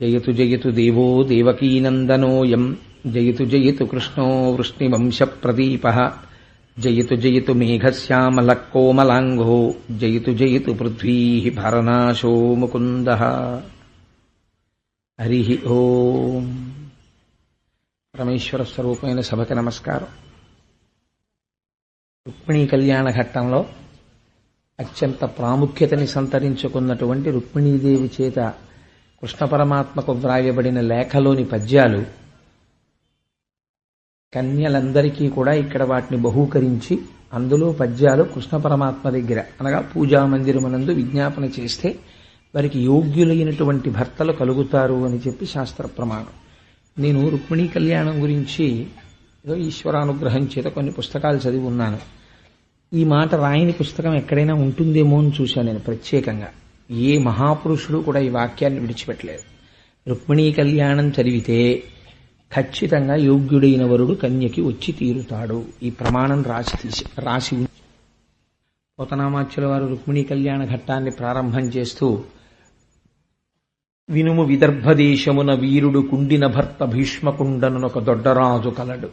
జయతు జయతు దేవో దేవకీనందనోయం జయతు జయతు కృష్ణో వృష్ణివంశప్రదీపః జయతు జయతు మేఘశ్యామలః కోమలాంగో జయతు జయతు పృథ్వీ భరనాశో ముకుందః. హరి ఓం. పరమేశ్వర స్వరూపమైన సభకి నమస్కారం. రుక్మిణీ కళ్యాణ ఘట్టంలో అత్యంత ప్రాముఖ్యతని సంతరించుకున్నటువంటి రుక్మిణీదేవి చేత కృష్ణ పరమాత్మకు వ్రాయబడిన లేఖలోని పద్యాలు కన్యలందరికీ కూడా ఇక్కడ వాటిని బహూకరించి అందులో పద్యాలు కృష్ణ పరమాత్మ దగ్గర అనగా పూజా మందిరమునందు విజ్ఞాపన చేస్తే వారికి యోగ్యులైనటువంటి భర్తలు కలుగుతారు అని చెప్పి శాస్త్ర ప్రమాణం. నేను రుక్మిణీ కళ్యాణం గురించి ఏదో ఈశ్వరానుగ్రహం చేత కొన్ని పుస్తకాలు చదివి ఉన్నాను. ఈ మాట రాయని పుస్తకం ఎక్కడైనా ఉంటుందేమో అని చూశాను నేను ప్రత్యేకంగా. ఏ మహాపురుషుడు కూడా ఈ వాక్యాన్ని విడిచిపెట్టలేదు. రుక్మిణీ కళ్యాణం చదివితే ఖచ్చితంగా యోగ్యుడైన వరుడు కన్యకి వచ్చి తీరుతాడు. ఈ ప్రమాణం రాసి పోతనామాచ్యుల వారు రుక్మిణీ కళ్యాణ ఘట్టాన్ని ప్రారంభం చేస్తూ, వినుము విదర్భదేశమున వీరుడు కుండిన భర్త భీష్మకుండనొక దొడ్డరాజు కలడు.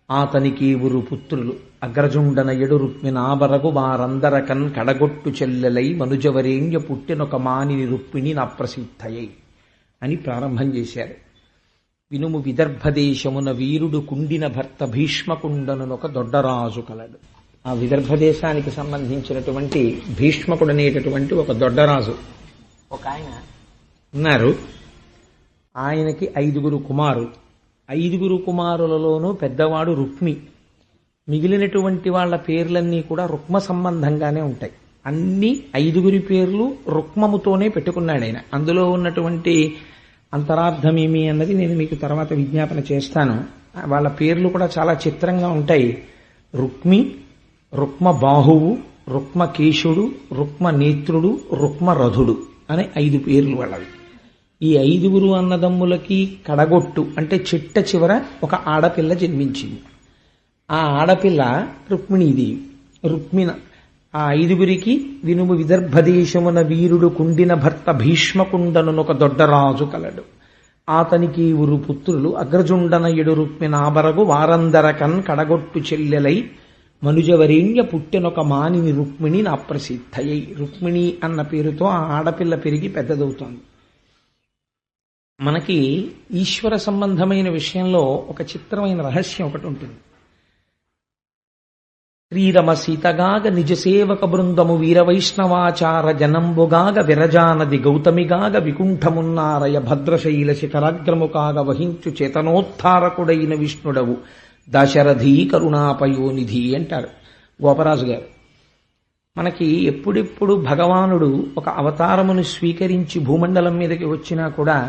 ఆతనికి ఊరు పుత్రులు అగ్రజుండన ఎడు రుక్మిణాబరగు వారందరకన్ కడగొట్టు చెల్లెలై మనుజవరేణ్య పుట్టినొక మానిని రుక్మిణి నా ప్రసిద్ధయై అని ప్రారంభం చేశారు. వినుము విదర్భదేశమున వీరుడు కుండిన భర్త భీష్మకుండనొక దొడ్డరాజు కలడు. ఆ విదర్భదేశానికి సంబంధించినటువంటి భీష్మకుడు అనేటటువంటి ఒక దొడ్డరాజు ఒక ఆయన ఉన్నారు. ఆయనకి 5 కుమారులు. 5 కుమారులలోనూ పెద్దవాడు రుక్మి. మిగిలినటువంటి వాళ్ళ పేర్లన్నీ కూడా రుక్మ సంబంధంగానే ఉంటాయి. అన్ని 5 పేర్లు రుక్మముతోనే పెట్టుకున్నాడు ఆయన. అందులో ఉన్నటువంటి అంతరార్థమేమి అన్నది నేను మీకు తర్వాత విజ్ఞాపన చేస్తాను. వాళ్ళ పేర్లు కూడా చాలా చిత్రంగా ఉంటాయి. రుక్మి, రుక్మ బాహువు, రుక్మ కేశుడు, రుక్మ నేత్రుడు, రుక్మ రథుడు అనే 5 పేర్లు వాళ్ళవి. ఈ 5 అన్నదమ్ములకి కడగొట్టు అంటే చిట్ట చివర ఒక ఆడపిల్ల జన్మించింది. ఆ ఆడపిల్ల రుక్మిణీదేవి. రుక్మిణ ఆ 5 వినుము విదర్భదేశమున వీరుడు కుండిన భర్త భీష్మకుండనొక దొడ్డరాజు కలడు. ఆతనికి ఊరు పుత్రులు అగ్రజుండన ఎడు రుక్మిణాబరగు వారందరకన్ కడగొట్టు చెల్లెలై మనుజవరేణ్య పుట్టినొక మానిని రుక్మిణి నా ప్రసిద్ధయై. రుక్మిణి అన్న పేరుతో ఆ ఆడపిల్ల పెరిగి పెద్దదవుతోంది. మనకి ఈశ్వర సంబంధమైన విషయంలో ఒక చిత్రమైన రహస్యం ఒకటి ఉంటుంది. శ్రీరమ సీతగాగ నిజ సేవక బృందము వీరవైష్ణవాచార జనంబుగాగ విరజానది గౌతమిగాగ వికుంఠమున్నారయ భద్రశైల శిఖరాగ్రము కాగ వహించు చేతనోత్థారకుడైన విష్ణుడవు దశరథీ కరుణాపయోనిధి అంటారు గోపరాజు గారు. మనకి ఎప్పుడెప్పుడు భగవానుడు ఒక అవతారమును స్వీకరించి భూమండలం మీదకి వచ్చినా కూడా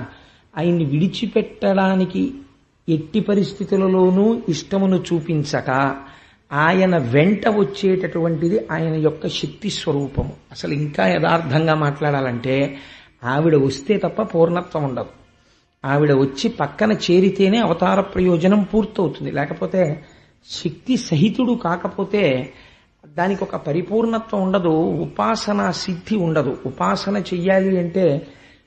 ఆయన్ని విడిచిపెట్టడానికి ఎట్టి పరిస్థితులలోనూ ఇష్టమును చూపించక ఆయన వెంట వచ్చేటటువంటిది ఆయన యొక్క శక్తి స్వరూపము. అసలు ఇంకా యథార్థంగా మాట్లాడాలంటే ఆవిడ వస్తే తప్ప పూర్ణత్వం ఉండదు. ఆవిడ వచ్చి పక్కన చేరితేనే అవతార ప్రయోజనం పూర్తవుతుంది. లేకపోతే శక్తి సహితుడు కాకపోతే దానికి ఒక పరిపూర్ణత్వం ఉండదు, ఉపాసన సిద్ధి ఉండదు. ఉపాసన చెయ్యాలి అంటే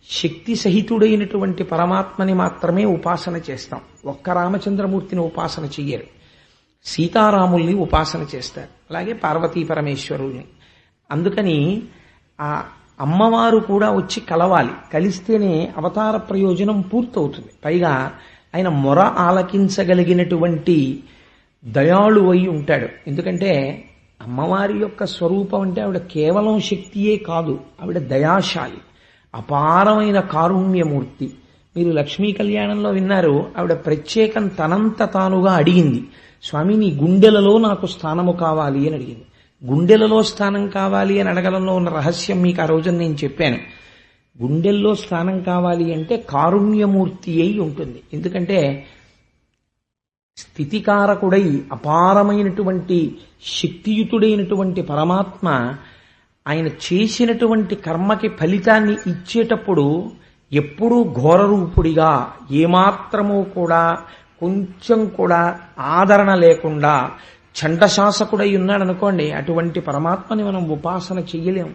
శక్తి సహితుడైనటువంటి పరమాత్మని మాత్రమే ఉపాసన చేస్తాం. ఒక్క రామచంద్రమూర్తిని ఉపాసన చెయ్యరు. సీతారాముల్ని ఉపాసన చేస్తారు, అలాగే పార్వతీ పరమేశ్వరుల్ని. అందుకని ఆ అమ్మవారు కూడా వచ్చి కలవాలి. కలిస్తేనే అవతార ప్రయోజనం పూర్తవుతుంది. పైగా ఆయన మొర ఆలకించగలిగినటువంటి దయాళు అయి ఉంటాడు. ఎందుకంటే అమ్మవారి యొక్క స్వరూపం అంటే ఆవిడ కేవలం శక్తియే కాదు, ఆవిడ దయాశాలి, అపారమైన కారుణ్యమూర్తి. మీరు లక్ష్మీ కళ్యాణంలో విన్నారు, ఆవిడ ప్రత్యేకం తనంత తానుగా అడిగింది, స్వామి నీ గుండెలలో నాకు స్థానము కావాలి అని అడిగింది. గుండెలలో స్థానం కావాలి అని అడగడంలో ఉన్న రహస్యం మీకు ఆ రోజున నేను చెప్పాను. గుండెల్లో స్థానం కావాలి అంటే కారుణ్యమూర్తి అయి ఉంటుంది. ఎందుకంటే స్థితికారకుడై అపారమైనటువంటి శక్తియుతుడైనటువంటి పరమాత్మ ఆయన చేసినటువంటి కర్మకి ఫలితాన్ని ఇచ్చేటప్పుడు ఎప్పుడూ ఘోరరూపుడిగా, ఏమాత్రమూ కూడా కొంచెం కూడా ఆదరణ లేకుండా చండశాసకుడై ఉన్నాడనుకోండి, అటువంటి పరమాత్మని మనం ఉపాసన చెయ్యలేం.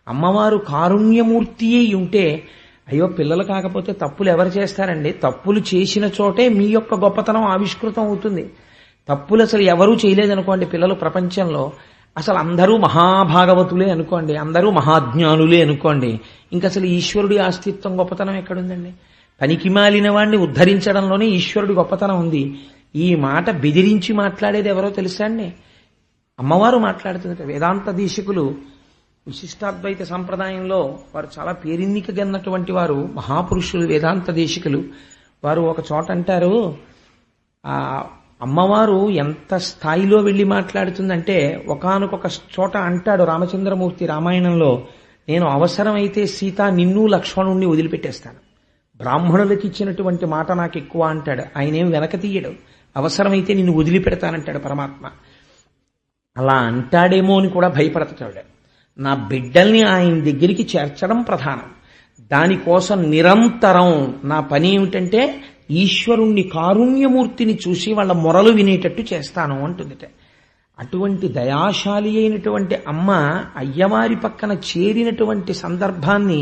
అమ్మవారు కారుణ్యమూర్తి అయి ఉంటే అయ్యో పిల్లలు కాకపోతే తప్పులు ఎవరు చేస్తారండి? తప్పులు చేసిన చోటే మీ యొక్క గొప్పతనం ఆవిష్కృతం అవుతుంది. తప్పులు అసలు ఎవరూ చేయలేదనుకోండి పిల్లలు ప్రపంచంలో, అసలు అందరూ మహాభాగవతులే అనుకోండి, అందరూ మహాజ్ఞానులే అనుకోండి, ఇంకా అసలు ఈశ్వరుడి అస్తిత్వం గొప్పతనం ఎక్కడుందండి? పనికి మాలిన వాడిని ఉద్ధరించడంలోనే ఈశ్వరుడి గొప్పతనం ఉంది. ఈ మాట బెదిరించి మాట్లాడేది ఎవరో తెలుసా అండి? అమ్మవారు మాట్లాడుతుంది. వేదాంత దీక్షకులు విశిష్టాద్వైత సంప్రదాయంలో వారు చాలా పేరెన్నికగన్నటువంటి వారు, మహాపురుషులు వేదాంత దేశికులు. వారు ఒక చోట అంటారు, ఆ అమ్మవారు ఎంత స్థాయిలో వెళ్ళి మాట్లాడుతుందంటే, ఒకానొక చోట అంటాడు రామచంద్రమూర్తి రామాయణంలో, నేను అవసరమైతే సీత నిన్ను లక్ష్మణుణ్ణి వదిలిపెట్టేస్తాను, బ్రాహ్మణులకి ఇచ్చినటువంటి మాట నాకు ఎక్కువ అంటాడు. ఆయనేం వెనక తీయడు, అవసరమైతే నిన్ను వదిలిపెడతానంటాడు పరమాత్మ. అలా అంటాడేమో అని కూడా భయపడతాడు. నా బిడ్డల్ని ఆయన దగ్గరికి చేర్చడం ప్రధానం. దానికోసం నిరంతరం నా పని ఏమిటంటే ఈశ్వరుణ్ణి కారుణ్యమూర్తిని చూసి వాళ్ళ మొరలు వినేటట్టు చేస్తాను అంటుందిట. అటువంటి దయాశాలి అయినటువంటి అమ్మ అయ్యవారి పక్కన చేరినటువంటి సందర్భాన్ని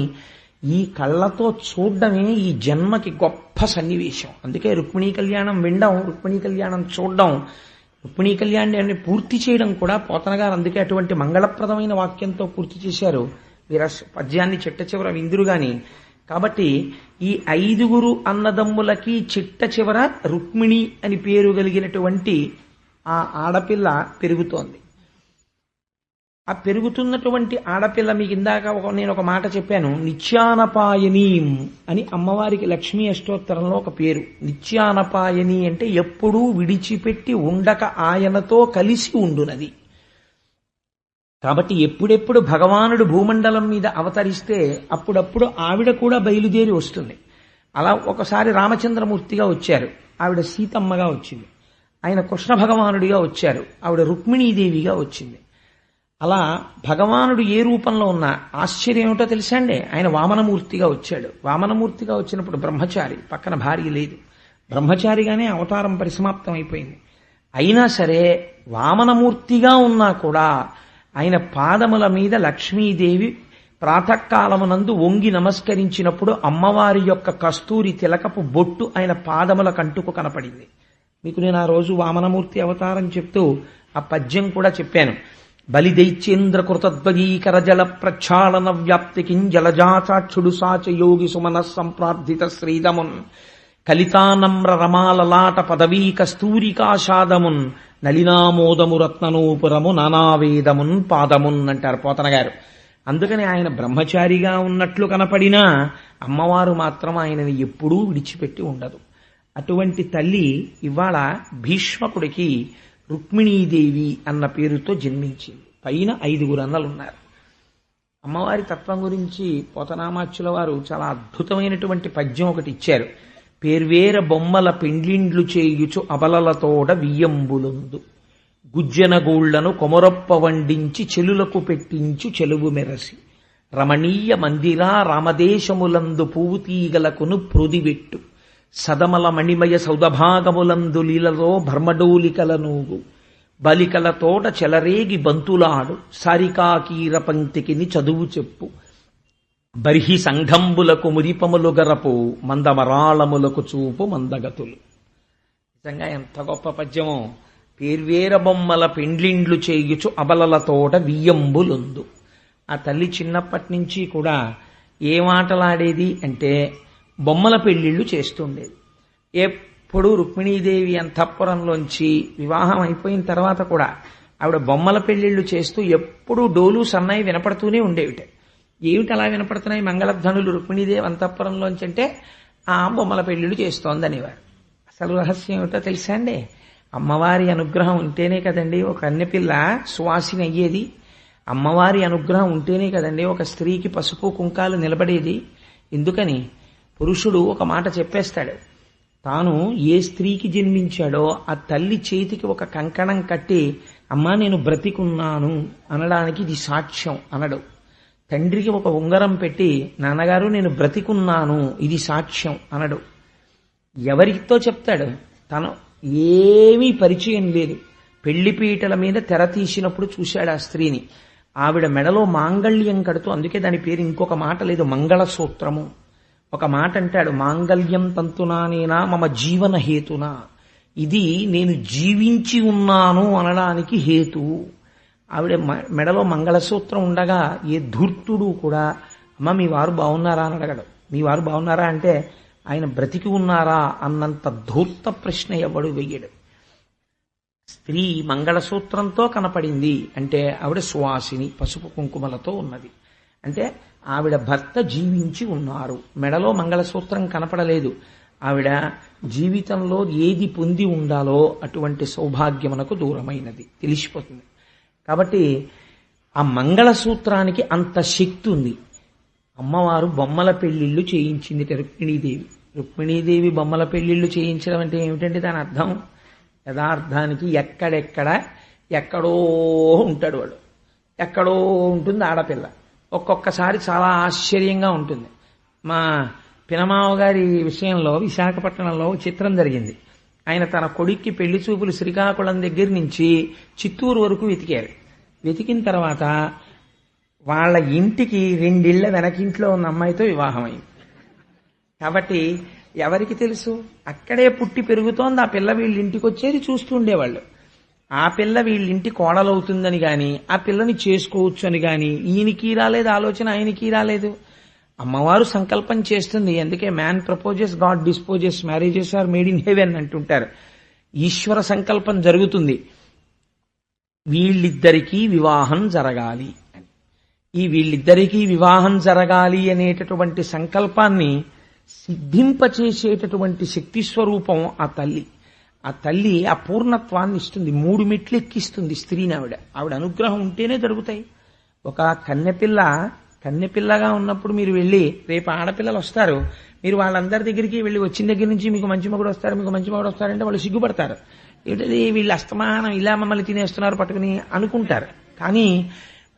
ఈ కళ్ళతో చూడడమే ఈ జన్మకి గొప్ప సన్నివేశం. అందుకే రుక్మిణీ కళ్యాణం వినడం, రుక్మిణీ కళ్యాణం చూడడం, రుక్మిణీ కళ్యాణాన్ని పూర్తి చేయడం కూడా పోతన గారు అందుకే అటువంటి మంగళప్రదమైన వాక్యంతో పూర్తి చేశారు. వీర పద్యాన్ని చిట్ట చివర విందురు గాని. కాబట్టి ఈ 5 అన్నదమ్ములకి చిట్ట చివర రుక్మిణి అని పేరు కలిగినటువంటి ఆ ఆడపిల్ల పెరుగుతోంది. ఆ పెరుగుతున్నటువంటి ఆడపిల్ల మీకు ఇందాక నేను ఒక మాట చెప్పాను, నిత్యానపాయని అని అమ్మవారికి లక్ష్మీ అష్టోత్తరంలో ఒక పేరు. నిత్యానపాయని అంటే ఎప్పుడూ విడిచిపెట్టి ఉండక ఆయనతో కలిసి ఉండునది. కాబట్టి ఎప్పుడెప్పుడు భగవానుడు భూమండలం మీద అవతరిస్తే అప్పుడప్పుడు ఆవిడ కూడా బయలుదేరి వస్తుంది. అలా ఒకసారి రామచంద్రమూర్తిగా వచ్చారు, ఆవిడ సీతమ్మగా వచ్చింది. ఆయన కృష్ణ భగవానుడిగా వచ్చారు, ఆవిడ రుక్మిణీదేవిగా వచ్చింది. అలా భగవానుడు ఏ రూపంలో ఉన్నా ఆశ్చర్యం ఏమిటో తెలుసా అండి, ఆయన వామనమూర్తిగా వచ్చాడు. వామనమూర్తిగా వచ్చినప్పుడు బ్రహ్మచారి, పక్కన భార్య లేదు, బ్రహ్మచారిగానే అవతారం పరిసమాప్తం అయిపోయింది. అయినా సరే వామనమూర్తిగా ఉన్నా కూడా ఆయన పాదముల మీద లక్ష్మీదేవి ప్రాతకాలమునందు వంగి నమస్కరించినప్పుడు అమ్మవారి యొక్క కస్తూరి తిలకపు బొట్టు ఆయన పాదముల కంటుకు కనపడింది. మీకు నేను ఆ రోజు వామనమూర్తి అవతారం చెప్తూ ఆ పద్యం కూడా చెప్పాను. బలిదైత్యేంద్ర కృతధ్వజీకర జల ప్రక్షాళన వ్యాప్తికి జలజాచాక్షుడు సాచ యోగి సుమన సంప్రార్థిత శ్రీదమున్ కలితానమ్ర రమాలలాట పదవీ కస్తూరికాషాదమున్ నలినామోదము రత్ననూపురము నానావేదమున్ పాదమున్ అంటారు పోతన గారు. అందుకని ఆయన బ్రహ్మచారిగా ఉన్నట్లు కనపడినా అమ్మవారు మాత్రం ఆయనని ఎప్పుడూ విడిచిపెట్టి ఉండదు. అటువంటి తల్లి ఇవాళ భీష్మకుడికి రుక్మిణీదేవి అన్న పేరుతో జన్మించింది. పైన 5 అన్నలున్నారు. అమ్మవారి తత్వం గురించి పోతనామాచ్యుల వారు చాలా అద్భుతమైనటువంటి పద్యం ఒకటి ఇచ్చారు. పేర్వేర బొమ్మల పెండ్లిండ్లు చేయుచు అబలలతోడ వియ్యంబులుందు గుజ్జనగూళ్లను కొమరొప్ప వండించి చెలులకు పెట్టించు చెలువు మెరసి రమణీయ మందిరా రామదేశములందు పువ్వు తీగలకును ప్రొదివెట్టు సదమల మణిమయ సౌదభాగములందు లీలలో భర్మడోలికల నూగు బలికల తోట చెలరేగి బంతులాడు సారికాకీర పంక్తికిని చదువు చెప్పు బర్హి సంఘంబులకు మురిపములు గరపు మందమరాళములకు చూపు మందగతులు. నిజంగా ఎంత గొప్ప పద్యమో. పేర్వేర బొమ్మల పెండ్లిండ్లు చేయుచు అబలల తోట వియ్యంబులుందు. ఆ తల్లి చిన్నప్పటి నుంచి కూడా ఏ మాటలాడేది అంటే బొమ్మల పెళ్లిళ్లు చేస్తుండేది. ఎప్పుడూ రుక్మిణీదేవి అంతఃపురంలోంచి వివాహం అయిపోయిన తర్వాత కూడా ఆవిడ బొమ్మల పెళ్లిళ్లు చేస్తూ ఎప్పుడూ డోలు సన్నాయి వినపడుతూనే ఉండేవిట. ఏమిటి అలా వినపడుతున్నాయి మంగళధ్వనులు రుక్మిణీదేవి అంతఃపురంలోంచి అంటే ఆ బొమ్మల పెళ్లిళ్లు చేస్తోంది అనేవారు. అసలు రహస్యం ఏమిటో తెలుసా అండి, అమ్మవారి అనుగ్రహం ఉంటేనే కదండి ఒక కన్నెపిల్ల సువాసిని అయ్యేది. అమ్మవారి అనుగ్రహం ఉంటేనే కదండి ఒక స్త్రీకి పసుపు కుంకాలు నిలబడేది. ఎందుకని పురుషుడు ఒక మాట చెప్పేస్తాడు, తాను ఏ స్త్రీకి జన్మించాడో ఆ తల్లి చేతికి ఒక కంకణం కట్టి అమ్మా నేను బ్రతికున్నాను అనడానికి ఇది సాక్ష్యం అనడు. తండ్రికి ఒక ఉంగరం పెట్టి నాన్నగారు నేను బ్రతికున్నాను ఇది సాక్ష్యం అనడు. ఎవరితో చెప్తాడు? తను ఏమీ పరిచయం లేదు. పెళ్లిపీటల మీద తెర తీసినప్పుడు చూశాడు ఆ స్త్రీని. ఆవిడ మెడలో మాంగళ్యం కడుతూ, అందుకే దాని పేరు ఇంకొక మాట లేదు, మంగళసూత్రము. ఒక మాట అంటాడు, మాంగళ్యం తంతునానేనా మమ జీవన హేతునా. ఇది నేను జీవించి ఉన్నాను అనడానికి హేతువు. ఆవిడ మెడలో మంగళసూత్రం ఉండగా ఏ ధూర్తుడు కూడా అమ్మ మీ వారు బాగున్నారా అని అడగడు. మీ వారు బాగున్నారా అంటే ఆయన బ్రతికి ఉన్నారా అన్నంత ధూర్త ప్రశ్న ఎవడు వెయ్యడు. స్త్రీ మంగళసూత్రంతో కనపడింది అంటే ఆవిడ సువాసిని, పసుపు కుంకుమలతో ఉన్నది అంటే ఆవిడ భర్త జీవించి ఉన్నారు. మెడలో మంగళసూత్రం కనపడలేదు. ఆవిడ జీవితంలో ఏది పొంది ఉండాలో అటువంటి సౌభాగ్యమునకు దూరమైనది తెలిసిపోతుంది. కాబట్టి ఆ మంగళసూత్రానికి అంత శక్తి ఉంది. అమ్మవారు బొమ్మల పెళ్లిళ్ళు చేయించింది రుక్మిణీదేవి. రుక్మిణీదేవి బొమ్మల పెళ్లిళ్ళు చేయించడం అంటే ఏమిటంటే దాని అర్థం, యథార్థానికి ఎక్కడో ఉంటాడు వాడు, ఎక్కడో ఉంటుంది ఆడపిల్ల. ఒక్కొక్కసారి చాలా ఆశ్చర్యంగా ఉంటుంది. మా పినమావ గారి విషయంలో విశాఖపట్నంలో చిత్రం జరిగింది. ఆయన తన కొడుక్కి పెళ్లి చూపులు శ్రీకాకుళం దగ్గర నుంచి చిత్తూరు వరకు వెతికారు. వెతికిన తర్వాత వాళ్ళ ఇంటికి 2 ఇళ్ల వెనకింట్లో ఉన్న అమ్మాయితో వివాహం అయింది. కాబట్టి ఎవరికి తెలుసు, అక్కడే పుట్టి పెరుగుతోంది ఆ పిల్ల, వీళ్ళ ఇంటికి వచ్చేది చూస్తూ ఉండేవాళ్ళు. ఆ పిల్ల వీళ్ళింటి కోడలవుతుందని గాని ఆ పిల్లని చేసుకోవచ్చు అని గాని ఈయనకి రాలేదు ఆలోచన, ఆయనకి రాలేదు. అమ్మవారు సంకల్పం చేస్తుంది. అందుకే man proposes, God disposes, marriages are made in heaven అంటుంటారు. ఈశ్వర సంకల్పం జరుగుతుంది, వీళ్ళిద్దరికీ వివాహం జరగాలి అని. ఈ వీళ్ళిద్దరికీ వివాహం జరగాలి అనేటటువంటి సంకల్పాన్ని సిద్ధింపచేసేటటువంటి శక్తి స్వరూపం ఆ తల్లి. ఆ తల్లి ఆ పూర్ణత్వాన్ని ఇస్తుంది, 3 మెట్లు ఎక్కిస్తుంది స్త్రీని. ఆవిడ అనుగ్రహం ఉంటేనే జరుగుతాయి. ఒక కన్నెపిల్లగా ఉన్నప్పుడు మీరు వెళ్ళి, రేపు ఆడపిల్లలు వస్తారు, మీరు వాళ్ళందరి దగ్గరికి వెళ్ళి వచ్చిన దగ్గర నుంచి మీకు మంచి మగుడు వస్తారంటే వాళ్ళు సిగ్గుపడతారు. ఏంటది వీళ్ళు అస్తమానం ఇలా మమ్మల్ని తినేస్తున్నారు పట్టుకుని అనుకుంటారు. కానీ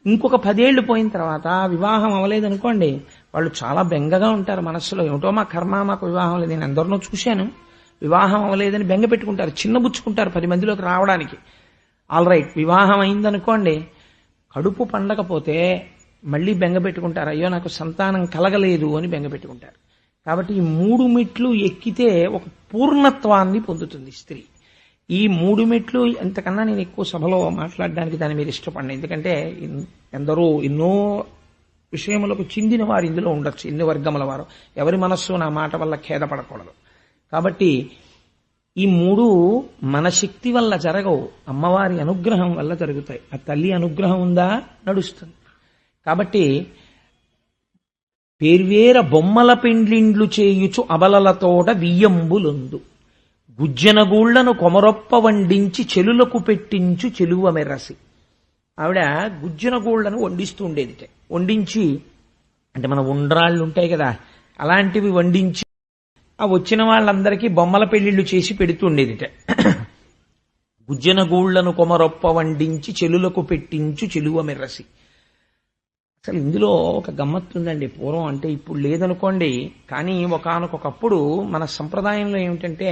ఇంకొక 10 ఏళ్లు పోయిన తర్వాత వివాహం అవ్వలేదనుకోండి, వాళ్ళు చాలా బెంగగా ఉంటారు మనస్సులో. ఏమిటో మా కర్మ, మాకు వివాహం లేదు. నేను అందరినో చూశాను, వివాహం అవ్వలేదని బెంగ పెట్టుకుంటారు, చిన్నబుచ్చుకుంటారు 10 మందిలోకి రావడానికి. ఆల్ రైట్, వివాహం అయిందనుకోండి, కడుపు పండకపోతే మళ్ళీ బెంగ పెట్టుకుంటారు, అయ్యో నాకు సంతానం కలగలేదు అని బెంగ పెట్టుకుంటారు. కాబట్టి ఈ 3 మెట్లు ఎక్కితే ఒక పూర్ణత్వాన్ని పొందుతుంది స్త్రీ. ఈ 3 మెట్లు ఎంతకన్నా నేను ఎక్కువ సభలో మాట్లాడడానికి దాన్ని మీరు ఇష్టపడిన, ఎందుకంటే ఎందరో ఎన్నో విషయములకు చెందిన వారు ఇందులో ఉండొచ్చు, ఎన్ని వర్గముల వారు. ఎవరి మనస్సు నా మాట వల్ల ఖేదపడకూడదు. కాబట్టి ఈ 3 మన శక్తి వల్ల జరగవు, అమ్మవారి అనుగ్రహం వల్ల జరుగుతాయి. ఆ తల్లి అనుగ్రహం ఉందా నడుస్తుంది. కాబట్టి పేర్వేర బొమ్మల పెండ్లిండ్లు చేయుచు అబలలతోట వియ్యంబులుందు, గుజ్జనగూళ్లను కొమరొప్ప వండించి చెలులకు పెట్టించు చెలువ మెరసి. ఆవిడ గుజ్జనగూళ్లను వండిస్తూ ఉండేది. వండించి అంటే మన ఉండ్రాళ్ళు ఉంటాయి కదా, అలాంటివి వండించి ఆ వచ్చిన వాళ్ళందరికీ బొమ్మల పెళ్లిళ్లు చేసి పెడుతూ ఉండేదిట. గుజ్జనగూళ్లను కొమరొప్ప వండించి చెలులకు పెట్టించు చెలువ మెరసి. అసలు ఇందులో ఒక గమ్మత్తు ఉందండి. పూర్వం అంటే ఇప్పుడు లేదనుకోండి, కానీ ఒకానొకప్పుడు మన సంప్రదాయంలో ఏమిటంటే,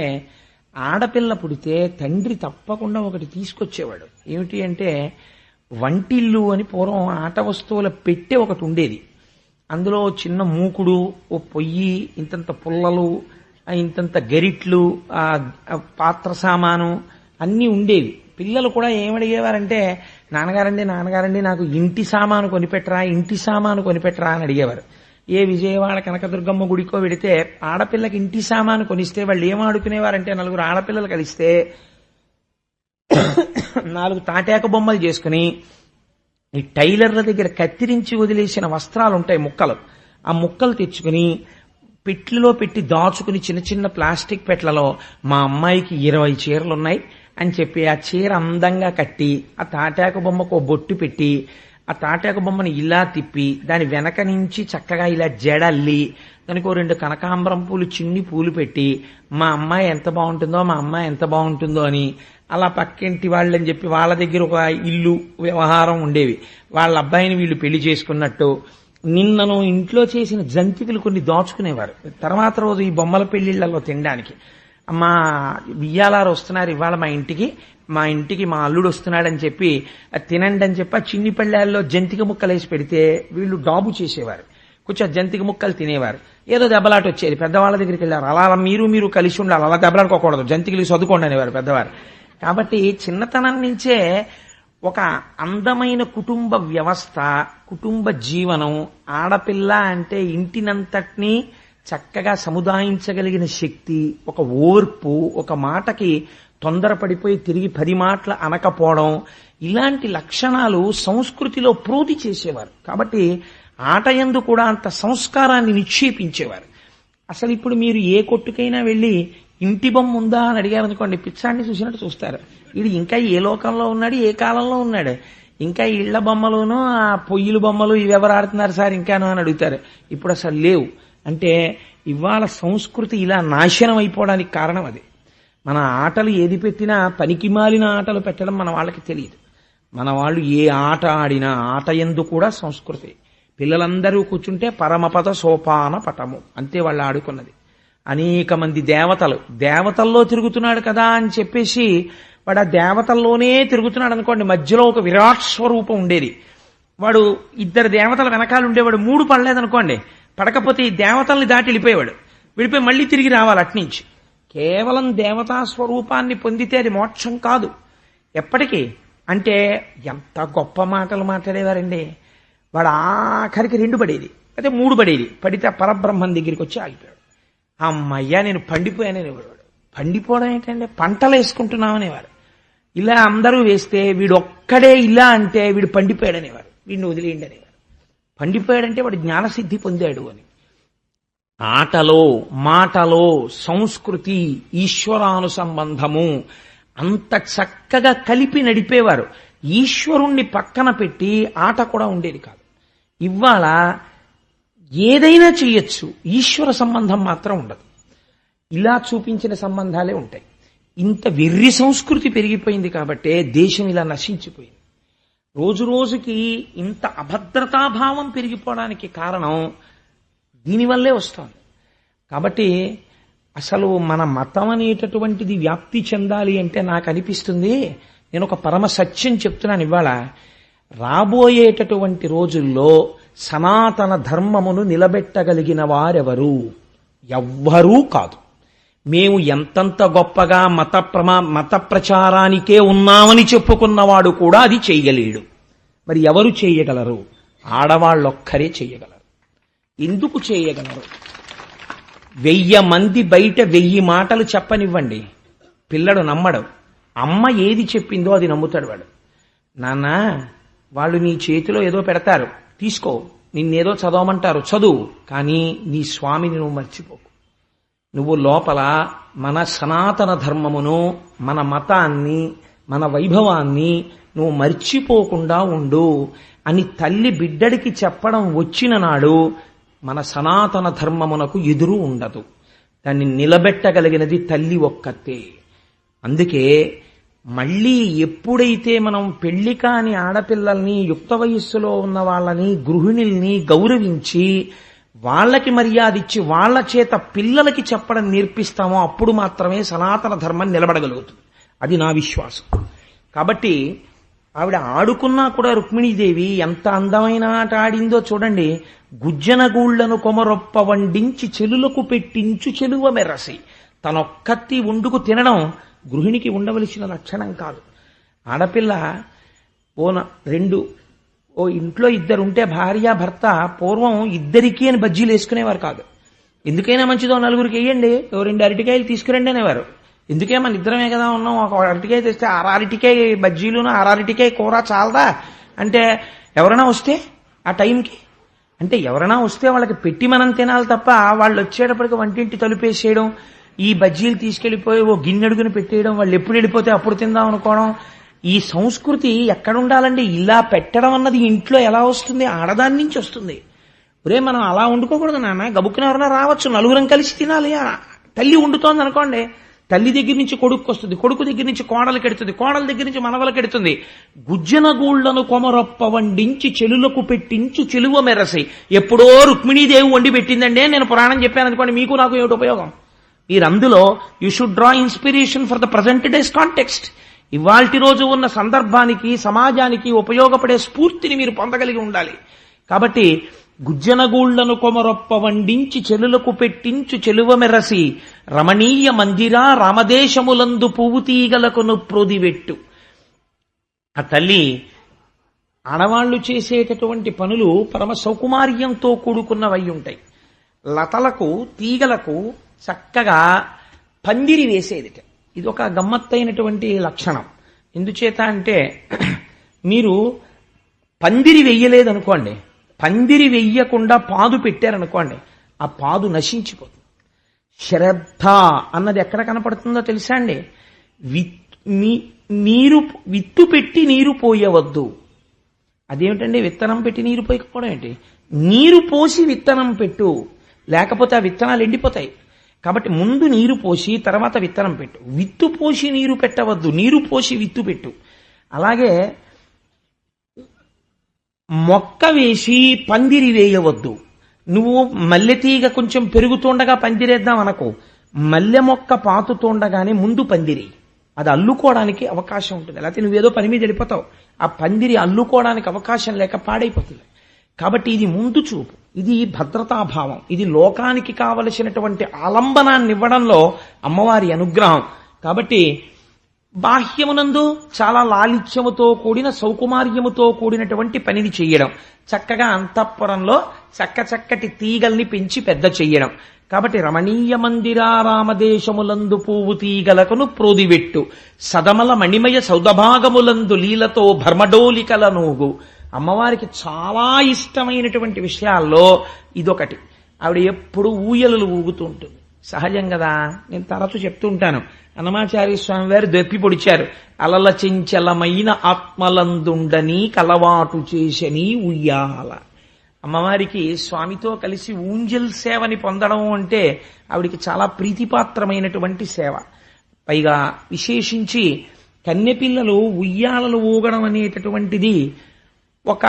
ఆడపిల్ల పుడితే తండ్రి తప్పకుండా ఒకటి తీసుకొచ్చేవాడు. ఏమిటి అంటే వంటిల్లు అని పూర్వం ఆట వస్తువుల పెట్టె ఒకటి ఉండేది. అందులో చిన్న మూకుడు, ఓ పొయ్యి, ఇంతంత పుల్లలు, ఇంతంత గరిట్లు, పాత్ర సామాను అన్నీ ఉండేవి. పిల్లలు కూడా ఏమడిగేవారంటే, నాన్నగారండి నాకు ఇంటి సామాను కొనిపెట్టరా అని అడిగేవారు. ఏ విజయవాడ కనకదుర్గమ్మ గుడికో వెడితే ఆడపిల్లకి ఇంటి సామాను కొనిస్తే వాళ్ళు ఏం ఆడుకునేవారంటే, 4 ఆడపిల్లలు కలిస్తే 4 తాటాక బొమ్మలు చేసుకుని ఈ టైలర్ల దగ్గర కత్తిరించి వదిలేసిన వస్త్రాలు ఉంటాయి, ముక్కలు, ఆ ముక్కలు తెచ్చుకుని పెట్లలో పెట్టి దాచుకుని చిన్న చిన్న ప్లాస్టిక్ పెట్లలో మా అమ్మాయికి 20 చీరలు ఉన్నాయి అని చెప్పి ఆ చీర అందంగా కట్టి ఆ తాటాకు బొమ్మకు బొట్టు పెట్టి ఆ తాటాకు బొమ్మని ఇలా తిప్పి దాని వెనక నుంచి చక్కగా ఇలా జడల్లి దానికి 2 కనకాంబరం పూలు, చిన్ని పూలు పెట్టి మా అమ్మాయి ఎంత బాగుంటుందో అని అలా పక్కింటి వాళ్ళని చెప్పి వాళ్ళ దగ్గర ఒక ఇల్లు వ్యవహారం ఉండేవి. వాళ్ళ అబ్బాయిని వీళ్ళు పెళ్లి చేసుకున్నట్టు నిన్నను ఇంట్లో చేసిన జంతికలు కొన్ని దాచుకునేవారు. తర్వాత రోజు ఈ బొమ్మల పెళ్లిళ్లలో తినడానికి, మా బియ్యాలారు వస్తున్నారు ఇవాళ మా ఇంటికి మా అల్లుడు వస్తున్నాడని చెప్పి తినండి అని చెప్పి ఆ చిన్ని పళ్ళాల్లో జంతిక ముక్కలేసి పెడితే వీళ్ళు డాబు చేసేవారు. కొంచెం జంతికి ముక్కలు తినేవారు. ఏదో దెబ్బలాట వచ్చేది, పెద్దవాళ్ళ దగ్గరికి వెళ్ళారు. అలా మీరు కలిసి ఉండాలి, అలా దెబ్బలాడుకోకూడదు, జంతికలు చదువుకోండి అనేవారు పెద్దవారు. కాబట్టి చిన్నతనం నుంచే ఒక అందమైన కుటుంబ వ్యవస్థ, కుటుంబ జీవనం, ఆడపిల్ల అంటే ఇంటినంతటినీ చక్కగా సముదాయించగలిగిన శక్తి, ఒక ఓర్పు, ఒక మాటకి తొందరపడిపోయి తిరిగి 10 మాటలు అనకపోవడం, ఇలాంటి లక్షణాలు సంస్కృతిలో ప్రోధి చేసేవారు. కాబట్టి ఆటయందు కూడా అంత సంస్కారాన్ని నిక్షేపించేవారు. అసలు ఇప్పుడు మీరు ఏ కొట్టుకైనా వెళ్ళి ఇంటి బొమ్మ ఉందా అని అడిగారనుకోండి, పిచ్చాన్ని చూసినట్టు చూస్తారు. ఇది ఇంకా ఏ లోకంలో ఉన్నాడు, ఏ కాలంలో ఉన్నాడు, ఇంకా ఇళ్ల బొమ్మలును ఆ పొయ్యిల బొమ్మలు ఇవి ఎవరు ఆడుతున్నారు సార్ ఇంకాను అని అడుగుతారు. ఇప్పుడు అసలు లేవు. అంటే ఇవాళ సంస్కృతి ఇలా నాశనం అయిపోవడానికి కారణం అది. మన ఆటలు ఏది పెట్టినా పనికిమాలిన ఆటలు పెట్టడం మన వాళ్ళకి తెలియదు. మన వాళ్ళు ఏ ఆట ఆడినా ఆట యందు కూడా సంస్కృతి. పిల్లలందరూ కూర్చుంటే పరమపద సోపాన పటము అంతే వాళ్ళు ఆడుకున్నది. అనేక మంది దేవతల్లో తిరుగుతున్నాడు కదా అని చెప్పేసి వాడు ఆ దేవతల్లోనే తిరుగుతున్నాడు అనుకోండి, మధ్యలో ఒక విరాట్ స్వరూపం ఉండేది. వాడు 2 దేవతల వెనకాల ఉండేవాడు, 3 పడలేదనుకోండి, పడకపోతే ఈ దేవతల్ని దాటి వెళ్ళిపోయి మళ్ళీ తిరిగి రావాలి అట్నుంచి. కేవలం దేవతా స్వరూపాన్ని పొందితే అది మోక్షం కాదు. ఎప్పటికీ అంటే ఎంత గొప్ప మాటలు మాట్లాడేవారండి. వాడు ఆఖరికి 2 పడేది, అయితే 3 పడేది. పడితే పరబ్రహ్మం దగ్గరికి వచ్చి ఆగిపోయాడు. అమ్మయ్యా నేను పండిపోయాననేవాడు. పండిపోవడం ఏంటంటే పంటలు వేసుకుంటున్నామనేవారు. ఇలా అందరూ వేస్తే వీడు ఒక్కడే ఇలా అంటే వీడు పండిపోయాడనేవారు, వీడిని వదిలేయండి అనేవారు. పండిపోయాడంటే వాడు జ్ఞానసిద్ధి పొందాడు అని. ఆటలో మాటలో సంస్కృతి, ఈశ్వరానుసంబంధము అంత చక్కగా కలిపి నడిపేవారు. ఈశ్వరుణ్ణి పక్కన పెట్టి ఆట కూడా ఉండేది కాదు. ఇవాళ ఏదైనా చెయ్యొచ్చు, ఈశ్వర సంబంధం మాత్రం ఉండదు. ఇలా చూపించిన సంబంధాలే ఉంటాయి. ఇంత వెర్రి సంస్కృతి పెరిగిపోయింది కాబట్టే దేశం ఇలా నశించిపోయింది. రోజు రోజుకి ఇంత అభద్రతాభావం పెరిగిపోవడానికి కారణం దీనివల్లే వస్తుంది. కాబట్టి అసలు మన మతం అనేటటువంటిది వ్యాప్తి చెందాలి అంటే నాకు అనిపిస్తుంది, నేను ఒక పరమ సత్యం చెప్తున్నాను ఇవాళ, రాబోయేటటువంటి రోజుల్లో సనాతన ధర్మమును నిలబెట్టగలిగిన వారెవరు? ఎవ్వరూ కాదు. మేము ఎంతంత గొప్పగా మత ప్రచారానికే ఉన్నామని చెప్పుకున్నవాడు కూడా అది చెయ్యలేడు. మరి ఎవరు చేయగలరు? ఆడవాళ్ళొక్కరే చెయ్యగలరు. ఎందుకు చేయగలరు? 1000 మంది బయట 1000 మాటలు చెప్పనివ్వండి, పిల్లడు నమ్మడు. అమ్మ ఏది చెప్పిందో అది నమ్ముతాడు వాడు. నాన్న వాళ్ళు నీ చేతిలో ఏదో పెడతారు, తీసుకో, నిన్నేదో చదవమంటారు, చదువు, కానీ నీ స్వామిని నువ్వు మర్చిపోకు. నువ్వు లోపల మన సనాతన ధర్మమును, మన మతాన్ని, మన వైభవాన్ని నువ్వు మర్చిపోకుండా ఉండు అని తల్లి బిడ్డడికి చెప్పడం వచ్చిన నాడు మన సనాతన ధర్మమునకు ఎదురు ఉండదు. దాన్ని నిలబెట్టగలిగినది తల్లి ఒక్కతే. అందుకే మళ్ళీ ఎప్పుడైతే మనం పెళ్లి కాని ఆడపిల్లల్ని, యుక్త వయస్సులో ఉన్న వాళ్ళని, గృహిణుల్ని గౌరవించి వాళ్ళకి మర్యాద ఇచ్చి వాళ్ళ చేత పిల్లలకి చెప్పడం నేర్పిస్తామో అప్పుడు మాత్రమే సనాతన ధర్మం నిలబడగలుగుతుంది. అది నా విశ్వాసం. కాబట్టి ఆవిడ ఆడుకున్నా కూడా రుక్మిణీదేవి ఎంత అందమైన ఆట ఆడిందో చూడండి. గుజ్జనగూళ్లను కొమరొప్ప వండించి చెలులకు పెట్టించు చెలువ మెరసి. తనొక్కతి వండుకు తినడం గృహిణికి ఉండవలసిన లక్షణం కాదు. ఆడపిల్ల ఓ ఇంట్లో 2 ఉంటే భార్య భర్త పూర్వం 2కి అని బజ్జీలు వేసుకునేవారు కాదు. ఎందుకైనా మంచిదో 4గురికి వేయండి, 2 అరటికాయలు తీసుకురండి అనేవారు. ఎందుకే మన ఇద్దరమే కదా ఉన్నాం, ఒక అరటికాయ తెస్తే 6 అరటికాయ బజ్జీలును 6 అరటికాయ కూర చాలదా అంటే ఎవరైనా వస్తే ఆ టైంకి, అంటే ఎవరైనా వస్తే వాళ్ళకి పెట్టి మనం తినాలి తప్ప వాళ్ళు వచ్చేటప్పటికి వంటింటి తలుపేసేయడం, ఈ బజ్జీలు తీసుకెళ్లిపోయి ఓ గిన్నెడుగుని పెట్టేయడం, వాళ్ళు ఎప్పుడు వెళ్ళిపోతే అప్పుడు తిందాం అనుకోవడం, ఈ సంస్కృతి ఎక్కడుండాలండి? ఇలా పెట్టడం అన్నది ఇంట్లో ఎలా వస్తుంది? ఆడదాని నుంచి వస్తుంది. ఒరే మనం అలా వండుకోకూడదు నాన్న, గబుక్కున ఎవరైనా రావచ్చు, 4 కలిసి తినాలి. తల్లి వండుతోంది అనుకోండి, తల్లి దగ్గర నుంచి కొడుకు వస్తుంది, కొడుకు దగ్గర నుంచి కోడలు కెడుతుంది, కోడల దగ్గర నుంచి మనవలు కెడుతుంది. గుజ్జనగూళ్లను కొమరొప్ప వండించి చెలులకు పెట్టించు చెలువ మెరసి. ఎప్పుడో రుక్మిణీదేవి వండి పెట్టిందండి నేను పురాణం చెప్పాను అనుకోండి, మీకు నాకు ఏమిటి ఉపయోగం? మీరు అందులో you should draw inspiration for the present days context. ఇవాల్టి రోజు ఉన్న సందర్భానికి, సమాజానికి ఉపయోగపడే స్ఫూర్తిని మీరు పొందగలిగి ఉండాలి. కాబట్టి గుజ్జనగూళ్లను కొమరొప్ప వండించి చెలులకు పెట్టించు చెలువ మెరసి రమణీయ మందిరా రామదేశములందు పువ్వు తీగలకును ప్రోదివెట్టు. ఆ తల్లి ఆడవాళ్లు చేసేటటువంటి పనులు పరమ సౌకుమార్యంతో కూడుకున్నవై ఉంటాయి. లతలకు తీగలకు చక్కగా పందిరి వేసేదిట. ఇది ఒక గమ్మత్తైనటువంటి లక్షణం. ఎందుచేత అంటే మీరు పందిరి వెయ్యలేదనుకోండి, పందిరి వెయ్యకుండా పాదు పెట్టారనుకోండి, ఆ పాదు నశించిపోతుంది. శ్రద్ధ అన్నది ఎక్కడ కనపడుతుందో తెలుసా అండి? నీరు విత్తు పెట్టి నీరు పోయవద్దు. అదేమిటండి విత్తనం పెట్టి నీరు పోయకపోవడం ఏంటి? నీరు పోసి విత్తనం పెట్టు, లేకపోతే ఆ విత్తనాలు ఎండిపోతాయి. కాబట్టి ముందు నీరు పోసి తర్వాత విత్తనం పెట్టు. విత్తు పోసి నీరు పెట్టవద్దు, నీరు పోసి విత్తు పెట్టు. అలాగే మొక్క వేసి పందిరి వేయవద్దు. నువ్వు మల్లె తీగ కొంచెం పెరుగుతుండగా పందిరేద్దాం అనకు. మల్లె మొక్క పాతుతుండగానే ముందు పందిరి. అది అల్లుకోవడానికి అవకాశం ఉంటుంది. లేకపోతే నువ్వేదో పని మీద వెళ్ళిపోతావు, ఆ పందిరి అల్లుకోవడానికి అవకాశం లేక పాడైపోతుంది. కాబట్టి ఇది ముందు చూపు, ఇది భద్రతాభావం, ఇది లోకానికి కావలసినటువంటి ఆలంబనాన్ని ఇవ్వడంలో అమ్మవారి అనుగ్రహం. కాబట్టి బాహ్యమునందు చాలా లాలిత్యముతో కూడిన సౌకుమార్యముతో కూడినటువంటి పనిని చెయ్యడం, చక్కగా అంతఃపురంలో చక్కటి తీగల్ని పెంచి పెద్ద చెయ్యడం. కాబట్టి రమణీయ మందిరా రామదేశములందు పువ్వు తీగలకును ప్రోదివెట్టు సదమల మణిమయ సౌదభాగములందు లీలతో భర్మడోలికల నూగు. అమ్మవారికి చాలా ఇష్టమైనటువంటి విషయాల్లో ఇదొకటి. ఆవిడ ఎప్పుడు ఊయలలు ఊగుతూ ఉంటుంది. సహజం కదా, నేను తరచు చెప్తూ ఉంటాను. అన్నమాచార్య స్వామి వారు దెప్పి పొడిచారు. అలల చెంచలమైన ఆత్మలందుండని కలవాటు చేసని ఉయ్యాల. అమ్మవారికి స్వామితో కలిసి ఊంజల్ సేవని పొందడం అంటే ఆవిడికి చాలా ప్రీతిపాత్రమైనటువంటి సేవ. పైగా విశేషించి కన్నెపిల్లలు ఉయ్యాలలు ఊగడం అనేటటువంటిది ఒక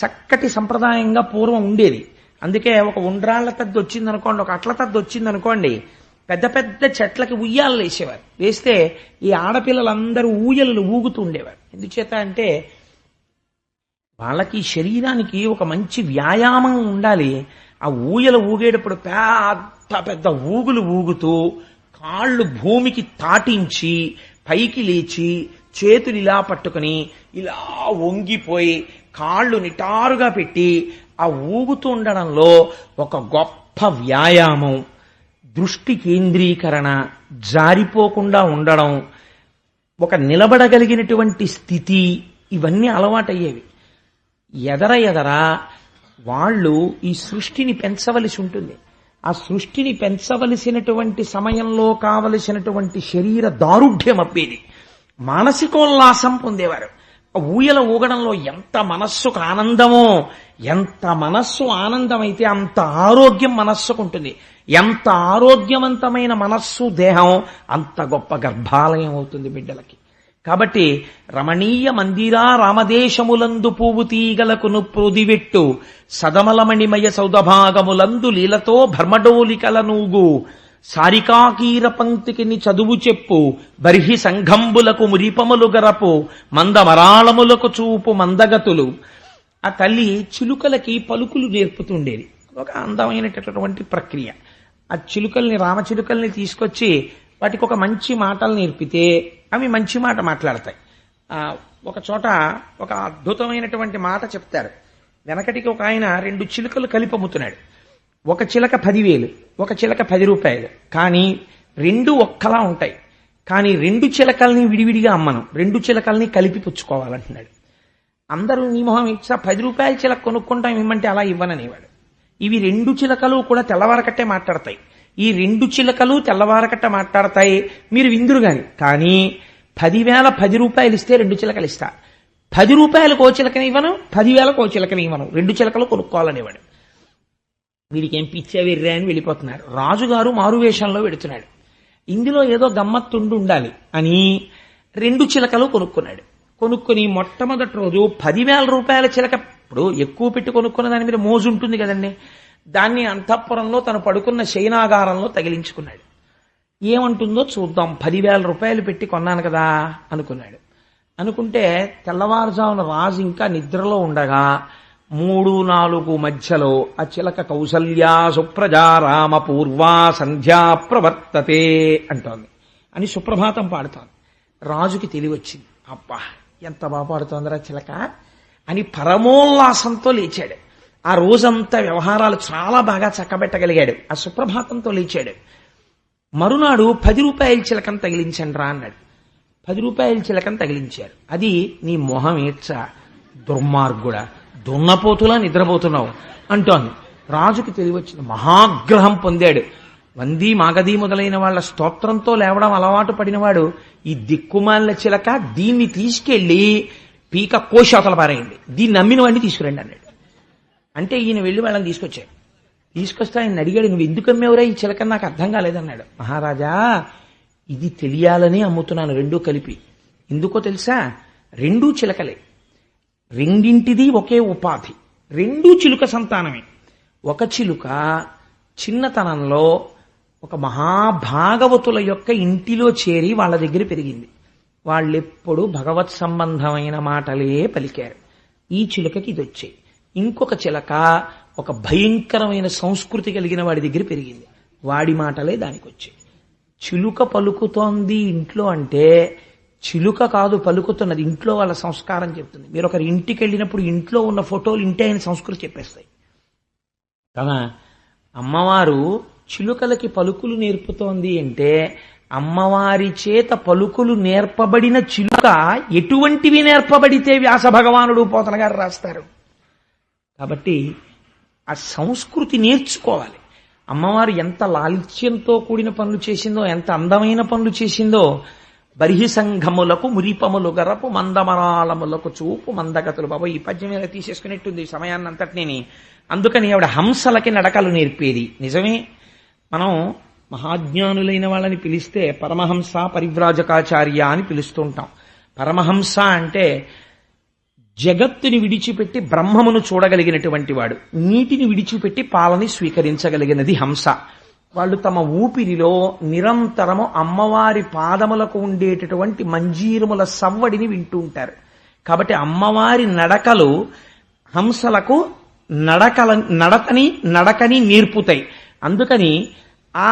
చక్కటి సంప్రదాయంగా పూర్వం ఉండేది. అందుకే ఒక ఉండ్రాళ్ల తద్ది వచ్చిందనుకోండి, ఒక అట్ల తద్ది వచ్చిందనుకోండి, పెద్ద పెద్ద చెట్లకి ఉయ్యాలలు వేసేవారు. వేస్తే ఈ ఆడపిల్లలందరూ ఊయలలు ఊగుతూ ఉండేవారు. ఎందుచేత అంటే వాళ్ళకి శరీరానికి ఒక మంచి వ్యాయామం ఉండాలి. ఆ ఊయల ఊగేటప్పుడు పెద్ద పెద్ద ఊగులు ఊగుతూ కాళ్ళు భూమికి తాటించి పైకి లేచి చేతులు ఇలా పట్టుకుని ఇలా వంగిపోయి కాళ్ళు నిటారుగా పెట్టి ఆ ఊగుతూ ఉండడంలో ఒక గొప్ప వ్యాయామం, దృష్టి కేంద్రీకరణ, జారిపోకుండా ఉండడం, ఒక నిలబడగలిగినటువంటి స్థితి, ఇవన్నీ అలవాటయ్యేవి. ఎదర వాళ్ళు ఈ సృష్టిని పెంచవలసి ఉంటుంది. ఆ సృష్టిని పెంచవలసినటువంటి సమయంలో కావలసినటువంటి శరీర దారుఢ్యం అబ్బేది. మానసికోల్లాసం పొందేవారు. ఊయల ఊగడంలో ఎంత మనస్సుకు ఆనందమో, ఎంత మనస్సు ఆనందమైతే అంత ఆరోగ్యం మనస్సుకు ఉంటుంది. ఎంత ఆరోగ్యవంతమైన మనస్సు దేహం అంత గొప్ప గర్భాలయం అవుతుంది బిడ్డలకి. కాబట్టి రమణీయ మందిరా రామదేశములందు పువ్వు తీగలకును ప్రోదివెట్టు సదమలమణిమయ సౌదభాగములందు లీలతో భర్మడోలికల నూగు సారికాకీర పంక్తికిని చదువు చెప్పు బర్హి సంఘంబులకు మురిపములు గరపు మందమరాళములకు చూపు మందగతులు. ఆ తల్లి చిలుకలకి పలుకులు నేర్పుతుండేది. ఒక అందమైనటువంటి ప్రక్రియ. ఆ చిలుకల్ని, రామచిలుకల్ని తీసుకొచ్చి వాటికి ఒక మంచి మాటలు నేర్పితే అవి మంచి మాట మాట్లాడతాయి. ఒక చోట ఒక అద్భుతమైనటువంటి మాట చెప్తారు. వెనకటికి ఒక ఆయన 2 చిలుకలు కలిపి అమ్ముతున్నాడు. ఒక చిలక 10,000, ఒక చిలక 10 రూపాయలు. కానీ 2 ఒక్కలా ఉంటాయి. కానీ 2 చిలకల్ని విడివిడిగా అమ్మను, 2 చిలకల్ని కలిపి పుచ్చుకోవాలంటున్నాడు. అందరూ నీ మొహం ఇచ్చా 10 రూపాయల చిలక కొనుక్కుంటాం ఇమ్మంటే అలా ఇవ్వననేవాడు. ఇవి 2 చిలకలు కూడా తెల్లవారకట్టే మాట్లాడతాయి. ఈ 2 చిలకలు తెల్లవారకట్ట మాట్లాడతాయి. మీరు విందురు కానీ 10,000 10 రూపాయలు ఇస్తే 2 చిలకలు ఇస్తా. 10 రూపాయలకు ఓ చిలకని ఇవ్వను, 10,000కు ఓ చిలకని ఇవ్వను, 2 చిలకలు కొనుక్కోవాలనేవాడు. వీడికి ఏం పిచ్చేవిర్రే అని వెళ్ళిపోతున్నారు. రాజుగారు మారువేషంలో వెడుతున్నాడు. ఇందులో ఏదో గమ్మత్తుండి ఉండాలి అని 2 చిలకలు కొనుక్కున్నాడు. కొనుక్కుని మొట్టమొదటి రోజు 10,000 రూపాయల చిలక, ఇప్పుడు ఎక్కువ పెట్టి కొనుక్కున్న దాని మీద మోజు ఉంటుంది కదండి, దాన్ని అంతఃపురంలో తను పడుకున్న శయనాగారంలో తగిలించుకున్నాడు. ఏమంటుందో చూద్దాం, 10,000 రూపాయలు పెట్టి కొన్నాను కదా అనుకున్నాడు. అనుకుంటే తెల్లవారుజామున రాజు ఇంకా నిద్రలో ఉండగా 3-4 మధ్యలో ఆ చిలక కౌసల్యా సుప్రజా రామ పూర్వా సంధ్యా ప్రవర్తతే అంటోంది అని సుప్రభాతం పాడుతోంది. రాజుకి తెలివచ్చింది. అబ్బా ఎంత బాగా పాడుతోందిరా చిలక అని పరమోల్లాసంతో లేచాడు. ఆ రోజంతా వ్యవహారాలు చాలా బాగా చక్కబెట్టగలిగాడు. ఆ సుప్రభాతంతో లేచాడు. మరునాడు 10 రూపాయల చిలకను తగిలించండి రా అన్నాడు. 10 రూపాయల చిలకను తగిలించారు. అది నీ మొహం ఏడ్చ దుర్మార్గుడా, దున్నపోతులా నిద్రపోతున్నావు అంటోంది. రాజుకి తెలివచ్చింది. మహాగ్రహం పొందాడు. వంది మాగధి మొదలైన వాళ్ళ స్తోత్రంతో లేవడం అలవాటు పడినవాడు ఈ దిక్కుమాలిన చిలక దీన్ని తీసుకెళ్లి పీక కోశాతల పారేయండి, దీన్ని నమ్మిన వాడిని తీసుకురండి అన్నాడు. అంటే ఈయన వెళ్లి వాళ్ళని తీసుకొచ్చాడు. తీసుకొస్తే ఆయన అడిగాడు, నువ్వు ఎందుకు అమ్మేవరా ఈ చిలక, నాకు అర్థం కాలేదన్నాడు. మహారాజా ఇది తెలియాలని అమ్ముతున్నాను రెండూ కలిపి. ఎందుకో తెలుసా, రెండూ చిలకలే, రెండింటిది ఒకే ఉపాధి, రెండూ చిలుక సంతానమే. ఒక చిలుక చిన్నతనంలో ఒక మహాభాగవతుల యొక్క ఇంటిలో చేరి వాళ్ళ దగ్గర పెరిగింది. వాళ్ళెప్పుడు భగవత్ సంబంధమైన మాటలే పలికారు. ఈ చిలుకకి ఇది వచ్చాయి. ఇంకొక చిలక ఒక భయంకరమైన సంస్కృతి కలిగిన వాడి దగ్గర పెరిగింది. వాడి మాటలే దానికి వచ్చాయి. చిలుక పలుకుతోంది ఇంట్లో అంటే చిలుక కాదు పలుకుతున్నది, ఇంట్లో వాళ్ళ సంస్కారం చెప్తుంది. మీరు ఒకరి ఇంటికి వెళ్ళినప్పుడు ఇంట్లో ఉన్న ఫోటోలు ఇంటి అయిన సంస్కృతి చెప్పేస్తాయి కదా. అమ్మవారు చిలుకలకి పలుకులు నేర్పుతోంది అంటే అమ్మవారి చేత పలుకులు నేర్పబడిన చిలుక ఎటువంటివి నేర్పబడితే వ్యాస భగవానుడు పోతన గారు రాస్తారు. కాబట్టి ఆ సంస్కృతి నేర్చుకోవాలి. అమ్మవారు ఎంత లాలిత్యంతో కూడిన పనులు చేసిందో, ఎంత అందమైన పనులు చేసిందో. బర్హి సంఘములకు మురిపములు గరపు మందమరాళములకు చూపు మందగతులు. బాబా ఈ పద్యం మీద తీసేసుకునేట్టుంది సమయాన్నంతటినీ. అందుకని ఆవిడ హంసలకి నడకలు నేర్పేది. నిజమే, మనం మహాజ్ఞానులైన వాళ్ళని పిలిస్తే పరమహంస పరివ్రాజకాచార్య అని పిలుస్తూ ఉంటాం. పరమహంస అంటే జగత్తుని విడిచిపెట్టి బ్రహ్మమును చూడగలిగినటువంటి వాడు, నీటిని విడిచిపెట్టి పాలని స్వీకరించగలిగినది హంస. వాళ్ళు తమ ఊపిరిలో నిరంతరము అమ్మవారి పాదములకు ఉండేటటువంటి మంజీరముల సవ్వడిని వింటూ ఉంటారు. కాబట్టి అమ్మవారి నడకలు హంసలకు నడకని నేర్పుతాయి. అందుకని ఆ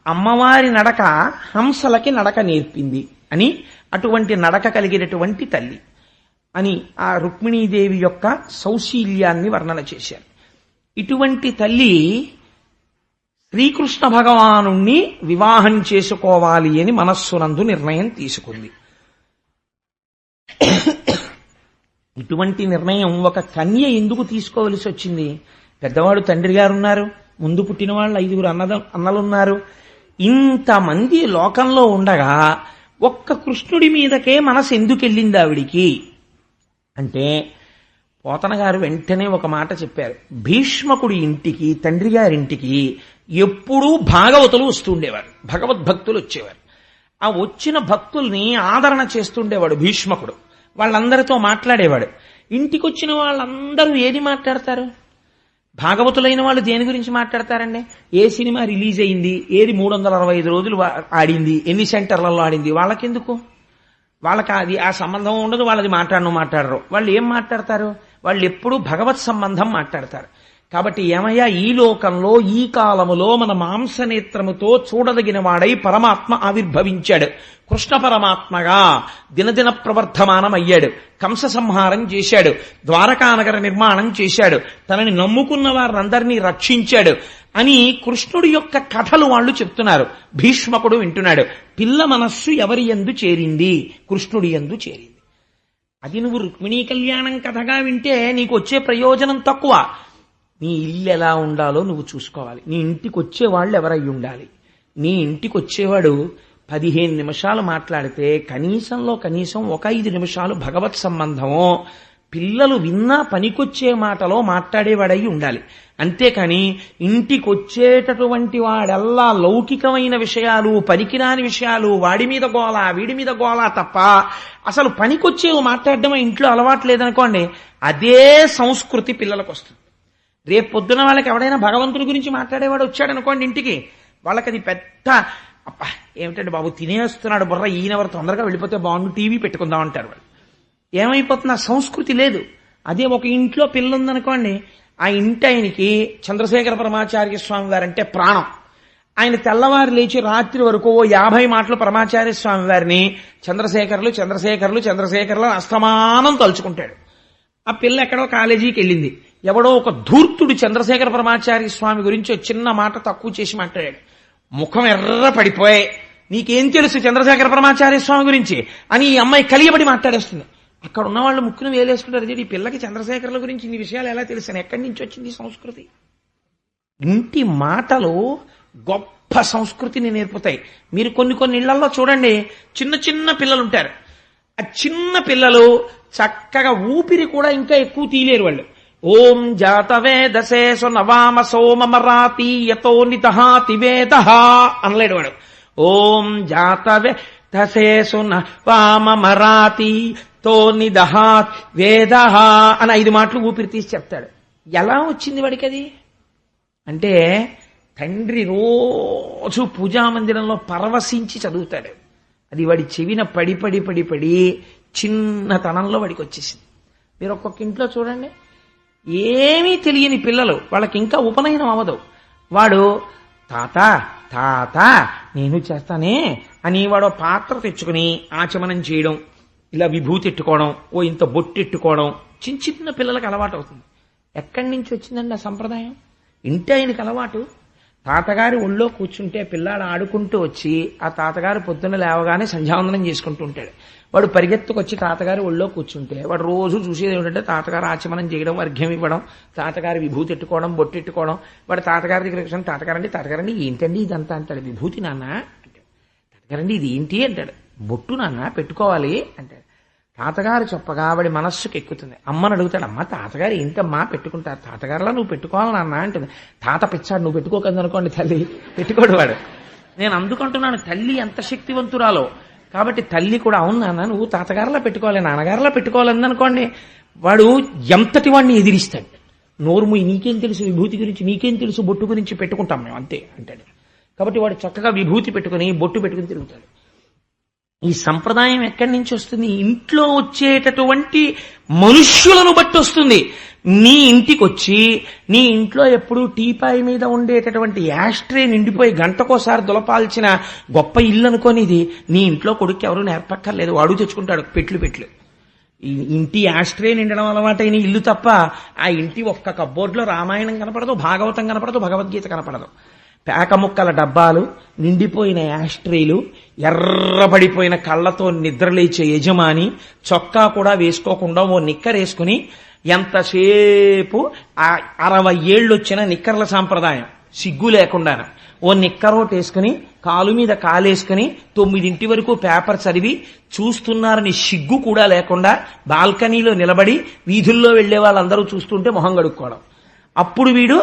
అమ్మవారి నడక హంసలకి నడక నేర్పింది అని, అటువంటి నడక కలిగినటువంటి తల్లి అని ఆ రుక్మిణీదేవి యొక్క సౌశీల్యాన్ని వర్ణన చేశారు. ఇటువంటి తల్లి శ్రీకృష్ణ భగవానుణ్ణి వివాహం చేసుకోవాలి అని మనస్సునందు నిర్ణయం తీసుకుంది. ఇటువంటి నిర్ణయం ఒక కన్య ఎందుకు తీసుకోవలసి వచ్చింది? పెద్దవాడు తండ్రి గారు ఉన్నారు, ముందు పుట్టిన వాళ్ళు 5 అన్నలున్నారు. ఇంతమంది లోకంలో ఉండగా ఒక్క కృష్ణుడి మీదకే మనసు ఎందుకు వెళ్ళింది ఆవిడికి అంటే, పోతన గారు వెంటనే ఒక మాట చెప్పారు. భీష్మకుడి ఇంటికి, తండ్రి గారింటికి ఎప్పుడూ భాగవతులు వస్తుండేవారు, భగవద్భక్తులు వచ్చేవారు. ఆ వచ్చిన భక్తుల్ని ఆదరణ చేస్తుండేవాడు భీష్మకుడు. వాళ్ళందరితో మాట్లాడేవాడు. ఇంటికి వచ్చిన వాళ్ళందరూ ఏది మాట్లాడతారు? భాగవతులైన వాళ్ళు దేని గురించి మాట్లాడతారండి? ఏ సినిమా రిలీజ్ అయింది, ఏది 365 రోజులు ఆడింది, ఎన్ని సెంటర్లలో ఆడింది, వాళ్ళకెందుకు? వాళ్ళకి అది ఆ సంబంధం ఉండదు. వాళ్ళది మాట్లాడరు. వాళ్ళు ఏం మాట్లాడతారు? వాళ్ళు ఎప్పుడూ భగవత్ సంబంధం మాట్లాడతారు. కాబట్టి ఏమయ్యా, ఈ లోకంలో ఈ కాలములో మన మాంసనేత్రముతో చూడదగిన వాడై పరమాత్మ ఆవిర్భవించాడు. కృష్ణ పరమాత్మగా దినదిన ప్రవర్ధమానమయ్యాడు. కంస సంహారం చేశాడు, ద్వారకానగర నిర్మాణం చేశాడు, తనని నమ్ముకున్న వారందరినీ రక్షించాడు అని కృష్ణుడి యొక్క కథలు వాళ్ళు చెప్తున్నారు. భీష్మకుడు వింటున్నాడు. పిల్ల మనస్సు ఎవరి యందు చేరింది? కృష్ణుడి యందు చేరింది. అది నువ్వు రుక్మిణీ కళ్యాణం కథగా వింటే నీకు వచ్చే ప్రయోజనం తక్కువ. నీ ఇల్లు ఎలా ఉండాలో నువ్వు చూసుకోవాలి. నీ ఇంటికి వచ్చేవాళ్ళు ఎవరై ఉండాలి? నీ ఇంటికి వచ్చేవాడు 15 నిమిషాలు మాట్లాడితే కనీసంలో కనీసం ఒక 5 నిమిషాలు భగవత్ సంబంధమో, పిల్లలు విన్నా పనికొచ్చే మాటలో మాట్లాడేవాడై ఉండాలి. అంతేకాని ఇంటికి వచ్చేటటువంటి వాడల్లా లౌకికమైన విషయాలు, పనికిరాని విషయాలు, వాడి మీద గోల వీడి మీద గోల తప్ప అసలు పనికొచ్చేవి మాట్లాడడం ఇంట్లో అలవాటు లేదనుకోండి, అదే సంస్కృతి పిల్లలకు వస్తుంది. రేపు పొద్దున వాళ్ళకి ఎవడైనా భగవంతుడి గురించి మాట్లాడేవాడు వచ్చాడనుకోండి ఇంటికి, వాళ్ళకి అది పెద్ద అబ్బా ఏమిటంటే బాబు తినేస్తున్నాడు బుర్ర, ఈయనెవరు తొందరగా వెళ్ళిపోతే బాగుండు, టీవీ పెట్టుకుందాం అంటారు వాళ్ళు. ఏమైపోతుంది? ఆ సంస్కృతి లేదు. అదే ఒక ఇంట్లో పిల్ల ఉందనుకోండి, ఆ ఇంటి ఆయనకి చంద్రశేఖర పరమాచార్య స్వామి వారంటే ప్రాణం. ఆయన తెల్లవారు లేచి రాత్రి వరకు 50 మాటలు పరమాచార్య స్వామి వారిని చంద్రశేఖర్లు చంద్రశేఖర్లు చంద్రశేఖర్లు అస్తమానం తలుచుకుంటాడు. ఆ పిల్ల ఎక్కడో కాలేజీకి వెళ్ళింది, ఎవడో ఒక ధూర్తుడు చంద్రశేఖర పరమాచార్య స్వామి గురించి చిన్న మాట తక్కువ చేసి మాట్లాడాడు. ముఖం ఎర్ర పడిపోయి, నీకేం తెలుసు చంద్రశేఖర పరమాచార్య స్వామి గురించి అని ఈ అమ్మాయి కలియబడి మాట్లాడేస్తుంది. అక్కడ ఉన్న వాళ్ళు ముక్కును వేలేసుకుంటారు, ఈ పిల్లకి చంద్రశేఖర్ల గురించి ఇన్ని విషయాలు ఎలా తెలుసు, ఎక్కడి నుంచి వచ్చింది సంస్కృతి? ఇంటి మాటలు గొప్ప సంస్కృతిని నేర్పుతాయి. మీరు కొన్ని ఇళ్లలో చూడండి, చిన్న చిన్న పిల్లలు ఉంటారు. ఆ చిన్న పిల్లలు చక్కగా ఊపిరి కూడా ఇంకా ఎక్కువ తీయలేరు వాళ్ళు. ఓం జాతవేదశేషు నవామ సోమమరాతి యతో నిదహాతి వేద అనలేడు వాడు. ఓం జాతవేదశేషు నవామమరాతి తో నిదహాత్ వేద అని 5 మాటలు ఊపిరి తీసి చెప్తాడు. ఎలా వచ్చింది వాడికి అది? అంటే తండ్రి రోజు పూజామందిరంలో పరవశించి చదువుతాడు. అది వాడి చెవిన పడి పడి పడి పడి చిన్నతనంలో వాడికి వచ్చేసింది. మీరు ఒక్కొక్క ఇంట్లో చూడండి, ఏమీ తెలియని పిల్లలు, వాళ్ళకి ఇంకా ఉపనయనం అవ్వదు. వాడు తాత తాత నేను చేస్తానే అని వాడు పాత్ర తెచ్చుకుని ఆచమనం చేయడం, ఇలా విభూతి ఎట్టుకోవడం, ఓ ఇంత బొట్టు ఎట్టుకోవడం చిన్న చిన్న పిల్లలకు అలవాటు అవుతుంది. ఎక్కడి నుంచి వచ్చిందండి ఆ సంప్రదాయం? ఇంటి ఆయనకి అలవాటు. తాతగారి ఒళ్ళో కూర్చుంటే పిల్లాడు ఆడుకుంటూ వచ్చి ఆ తాతగారు పొద్దున్న లేవగానే సంధ్యావందనం చేసుకుంటూ ఉంటాడు. వాడు పరిగెత్తుకొచ్చి తాతగారి ఒళ్ళో కూర్చుంటే వాడు రోజు చూసేది ఏమిటంటే తాతగారు ఆచమనం చేయడం, అర్ఘ్యం ఇవ్వడం, తాతగారి విభూతి ఎట్టుకోవడం, బొట్టు ఎట్టుకోవడం. వాడు తాతగారి దగ్గర కూర్చొని తాతగారండి ఏంటండి ఇదంతా అంటాడు. విభూతి నాన్న అంటాడు. తాతగారండి ఇది ఏంటి అంటాడు. బొట్టు నాన్న పెట్టుకోవాలి అంటాడు. తాతగారు చెప్పగా వాడి మనస్సుకు ఎక్కుతుంది. అమ్మని అడుగుతాడు, అమ్మ తాతగారు ఏంటమ్మా పెట్టుకుంటారు, తాతగారులా నువ్వు పెట్టుకోవాలి నాన్న అంటుంది. తాత పిచ్చాడు, నువ్వు పెట్టుకోకదు అనుకోండి, తల్లి పెట్టుకోడు వాడు. నేను అందుకుంటున్నాను తల్లి ఎంత శక్తివంతురాలో. కాబట్టి తల్లి కూడా అవును నాన్న నువ్వు తాతగారులా పెట్టుకోవాలి, నాన్నగారులా పెట్టుకోవాలని అనుకోండి, వాడు ఎంతటి వాడిని ఎదిరిస్తాడు. నోరుము నీకేం తెలుసు విభూతి గురించి, నీకేం తెలుసు బొట్టు గురించి, పెట్టుకుంటాం మేము అంతే అంటాడు. కాబట్టి వాడు చక్కగా విభూతి పెట్టుకుని బొట్టు పెట్టుకుని తిరుగుతాడు. ఈ సంప్రదాయం ఎక్కడి నుంచి వస్తుంది? ఇంట్లో వచ్చేటటువంటి మనుష్యులను బట్టి వస్తుంది. నీ ఇంటికి వచ్చి నీ ఇంట్లో ఎప్పుడు టీపాయి మీద ఉండేటటువంటి యాస్ట్రే నిండిపోయి గంటకోసారి దులపాల్చిన గొప్ప ఇల్లు అనుకోనిది నీ ఇంట్లో కొడుకు ఎవరు నేర్పక్కర్లేదు, వాడు తెచ్చుకుంటాడు పెట్లు. ఈ ఇంటి యాస్ట్రే నిండడం అలవాటైన ఇల్లు తప్ప ఆ ఇంటి ఒక్క కబ్బోర్డ్లో రామాయణం కనపడదు, భాగవతం కనపడదు, భగవద్గీత కనపడదు. పేక ముక్కల డబ్బాలు, నిండిపోయిన యాస్ట్రీలు, ఎర్రబడిపోయిన కళ్ళతో నిద్రలేచే యజమాని, చొక్కా కూడా వేసుకోకుండా ఓ నిక్కర్ వేసుకుని ఎంతసేపు 60 ఏళ్ళు వచ్చిన నిక్కర్ల సాంప్రదాయం సిగ్గు లేకుండా ఓ నిక్కరోట్ వేసుకుని కాలు మీద కాలేసుకుని 9 వరకు పేపర్ చదివి చూస్తున్నారని సిగ్గు కూడా లేకుండా బాల్కనీలో నిలబడి వీధుల్లో వెళ్లే వాళ్ళందరూ చూస్తుంటే మొహం కడుక్కోవడం. అప్పుడు వీడు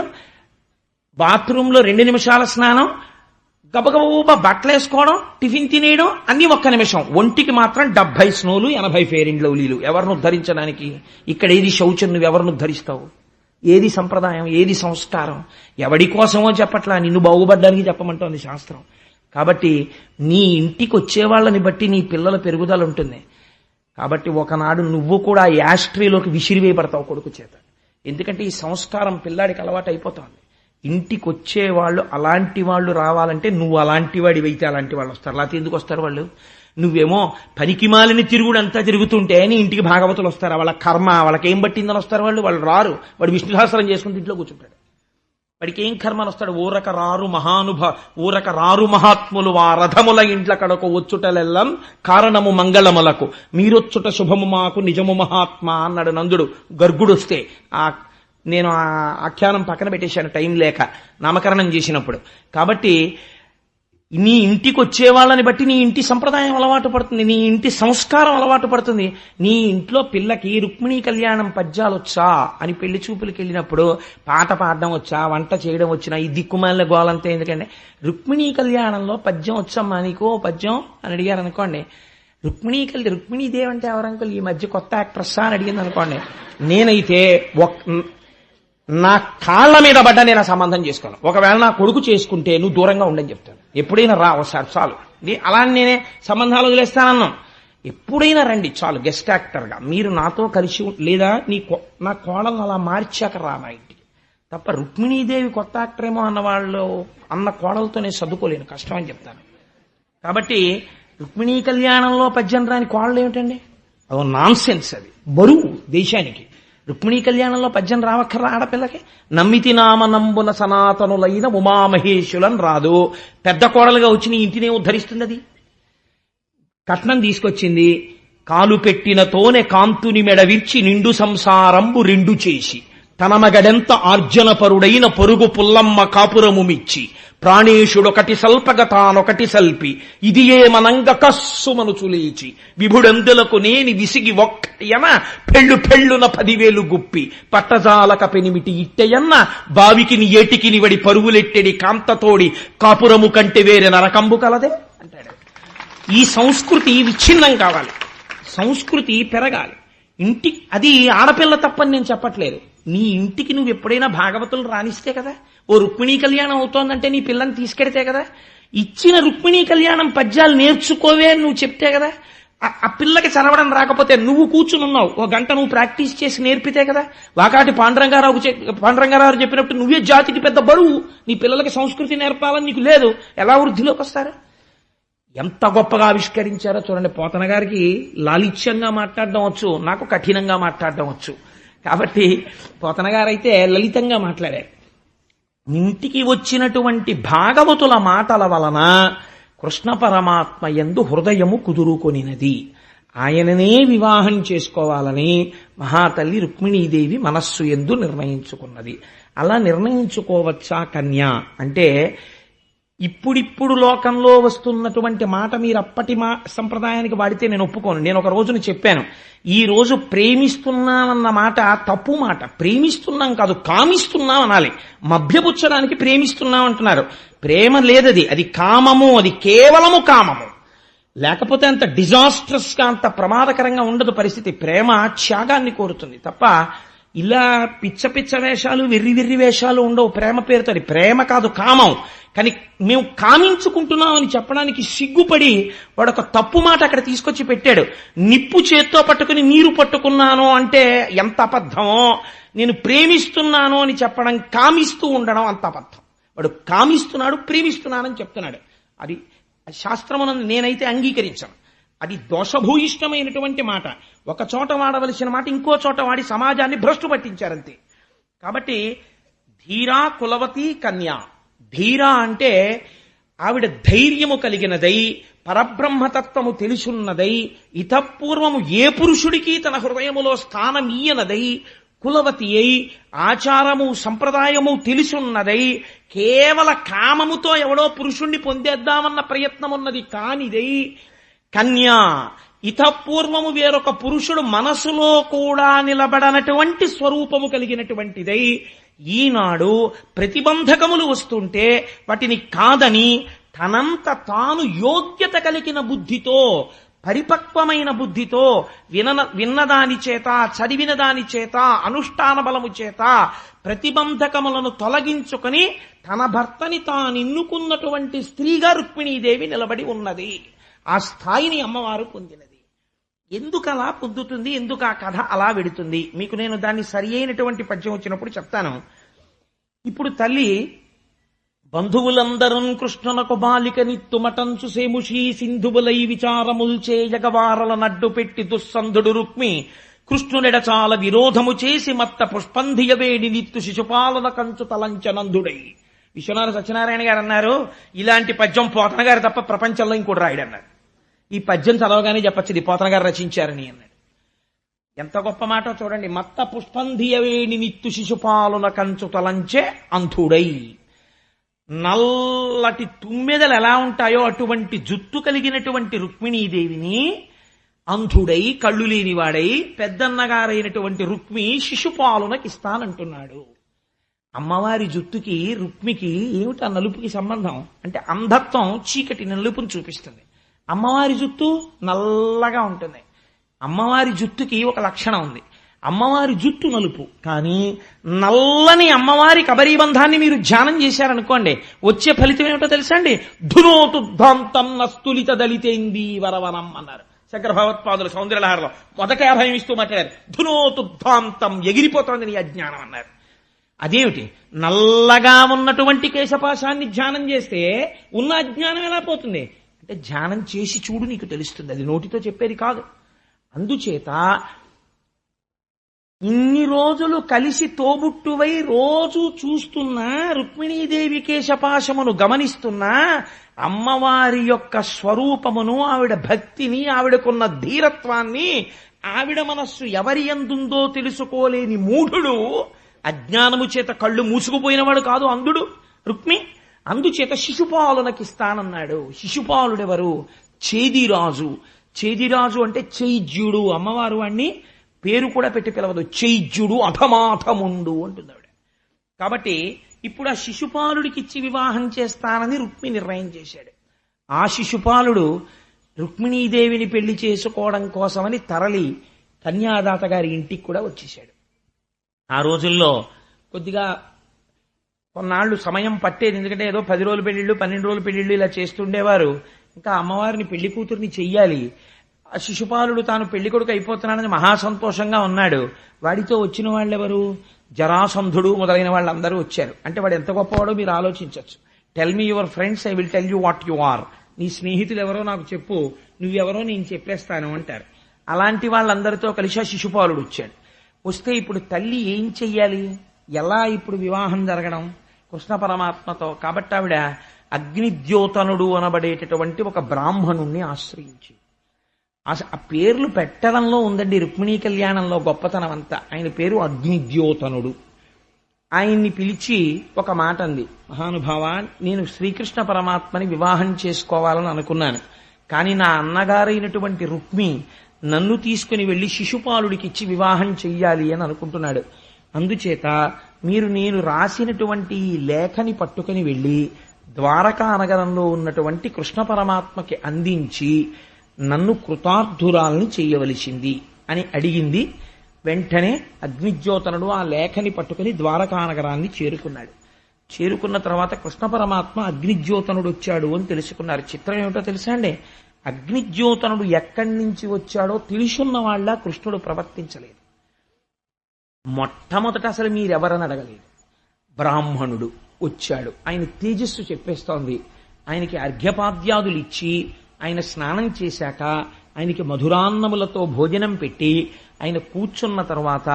బాత్రూంలో 2 నిమిషాల స్నానం, గబగబా బట్టలు వేసుకోవడం, టిఫిన్ తినేయడం, అన్ని 1 నిమిషం. ఒంటికి మాత్రం 70 స్నోలు, 80 ఫెయిర్ అండ్ లవ్లీలు. ఎవరిని ఉద్ధరించడానికి? ఇక్కడ ఏది శౌచం, నువ్వు ఎవరిని ఉద్ధరిస్తావు? ఏది సంప్రదాయం, ఏది సంస్కారం? ఎవడి కోసమో చెప్పట్లా, నిన్ను బాగుపడ్డానికి చెప్పమంటోంది శాస్త్రం. కాబట్టి నీ ఇంటికి వచ్చే వాళ్ళని బట్టి నీ పిల్లల పెరుగుదల ఉంటుంది. కాబట్టి ఒకనాడు నువ్వు కూడా యాస్ట్రీలోకి విసిరివేయబడతావు కొడుకు చేత. ఎందుకంటే ఈ సంస్కారం పిల్లాడికి అలవాటు అయిపోతుంది. ఇంటికి వచ్చే వాళ్ళు అలాంటి వాళ్ళు రావాలంటే నువ్వు అలాంటి వాడివైతే అలాంటి వాళ్ళు వస్తారు, లేకపోతే ఎందుకు వస్తారు వాళ్ళు? నువ్వేమో పనికిమాలిని తిరుగుడంతా తిరుగుతుంటే నీ ఇంటికి భాగవతులు వస్తారు. వాళ్ళ కర్మ వాళ్ళకి ఏం పట్టిందని వస్తారు వాళ్ళు రారు. వాడు విష్ణు సహస్రం చేసుకుంటూ ఇంట్లో కూర్చుంటాడు. వాడికి ఏం కర్మని వస్తాడు? ఊరక రారు మహాత్ములు వా రథముల ఇంట్ల కడకు వచ్చుటలెల్లం కారణము మంగళములకు మీరొచ్చుట శుభము మాకు నిజము మహాత్మా అన్నాడు నందుడు గర్గుడు వస్తే. నేను ఆ ఆఖ్యానం పక్కన పెట్టేశాను టైం లేక, నామకరణం చేసినప్పుడు. కాబట్టి నీ ఇంటికి వచ్చే వాళ్ళని బట్టి నీ ఇంటి సంప్రదాయం అలవాటు పడుతుంది, నీ ఇంటి సంస్కారం అలవాటు పడుతుంది. నీ ఇంట్లో పిల్లకి రుక్మిణీ కళ్యాణం పద్యాలు వచ్చా అని పెళ్లి చూపులకి వెళ్ళినప్పుడు పాట పాడడం వచ్చా, వంట చేయడం వచ్చినా, ఈ దిక్కుమాలిన గోలంతా ఎందుకంటే రుక్మిణీ కళ్యాణంలో పద్యం వచ్చమ్మా నీకు పద్యం అని అడిగారు అనుకోండి, రుక్మిణీదేవి అంటే ఎవరంకులు ఈ మధ్య కొత్త యాక్ట్రెస్ అని అడిగింది అనుకోండి, నేనైతే నా కాళ్ల మీద పడ్డ నేను సంబంధం చేసుకోను. ఒకవేళ నా కొడుకు చేసుకుంటే నువ్వు దూరంగా ఉండని చెప్తాను. ఎప్పుడైనా రా ఒకసారి చాలు, అలా నేనే సంబంధాలు వదిలేస్తానన్నాం. ఎప్పుడైనా రండి చాలు గెస్ట్ యాక్టర్గా, మీరు నాతో కలిసి లేదా నా కోడలను అలా మార్చాక రా నా ఇంటికి తప్ప రుక్మిణీదేవి కొత్త యాక్టర్ ఏమో అన్న కోడలతో నేను చదువుకోలేను, కష్టం అని చెప్తాను. కాబట్టి రుక్మిణీ కళ్యాణంలో పద్యం రాని కోడలు ఏమిటండి, అదో నాన్ సెన్స్, అది బరువు దేశానికి. రుక్మిణీ కళ్యాణంలో పద్యం రావక్కర్రా ఆడపిల్లకి. నమ్మితి నామనంబున సనాతనులైన ఉమామహేశులను రాదు, పెద్ద కోడలుగా వచ్చి నీ ఇంటినే ఉద్ధరిస్తుంది. అది కట్నం తీసుకొచ్చింది, కాలు పెట్టినతోనే కాంతుని మెడ విర్చి నిండు సంసారంబు రెండు చేసి తన మగడెంత ఆర్జనపరుడైన పొరుగు పుల్లమ్మ కాపురము మిచ్చి ప్రాణేశుడొకటి సల్పగ తానొకటి సల్పి ఇది ఏ మనంగ కస్సుమనుచు లేచి విభుడందులకు నేని విసిగి ఒక్కయన పెళ్ళున 10,000 గుప్పి పట్టజాలక పెనిమిటి ఇట్టయన్న బావికిని ఏటికిని వడి పరుగులెట్టెడి కాంతతోడి కాపురము కంటే వేరే నరకంబు కలదే అంటాడు. ఈ సంస్కృతి విచ్ఛిన్నం కావాలి, సంస్కృతి పెరగాలి. అది ఆడపిల్ల తప్పని నేను చెప్పట్లేదు. నీ ఇంటికి నువ్వు ఎప్పుడైనా భాగవతులు రాణిస్తే కదా, ఓ రుక్మిణీ కళ్యాణం అవుతోందంటే నీ పిల్లని తీసుకెడితే కదా, ఇచ్చిన రుక్మిణీ కళ్యాణం పద్యాలు నేర్చుకోవే నువ్వు చెప్తే కదా. ఆ పిల్లకి చదవడం రాకపోతే నువ్వు కూర్చునున్నావు, ఓ గంట నువ్వు ప్రాక్టీస్ చేసి నేర్పితే కదా. వాకాటి పాండురంగారావు చెప్పినప్పుడు నువ్వే జాతికి పెద్ద బరువు, నీ పిల్లలకి సంస్కృతి నేర్పాలని నీకు లేదు, ఎలా వృద్ధిలోకి వస్తారు? ఎంత గొప్పగా ఆవిష్కరించారో చూడండి. పోతన గారికి లాలిత్యంగా మాట్లాడడం వచ్చు, నాకు కఠినంగా మాట్లాడడం వచ్చు. కాబట్టి పోతన గారైతే లలితంగా మాట్లాడారు. ఇంటికి వచ్చినటువంటి భాగవతుల మాటల వలన కృష్ణ పరమాత్మ యందు హృదయము కుదురుకొనినది. ఆయననే వివాహం చేసుకోవాలని మహాతల్లి రుక్మిణీదేవి మనస్సు యందు నిర్ణయించుకున్నది. అలా నిర్ణయించుకోవచ్చా కన్య అంటే, ఇప్పుడిప్పుడు లోకంలో వస్తున్నటువంటి మాట మీరు అప్పటి సంప్రదాయానికి వాడితే నేను ఒప్పుకోను. నేను ఒక రోజున చెప్పాను, ఈ రోజు ప్రేమిస్తున్నామన్న మాట తప్పు మాట. ప్రేమిస్తున్నాం కాదు, కామిస్తున్నాం అనాలి. మభ్యపుచ్చడానికి ప్రేమిస్తున్నాం అంటున్నారు. ప్రేమ లేదది, అది కామము, అది కేవలము కామము. లేకపోతే అంత డిజాస్ట్రస్ గా అంత ప్రమాదకరంగా ఉండదు పరిస్థితి. ప్రేమ త్యాగాన్ని కోరుతుంది తప్ప ఇలా పిచ్చ వేషాలు, వెర్రి వేషాలు ఉండవు ప్రేమ పేరుతో. అది ప్రేమ కాదు, కామం. కానీ మేము కామించుకుంటున్నామని చెప్పడానికి సిగ్గుపడి వాడు ఒక తప్పు మాట అక్కడ తీసుకొచ్చి పెట్టాడు. నిప్పు చేత్తో పట్టుకుని నీరు పట్టుకున్నాను అంటే ఎంత అబద్ధమో, నేను ప్రేమిస్తున్నాను అని చెప్పడం, కామిస్తూ ఉండడం అంత అబద్ధం. వాడు కామిస్తున్నాడు, ప్రేమిస్తున్నానని చెప్తున్నాడు. అది శాస్త్రమునందు నేనైతే అంగీకరించాను. అది దోషభూయిష్టమైనటువంటి మాట. ఒక చోట వాడవలసిన మాట ఇంకో చోట వాడి సమాజాన్ని భ్రష్టు పట్టించారంతే. కాబట్టి ధీరా కులవతి కన్య. ధీరా అంటే ఆవిడ ధైర్యము కలిగినదై, పరబ్రహ్మతత్వము తెలుసున్నదై, ఇతపూర్వము ఏ పురుషుడికి తన హృదయములో స్థానమీయనదై, కులవతి అయి, ఆచారము సంప్రదాయము తెలుసున్నదై, కేవల కామముతో ఎవడో పురుషుణ్ణి పొందేద్దామన్న ప్రయత్నమున్నది కానిదై, కన్యా ఇతపూర్వము వేరొక పురుషుడు మనసులో కూడా నిలబడనటువంటి స్వరూపము కలిగినటువంటిదై, ఈనాడు ప్రతిబంధకములు వస్తుంటే వాటిని కాదని తనంత తాను యోగ్యత కలిగిన బుద్ధితో, పరిపక్వమైన బుద్ధితో, విన్నదాని చేత, చదివిన దాని చేత, అనుష్ఠాన బలము చేత ప్రతిబంధకములను తొలగించుకొని తన భర్తని తానెన్నుకున్నటువంటి స్త్రీగా రుక్మిణీదేవి నిలబడి ఉన్నది. ఆ స్థాయిని అమ్మవారు పొందినది. ఎందుకు అలా పొందుతుంది, ఎందుకు ఆ కథ అలా వెడుతుంది, మీకు నేను దాన్ని సరి అయినటువంటి పద్యం వచ్చినప్పుడు చెప్తాను. ఇప్పుడు తల్లి బంధువులందరూ కృష్ణునకు బాలిక నిత్తుమటంచు సేముషీ సింధువులై విచారముల్చే జగవారల నడ్డు పెట్టి దుస్సంధుడు రుక్మి కృష్ణునెడచాల విరోధము చేసి మత్త పుష్పంధియ వేడి నిత్తు శిశుపాలన కంచు తలంచనందుడై. విశ్వనాథ సత్యనారాయణ గారు అన్నారు, ఇలాంటి పద్యం పోతన గారు తప్ప ప్రపంచంలో ఇంకోటి రాయడు అన్నారు. ఈ పద్యం చదవగానే చెప్పచ్చు ఇది పోతన గారు రచించారని అన్నాడు. ఎంత గొప్ప మాట చూడండి. మత్త పుష్పంధియవేణి నిత్తు శిశుపాలున కంచు తలంచే అంధుడై. నల్లటి తుమ్మెదలు ఎలా ఉంటాయో అటువంటి జుట్టు కలిగినటువంటి రుక్మిణీదేవిని అంధుడై, కళ్ళు లేనివాడై, పెద్దన్నగారైనటువంటి రుక్మి శిశుపాలునకిస్తానంటున్నాడు. అమ్మవారి జుట్టుకి రుక్మికి ఏమిటి ఆ నలుపుకి సంబంధం అంటే, అంధత్వం చీకటి నలుపుని చూపిస్తుంది. అమ్మవారి జుట్టు నల్లగా ఉంటుంది. అమ్మవారి జుట్టుకి ఒక లక్షణం ఉంది, అమ్మవారి జుట్టు నలుపు. కానీ నల్లని అమ్మవారి కబరీబంధాన్ని మీరు ధ్యానం చేశారనుకోండి, వచ్చే ఫలితం ఏమిటో తెలుసా అండి? ధునోతుద్ధాంతం నస్తులిత దళితేంది వరవనం అన్నారు. శంకర భగవత్పాదులు సౌందర్యలహరిలో మొదట అభయం ఇస్తూ మాట్లాడారు. ధునోతుద్ధాంతం, ఎగిరిపోతోంది నీ అజ్ఞానం అన్నారు. అదేమిటి, నల్లగా ఉన్నటువంటి కేశపాశాన్ని ధ్యానం చేస్తే ఉన్న అజ్ఞానం ఎలా పోతుంది అంటే, ధ్యానం చేసి చూడు నీకు తెలుస్తుంది, అది నోటితో చెప్పేది కాదు. అందుచేత ఇన్ని రోజులు కలిసి తోబుట్టువై రోజు చూస్తున్నా, రుక్మిణీదేవి కేశపాశమును గమనిస్తున్నా, అమ్మవారి యొక్క స్వరూపమును, ఆవిడ భక్తిని, ఆవిడకున్న ధీరత్వాన్ని, ఆవిడ మనస్సు ఎవరి యందుందో తెలుసుకోలేని మూఢుడు, అజ్ఞానము చేత కళ్ళు మూసుకుపోయినవాడు కాదు అంధుడు రుక్మి. అందుచేత శిశుపాలునకిస్తానన్నాడు. శిశుపాలుడెవరు? చేదిరాజు. చేదిరాజు అంటే చైజ్యుడు. అమ్మవారు వాణ్ణి పేరు కూడా పెట్టి పిలవదు, చైజ్యుడు అధమాథముండు అంటుంది ఆవిడ. కాబట్టి ఇప్పుడు ఆ శిశుపాలుడికిచ్చి వివాహం చేస్తానని రుక్మి నిర్ణయం చేశాడు. ఆ శిశుపాలుడు రుక్మిణీదేవిని పెళ్లి చేసుకోవడం కోసమని తరలి కన్యాదాత గారి ఇంటికి కూడా వచ్చేశాడు. ఆ రోజుల్లో కొద్దిగా కొన్నాళ్లు సమయం పట్టేది, ఎందుకంటే ఏదో 10 రోజుల పెళ్లిళ్ళు, 12 రోజుల పెళ్లిళ్ళు ఇలా చేస్తుండేవారు. ఇంకా అమ్మవారిని పెళ్లి కూతుర్ని చెయ్యాలి. ఆ శిశుపాలుడు తాను పెళ్లి కొడుకు అయిపోతున్నాడని మహాసంతోషంగా ఉన్నాడు. వాడితో వచ్చిన వాళ్ళెవరు? జరాసంధుడు మొదలైన వాళ్ళందరూ వచ్చారు. అంటే వాడు ఎంత గొప్పవాడో మీరు ఆలోచించవచ్చు. Tell me your friends, I will tell you what you are. నీ స్నేహితులు ఎవరో నాకు చెప్పు, నువ్వెవరో నేను చెప్పేస్తాను అంటారు. అలాంటి వాళ్ళందరితో కలిసి ఆ శిశుపాలుడు వచ్చాడు. వస్తే ఇప్పుడు తల్లి ఏం చెయ్యాలి? ఎలా ఇప్పుడు వివాహం జరగడం కృష్ణ పరమాత్మతో? కాబట్టి ఆవిడ అగ్నిద్యోతనుడు అనబడేటటువంటి ఒక బ్రాహ్మణుణ్ణి ఆశ్రయించి, ఆ పేర్లు పెట్టడంలో ఉందండి రుక్మిణీ కళ్యాణంలో గొప్పతనం అంతా. ఆయన పేరు అగ్నిద్యోతనుడు. ఆయన్ని పిలిచి ఒక మాట అంది, మహానుభావ, నేను శ్రీకృష్ణ పరమాత్మని వివాహం చేసుకోవాలని అనుకున్నాను, కానీ నా అన్నగారైనటువంటి రుక్మి నన్ను తీసుకుని వెళ్లి శిశుపాలుడికిచ్చి వివాహం చెయ్యాలి అని అనుకుంటున్నాడు. అందుచేత మీరు నేను రాసినటువంటి ఈ లేఖని పట్టుకుని వెళ్లి ద్వారకా నగరంలో ఉన్నటువంటి కృష్ణ పరమాత్మకి అందించి నన్ను కృతార్థురాల్ని చెయ్యవలసింది అని అడిగింది. వెంటనే అగ్నిజ్యోతనుడు ఆ లేఖని పట్టుకుని ద్వారకా నగరాన్ని చేరుకున్నాడు. చేరుకున్న తర్వాత కృష్ణ పరమాత్మ అగ్నిజ్యోతనుడు వచ్చాడు అని తెలుసుకున్నారు. చిత్రం ఏమిటో తెలుసా అండి? అగ్నిజ్యోతనుడు ఎక్కడి నుంచి వచ్చాడో తెలుసున్న వాళ్ళ కృష్ణుడు ప్రవర్తించలేదు. మొట్టమొదట అసలు మీరెవరని అడగలేదు. బ్రాహ్మణుడు వచ్చాడు, ఆయన తేజస్సు చెప్పేస్తోంది. ఆయనకి అర్ఘ్యపాద్యాదులు ఇచ్చి ఆయన స్నానం చేశాక ఆయనకి మధురాన్నములతో భోజనం పెట్టి ఆయన కూర్చున్న తర్వాత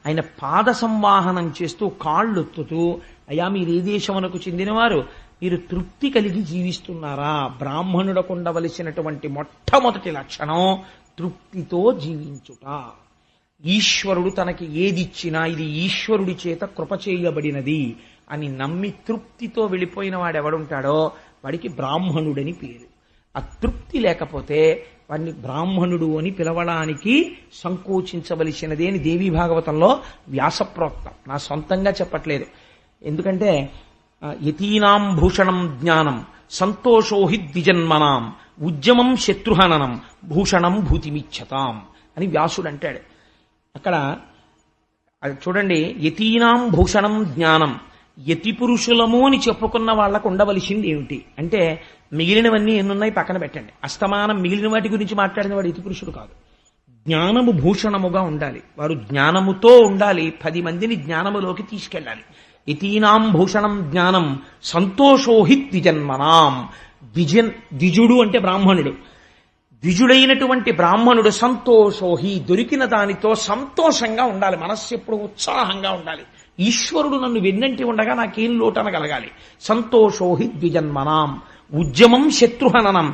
ఆయన పాద సంవాహనం చేస్తూ కాళ్ళొత్తుతూ, అయ్యా మీరు ఏ దేశమునకు చెందినవారు, మీరు తృప్తి కలిగి జీవిస్తున్నారా? బ్రాహ్మణుడకు ఉండవలసినటువంటి మొట్టమొదటి లక్షణం తృప్తితో జీవించుట. ఈశ్వరుడు తనకి ఏదిచ్చినా ఇది ఈశ్వరుడి చేత కృప చేయబడినది అని నమ్మి తృప్తితో వెళ్ళిపోయిన వాడెవడుంటాడో వాడికి బ్రాహ్మణుడని పేరు. ఆ తృప్తి లేకపోతే వాడిని బ్రాహ్మణుడు అని పిలవడానికి సంకోచించవలసినది అని దేవీ భాగవతంలో వ్యాసప్రోక్తం. నా సొంతంగా చెప్పట్లేదు. ఎందుకంటే యతీనాం భూషణం జ్ఞానం సంతోషోహి ద్విజన్మనాం ఉద్యమం శత్రుహననం భూషణం భూతిమిచ్చతాం అని వ్యాసుడు అంటాడు. అక్కడ చూడండి, యతీనాం భూషణం జ్ఞానం, యతి పురుషులము అని చెప్పుకున్న వాళ్లకు ఉండవలసింది ఏమిటి అంటే, మిగిలినవన్నీ ఎన్నున్నాయి పక్కన పెట్టండి. అస్తమానం మిగిలిన వాటి గురించి మాట్లాడిన వాడు యతి పురుషుడు కాదు. జ్ఞానము భూషణముగా ఉండాలి. వారు జ్ఞానముతో ఉండాలి, 10 మందిని జ్ఞానములోకి తీసుకెళ్ళాలి. యతీనాం భూషణం జ్ఞానం సంతోషోహి ద్విజన్మనాం. ద్విజుడు అంటే బ్రాహ్మణుడు. ద్విజుడైనటువంటి బ్రాహ్మణుడు సంతోషోహి, దొరికిన దానితో సంతోషంగా ఉండాలి. మనస్సు ఎప్పుడు ఉత్సాహంగా ఉండాలి. ఈశ్వరుడు నన్ను వెన్నంటి ఉండగా నాకేం లోటనగలగాలి. సంతోషోహి ద్విజన్మనాం ఉద్యమం శత్రుహననం.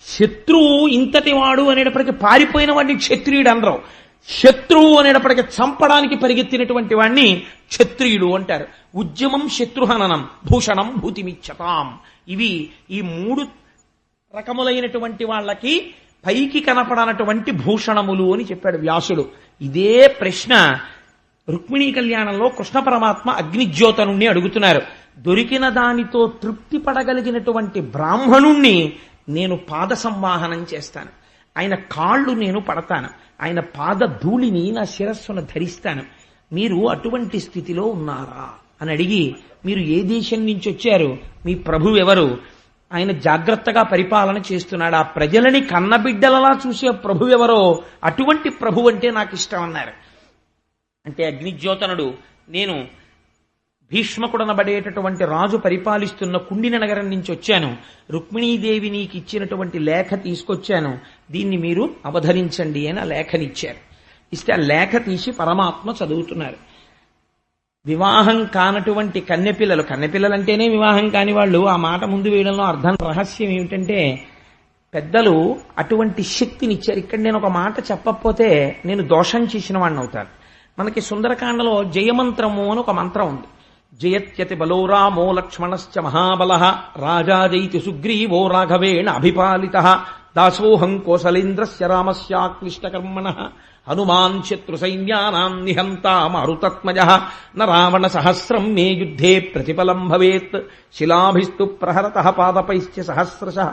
శత్రువు ఇంతటి వాడు అనేటప్పటికీ పారిపోయిన వాడిని క్షత్రియుడు అనరు. శత్రువు అనేటప్పటికీ చంపడానికి పరిగెత్తినటువంటి వాడిని క్షత్రియుడు అంటారు. ఉద్యమం శత్రుహననం భూషణం భూతిమిచ్చతాం. ఇవి ఈ 3 రకములైనటువంటి వాళ్ళకి పైకి కనపడనటువంటి భూషణములు అని చెప్పాడు వ్యాసుడు. ఇదే ప్రశ్న రుక్మిణీ కళ్యాణంలో కృష్ణ పరమాత్మ అగ్నిజ్యోతనుణ్ణి అడుగుతున్నారు. దొరికిన దానితో తృప్తి పడగలిగినటువంటి బ్రాహ్మణుణ్ణి నేను పాద సంవాహనం చేస్తాను, ఆయన కాళ్ళు నేను పడతాను, ఆయన పాద ధూళిని నా శిరస్సును ధరిస్తాను. మీరు అటువంటి స్థితిలో ఉన్నారా అని అడిగి, మీరు ఏ దేశం నుంచి వచ్చారు, మీ ప్రభు ఎవరు, ఆయన జాగ్రత్తగా పరిపాలన చేస్తున్నాడు. ఆ ప్రజలని కన్నబిడ్డలలా చూసే ప్రభు ఎవరో అటువంటి ప్రభు అంటే నాకు ఇష్టం అన్నారు. అంటే అగ్నిజ్యోతనుడు, నేను భీష్మకుడనబడేటటువంటి రాజు పరిపాలిస్తున్న కుండిన నగరం నుంచి వచ్చాను, రుక్మిణీదేవి నీకు ఇచ్చినటువంటి లేఖ తీసుకొచ్చాను, దీన్ని మీరు అవధరించండి అని ఆ లేఖనిచ్చారు. ఇస్తే ఆ లేఖ తీసి పరమాత్మ చదువుతున్నారు. వివాహం కానటువంటి కన్నెపిల్లలంటేనే వివాహం కాని వాళ్ళు ఆ మాట ముందు వేయడంలో అర్థం రహస్యం ఏమిటంటే పెద్దలు అటువంటి శక్తినిచ్చారు. ఇక్కడ నేను ఒక మాట చెప్పకపోతే నేను దోషం చేసిన వాడిని అవుతాను. మనకి సుందరకాండలో జయమంత్రము అని ఒక మంత్రం ఉంది. జయత్యతి బలో రామో లక్ష్మణశ్చ మహాబలః రాజా జైతి సుగ్రీవో రాఘవేణ అభిపాలితః దాసోహం కోసలేంద్రస్య రామస్యాక్లిష్టకర్మణః హనుమాన్ శత్రు సైన్యానాం నిహంతా మారుతత్మజః న రావణ సహస్రం మే యుద్ధే ప్రతిఫలం భవేత్ శిలాభిస్తు ప్రహరతః పాదపైశ్చ సహస్రశః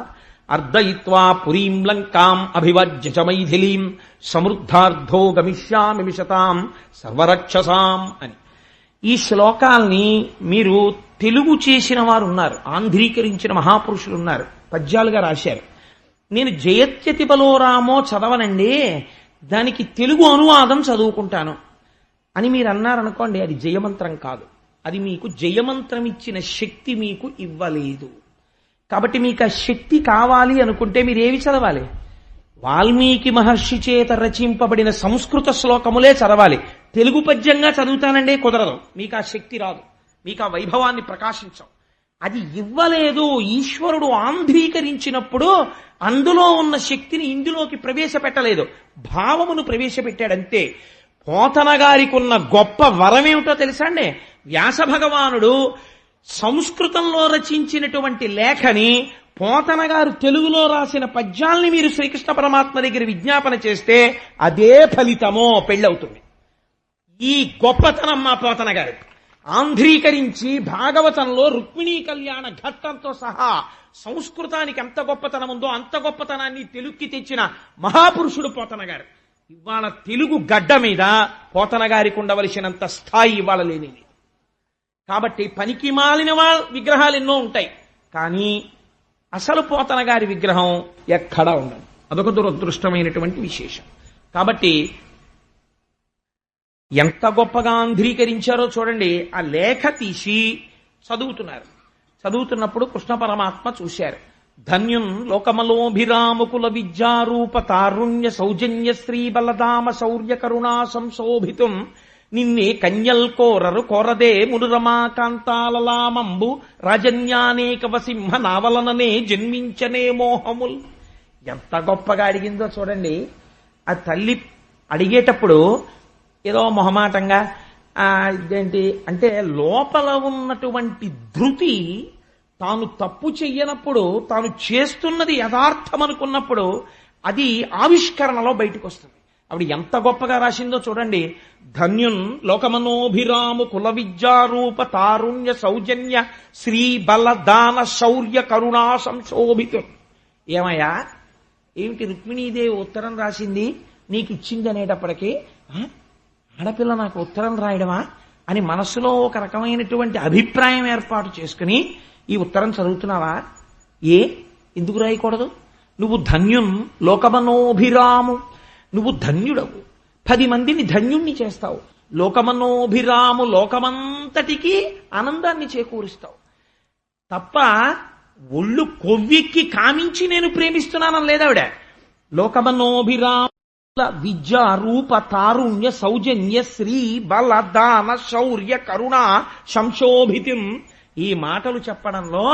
అర్దయిత్వా పురీం లంకాం అభివజ్య చ మైథిలీం సమృద్ధార్థో గమిష్యామి మిషతాం సర్వరక్షసాం అని. ఈ శ్లోకాల్ని మీరు తెలుగు చేసిన వారు ఉన్నారు, ఆంధ్రీకరించిన మహాపురుషులు ఉన్నారు, పద్యాలుగా రాశారు. నేను జయత్యతి బలో రామో చదవనండి, దానికి తెలుగు అనువాదం చదువుకుంటాను అని మీరు అన్నారనుకోండి, అది జయమంత్రం కాదు. అది మీకు జయమంత్రం ఇచ్చిన శక్తి మీకు ఇవ్వలేదు. కాబట్టి మీకు ఆ శక్తి కావాలి అనుకుంటే మీరు ఏవి చదవాలి? వాల్మీకి మహర్షి చేత రచింపబడిన సంస్కృత శ్లోకములే చదవాలి. తెలుగు పద్యంగా చదువుతానంటే కుదరదు, మీకు ఆ శక్తి రాదు, మీకు ఆ వైభవాన్ని ప్రకాశించవు. అది ఇవ్వలేదు. ఈశ్వరుడు ఆంధ్రీకరించినప్పుడు అందులో ఉన్న శక్తిని ఇందులోకి ప్రవేశపెట్టలేదు, భావమును ప్రవేశపెట్టాడంతే. పోతన గారికి ఉన్న గొప్ప వరమేమిటో తెలుసా అండి? వ్యాస భగవానుడు సంస్కృతంలో రచించినటువంటి లేఖని పోతన గారు తెలుగులో రాసిన పద్యాల్ని మీరు శ్రీకృష్ణ పరమాత్మ దగ్గర విజ్ఞాపన చేస్తే అదే ఫలితమో పెళ్ళవుతుంది. ఈ గొప్పతనం మా పోతన గారు ఆంధ్రీకరించి భాగవతంలో రుక్మిణీ కళ్యాణ ఘట్టంతో సహా సంస్కృతానికి ఎంత గొప్పతనం ఉందో అంత గొప్పతనాన్ని తెలుగుకి తెచ్చిన మహాపురుషుడు పోతన గారు. ఇవాళ తెలుగు గడ్డ మీద పోతన గారికి ఉండవలసినంత స్థాయి ఇవాళ లేనిది. కాబట్టి పనికి మాలిన విగ్రహాలు ఎన్నో ఉంటాయి, కానీ అసలు పోతన గారి విగ్రహం ఎక్కడా ఉండదు. అదొక దురదృష్టమైనటువంటి విశేషం. కాబట్టి ఎంత గొప్పగా ఆంధ్రీకరించారో చూడండి. ఆ లేఖ తీసి చదువుతున్నారు. చదువుతున్నప్పుడు కృష్ణ పరమాత్మ చూశారు. ధన్యున్ లోకమలోభిరాముకుల విద్యారూప తారుణ్య సౌజన్య శ్రీ బలదామ శౌర్య కరుణా సంశోభితుం నిన్నే కన్యల్ కోరరు కోరదే మునురమా కాంతాలలామంబు రాజన్యానేక వసింహ నావలననే జన్మించనే మోహముల్. ఎంత గొప్పగా అడిగిందో చూడండి. ఆ తల్లి అడిగేటప్పుడు ఏదో మొహమాటంగా ఇదేంటి అంటే లోపల ఉన్నటువంటి ధృతి, తాను తప్పు చెయ్యనప్పుడు, తాను చేస్తున్నది యథార్థం అనుకున్నప్పుడు అది ఆవిష్కరణలో బయటకు వస్తుంది. ఆవిడ ఎంత గొప్పగా రాసిందో చూడండి. ధన్యున్ లోకమనోభిరాము కుల విద్యారూప తారుణ్య సౌజన్య శ్రీ బలదాన శౌర్య కరుణా సంశోభితు. ఏమయ్యా, ఏమిటి రుక్మిణీదేవి ఉత్తరం రాసింది నీకు ఇచ్చింది అనేటప్పటికీ ఆడపిల్ల నాకు ఉత్తరం రాయడమా అని మనస్సులో ఒక రకమైనటువంటి అభిప్రాయం ఏర్పాటు చేసుకుని ఈ ఉత్తరం చదువుతున్నావా? ఎందుకు రాయకూడదు? నువ్వు ధన్యున్ లోకమనోభిరాము, నువ్వు ధన్యుడవు, 10 మందిని ధన్యుణ్ణి చేస్తావు. లోకమనోభిరాము, లోకమంతటికి ఆనందాన్ని చేకూరుస్తావు తప్ప ఒళ్ళు కొవ్వెక్కి కామించి నేను ప్రేమిస్తున్నానని లేదావిడ. లోకమనోభిరామ విద్యా రూప తారుణ్య సౌజన్య శ్రీ బల దాన శౌర్య కరుణ సంశోభితం. ఈ మాటలు చెప్పడంలో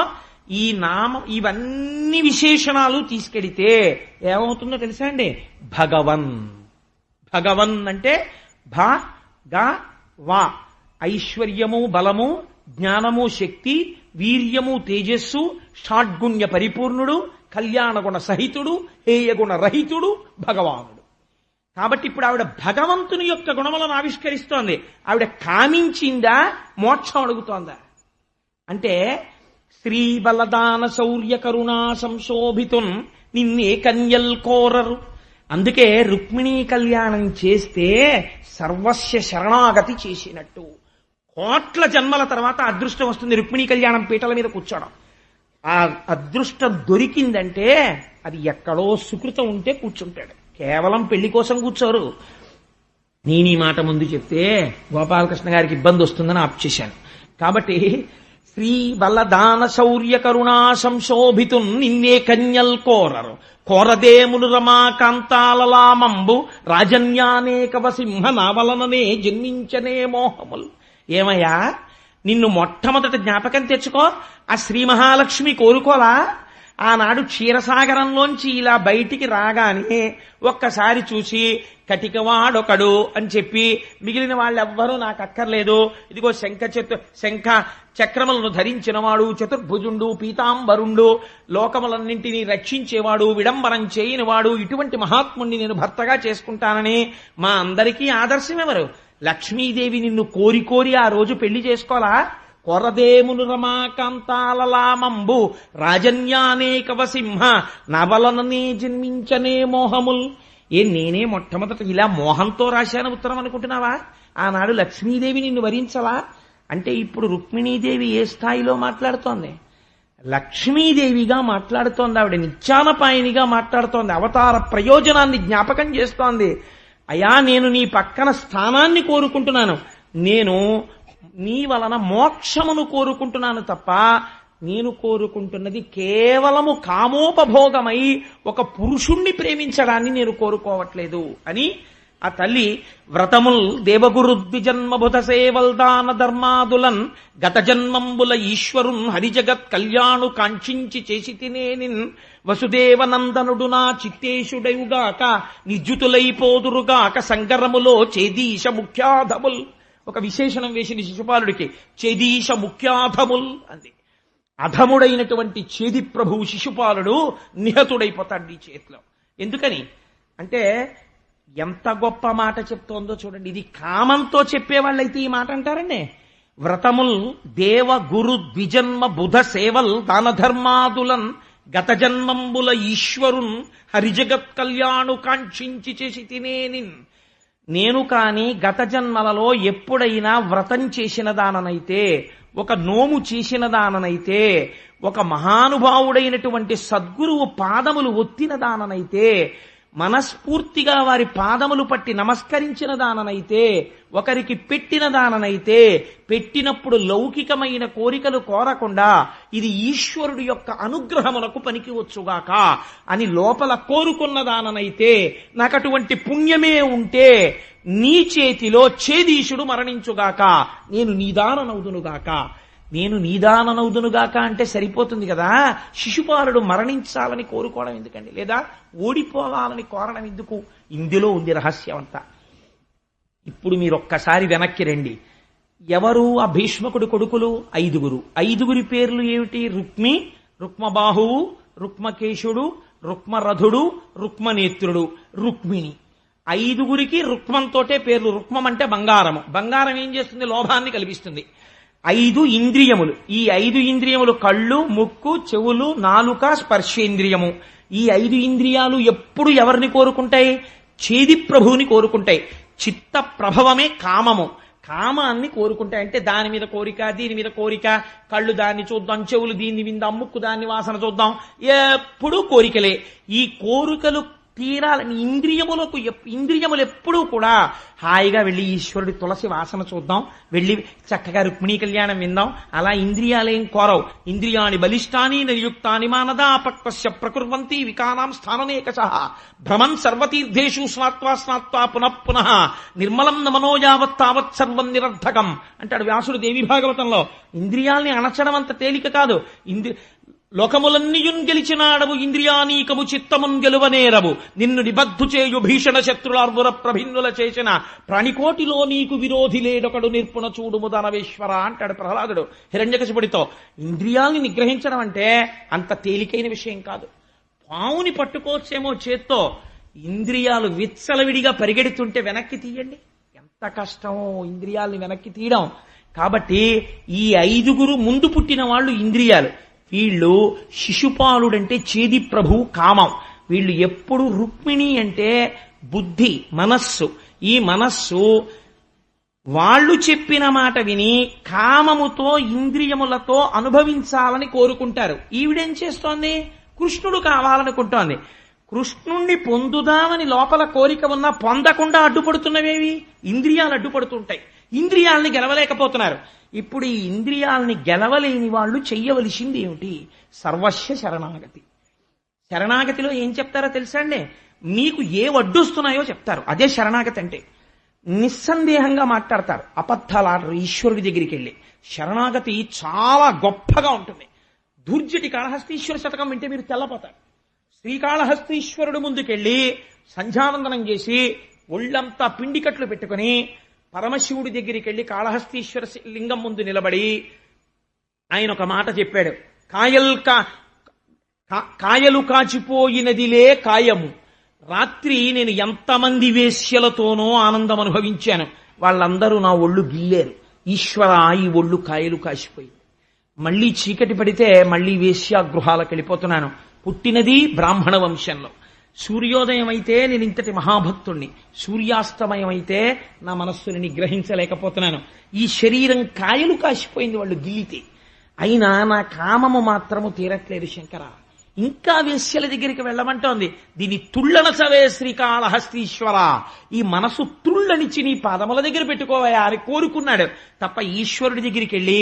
ఈ నామం ఇవన్నీ విశేషణాలు తీసుకెడితే ఏమవుతుందో తెలుసా అండి? భగవన్. భగవన్ అంటే భ గ వా, ఐశ్వర్యము బలము, జ్ఞానము శక్తి, వీర్యము తేజస్సు, షాడ్గుణ్య పరిపూర్ణుడు, కళ్యాణగుణ సహితుడు, హేయగుణ రహితుడు భగవానుడు. కాబట్టి ఇప్పుడు ఆవిడ భగవంతుని యొక్క గుణములను ఆవిష్కరిస్తోంది. ఆవిడ కామించిందా, మోక్షం అడుగుతోందా? అంటే శ్రీ బలదాన శౌర్య కరుణా సంశోభితున్ నిన్నే కన్యల్ కోరరు. అందుకే రుక్మిణీ కళ్యాణం చేస్తే సర్వస్య శరణాగతి చేసినట్టు. కోట్ల జన్మల తర్వాత అదృష్టం వస్తుంది రుక్మిణీ కళ్యాణం పీటల మీద కూర్చోడం. ఆ అదృష్టం దొరికిందంటే అది ఎక్కడో సుకృతం ఉంటే కూర్చుంటాడు. కేవలం పెళ్లి కోసం కూర్చోరు. నేను ఈ మాట ముందు చెప్తే గోపాలకృష్ణ గారికి ఇబ్బంది వస్తుందని ఆప్ చేశాను. కాబట్టి శ్రీ బలదాన శౌర్య కరుణా సంశోభితు నిన్నే కన్యల్ కోరరు కోరదేములు రమాకాంతాలలామంబు రాజన్యానేకవ సింహ నావలననే జన్మించనే మోహములు. ఏమయ్యా, నిన్ను మొట్టమొదట జ్ఞాపకం తెచ్చుకో. ఆ శ్రీ మహాలక్ష్మి కోరుకోలా? ఆనాడు క్షీరసాగరంలోంచి ఇలా బయటికి రాగానే ఒక్కసారి చూసి కటికవాడొకడు అని చెప్పి మిగిలిన వాళ్ళెవ్వరూ నాకు అక్కర్లేదు, ఇదిగో శంఖ చక్రములను ధరించినవాడు, చతుర్భుజుండు, పీతాంబరుండు, లోకములన్నింటినీ రక్షించేవాడు, విడంబరం చేయనివాడు, ఇటువంటి మహాత్ముణ్ణి నేను భర్తగా చేసుకుంటానని మా అందరికీ ఆదర్శమెవరు? లక్ష్మీదేవి నిన్ను కోరి కోరి ఆ రోజు పెళ్లి చేసుకోలా? కొరదేమును రమాకాంతాలలామంబు రాజన్యానేకవ సింహ నవలననే జన్మించనే మోహముల్. నేనే మొట్టమొదట ఇలా మోహంతో రాశాను ఉత్తరం అనుకుంటున్నావా? ఆనాడు లక్ష్మీదేవి నిన్ను వరించలా? అంటే ఇప్పుడు రుక్మిణీదేవి ఏ స్థాయిలో మాట్లాడుతోంది? లక్ష్మీదేవిగా మాట్లాడుతోంది. ఆవిడ నిత్యానపాయనిగా మాట్లాడుతోంది. అవతార ప్రయోజనాన్ని జ్ఞాపకం చేస్తోంది. అయా, నేను నీ పక్కన స్థానాన్ని కోరుకుంటున్నాను, నేను నీ వలన మోక్షమును కోరుకుంటున్నాను తప్ప నేను కోరుకుంటున్నది కేవలము కామోపభోగమై ఒక పురుషుణ్ణి ప్రేమించడాన్ని నేను కోరుకోవట్లేదు అని ఆ తల్లి వ్రతముల్ దేవగురుద్విజన్మభుత సేవల్దాన ధర్మాదులన్ గత జన్మంబుల ఈశ్వరున్ హరిజగత్ కళ్యాణు కాంక్షించి చేసి తినేనిన్ వసుదేవనందనుడు నా చిత్తేశుడయుగాక నిర్జుతులైపోదురుగాక సంగరములో చేదీశ ముఖ్యాధముల్. ఒక విశేషణం వేసింది శిశుపాలుడికి, చేదీశ ముఖ్యాధముల్ అంది. అధముడైనటువంటి చేది ప్రభువు శిశుపాలుడు నిహతుడైపోతాడు నీ చేతిలో. ఎందుకని అంటే ఎంత గొప్ప మాట చెప్తోందో చూడండి. ఇది కామంతో చెప్పేవాళ్ళైతే ఈ మాట అంటారండి. వ్రతముల్ దేవ గురు ద్విజన్మ బుధ సేవల్ దాన ధర్మాదులన్ గత జన్మంబుల ఈశ్వరున్ హరిజగత్ కళ్యాణు కాంక్షించి చేసి తినేనిన్. నేను కాని గత జన్మలలో ఎప్పుడైనా వ్రతం చేసిన దాననైతే, ఒక నోము చేసిన దాననైతే, ఒక మహానుభావుడైనటువంటి సద్గురువు పాదములు ఒత్తిన దాననైతే, మనస్ఫూర్తిగా వారి పాదములు పట్టి నమస్కరించిన దాననైతే, ఒకరికి పెట్టిన దాననైతే, పెట్టినప్పుడు లౌకికమైన కోరికలు కోరకుండా ఇది ఈశ్వరుడి యొక్క అనుగ్రహమునకు పనికి వచ్చుగాక అని లోపల కోరుకున్న దాననైతే, నాకు అటువంటి పుణ్యమే ఉంటే నీ చేతిలో చేదీశుడు మరణించుగాక, నేను నీదాననవుదునుగాక. నేను నీదాననవుదునుగాక అంటే సరిపోతుంది కదా. శిశుపాలుడు మరణించాలని కోరుకోవడం ఎందుకండి? లేదా ఓడిపోవాలని కోరడం ఎందుకు? ఇందులో ఉంది రహస్యం అంతా. ఇప్పుడు మీరు ఒక్కసారి వెనక్కి రండి. ఎవరు ఆ భీష్మకుడి కొడుకులు? 5. 5 పేర్లు ఏమిటి? రుక్మి, రుక్మబాహువు, రుక్మకేశుడు, రుక్మరథుడు, రుక్మనేత్రుడు, రుక్మిణి. 5 రుక్మంతోటే పేర్లు. రుక్మం అంటే బంగారము. బంగారం ఏం చేస్తుంది? లోభాన్ని కల్పిస్తుంది. 5 ఇంద్రియములు. ఈ 5 ఇంద్రియములు కళ్ళు, ముక్కు, చెవులు, నాలుక, స్పర్శేంద్రియము. ఈ 5 ఇంద్రియాలు ఎప్పుడు ఎవరిని కోరుకుంటాయి? చేది ప్రభువుని కోరుకుంటాయి. చిత్త ప్రభవమే కామము. కామాన్ని కోరుకుంటాయి. అంటే దాని మీద కోరిక, దీని మీద కోరిక, కళ్ళు దాన్ని చూద్దాం, చెవులు దీన్ని విందాం, ముక్కు దాన్ని వాసన చూద్దాం, ఎప్పుడూ కోరికలే. ఈ కోరికలు తీరాలని ఇంద్రియములు ఎప్పుడూ కూడా హాయిగా వెళ్ళి ఈశ్వరుడి తులసి వాసన చూద్దాం, వెళ్ళి చక్కగా రుక్మిణీ కళ్యాణం విందాం, అలా ఇంద్రియాలేం కోరవు. ఇంద్రియాణి బలిష్టాని నిర్యుక్తాని మానదా అపక్వస్య ప్రకుర్వంతి వికానాం స్థాననేకశః భ్రమన్ సర్వతీర్థేషు స్నాత్వా పునః నిర్మలం నమనో యావత్ తావత్ సర్వం నిరర్ధకం అంటాడు వ్యాసుడు దేవి భాగవతంలో. ఇంద్రియాల్ని అణచడం అంత తేలిక కాదు. లోకములన్నీయున్ గెలిచినాడవు ఇంద్రియానీకము చిత్తమున్ గెలువనేరవు నిన్ను నిబద్ధు చేయు భీషణ శత్రులార్వుర ప్రభిన్నుల చేసిన ప్రాణికోటిలో నీకు విరోధి లేడొకడు నిర్పుణ చూడుము దానవేశ్వర అంటాడు ప్రహ్లాదుడు హిరణ్యకశిపుడితో. ఇంద్రియాల్ని నిగ్రహించడం అంటే అంత తేలికైన విషయం కాదు. పావుని పట్టుకోవచ్చేమో చేత్తో, ఇంద్రియాలు విచ్చలవిడిగా పరిగెడుతుంటే వెనక్కి తీయండి, ఎంత కష్టమో ఇంద్రియాల్ని వెనక్కి తీయడం. కాబట్టి ఈ 5 ముందు పుట్టిన వాళ్ళు ఇంద్రియాలు. వీళ్ళు శిశుపాలుడంటే చేది ప్రభు కామం. వీళ్ళు ఎప్పుడు రుక్మిణి అంటే బుద్ధి, మనస్సు. ఈ మనస్సు వాళ్ళు చెప్పిన మాట విని కామముతో ఇంద్రియములతో అనుభవించాలని కోరుకుంటారు. ఈవిడేం చేస్తోంది? కృష్ణుడు కావాలనుకుంటోంది. కృష్ణుణ్ణి పొందుదామని లోపల కోరిక ఉన్నా పొందకుండా అడ్డుపడుతున్నవేవి? ఇంద్రియాలు అడ్డుపడుతుంటాయి. ఇంద్రియాలని గెలవలేకపోతున్నారు. ఇప్పుడు ఈ ఇంద్రియాలని గెలవలేని వాళ్ళు చెయ్యవలసింది ఏమిటి? సర్వస్వ శరణాగతి. శరణాగతిలో ఏం చెప్తారో తెలుసా అండి? మీకు ఏ వడ్డొస్తున్నాయో చెప్తారు. అదే శరణాగతి అంటే. నిస్సందేహంగా మాట్లాడతారు, అబద్ధాలు ఆడరు. ఈశ్వరుడి దగ్గరికి వెళ్ళి శరణాగతి చాలా గొప్పగా ఉంటుంది. దుర్జటి కాళహస్తీశ్వర శతకం వింటే మీరు తెల్లపోతారు. శ్రీకాళహస్తీశ్వరుడు ముందుకెళ్ళి సంధ్యావందనం చేసి ఒళ్ళంతా పిండికట్లు పెట్టుకుని పరమశివుడి దగ్గరికి వెళ్ళి కాళహస్తీశ్వర లింగం ముందు నిలబడి ఆయన ఒక మాట చెప్పాడు. కాయలు కాచిపోయినదిలే కాయము. రాత్రి నేను ఎంతమంది వేశ్యలతోనో ఆనందం అనుభవించాను. వాళ్ళందరూ నా ఒళ్ళు గిల్లేరు. ఈశ్వర, ఈ ఒళ్ళు కాయలు కాసిపోయింది. మళ్లీ చీకటి పడితే మళ్లీ వేశ్యాగృహాలకు వెళ్ళిపోతున్నాను. పుట్టినది బ్రాహ్మణ వంశంలో. సూర్యోదయం అయితే నేను ఇంతటి మహాభక్తుణ్ణి, సూర్యాస్తమయం అయితే నా మనస్సుని నిగ్రహించలేకపోతున్నాను. ఈ శరీరం కాయలు కాసిపోయింది వాళ్ళు గిల్లితే. అయినా నా కామము మాత్రము తీరట్లేదు శంకర. ఇంకా వేశ్యల దగ్గరికి వెళ్ళమంటోంది. దీని తుళ్ళనసవే శ్రీకాళహస్తీశ్వర, ఈ మనసు తుళ్ళనిచ్చి నీ పాదముల దగ్గర పెట్టుకోవయా అని కోరుకున్నాడు తప్ప ఈశ్వరుడి దగ్గరికి వెళ్ళి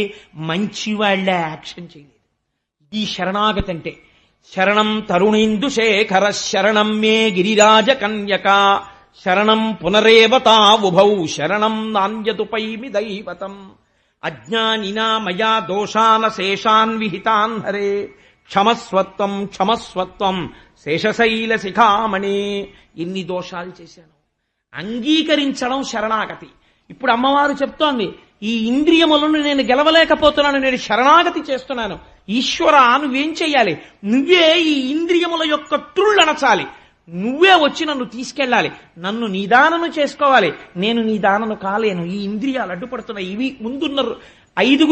మంచివాళ్లే యాక్షన్ చేయలేదు. ఈ శరణాగతి అంటే. శరణం తరుణేందు శేఖర శరణం మే గిరిరాజ కన్యక శరణం పునరేవతా ఉభౌ శరణం నాన్యతుపైమి దైవతం అజ్ఞానినా మయా దోషాన శేషాన్ విహితాన్ హరే క్షమస్వత్వం క్షమస్వత్వం శేషశైల శిఖామణి. ఎన్ని దోషాలు చేశాను. అంగీకరించడం శరణాగతి. ఇప్పుడు అమ్మవారు చెప్తోంది, ఈ ఇంద్రియములను నేను గెలవలేకపోతున్నాను, నేను శరణాగతి చేస్తున్నాను. ఈశ్వర, నువ్వేం చెయ్యాలి? నువ్వే ఈ ఇంద్రియముల యొక్క త్రుళ్ళనచాలి. నువ్వే వచ్చి నన్ను తీసుకెళ్ళాలి. నన్ను నిదానము చేసుకోవాలి. నేను నిదానము కాలేను. ఈ ఇంద్రియాలు అడ్డుపడుతున్నాయి. ఇవి ముందున్న 5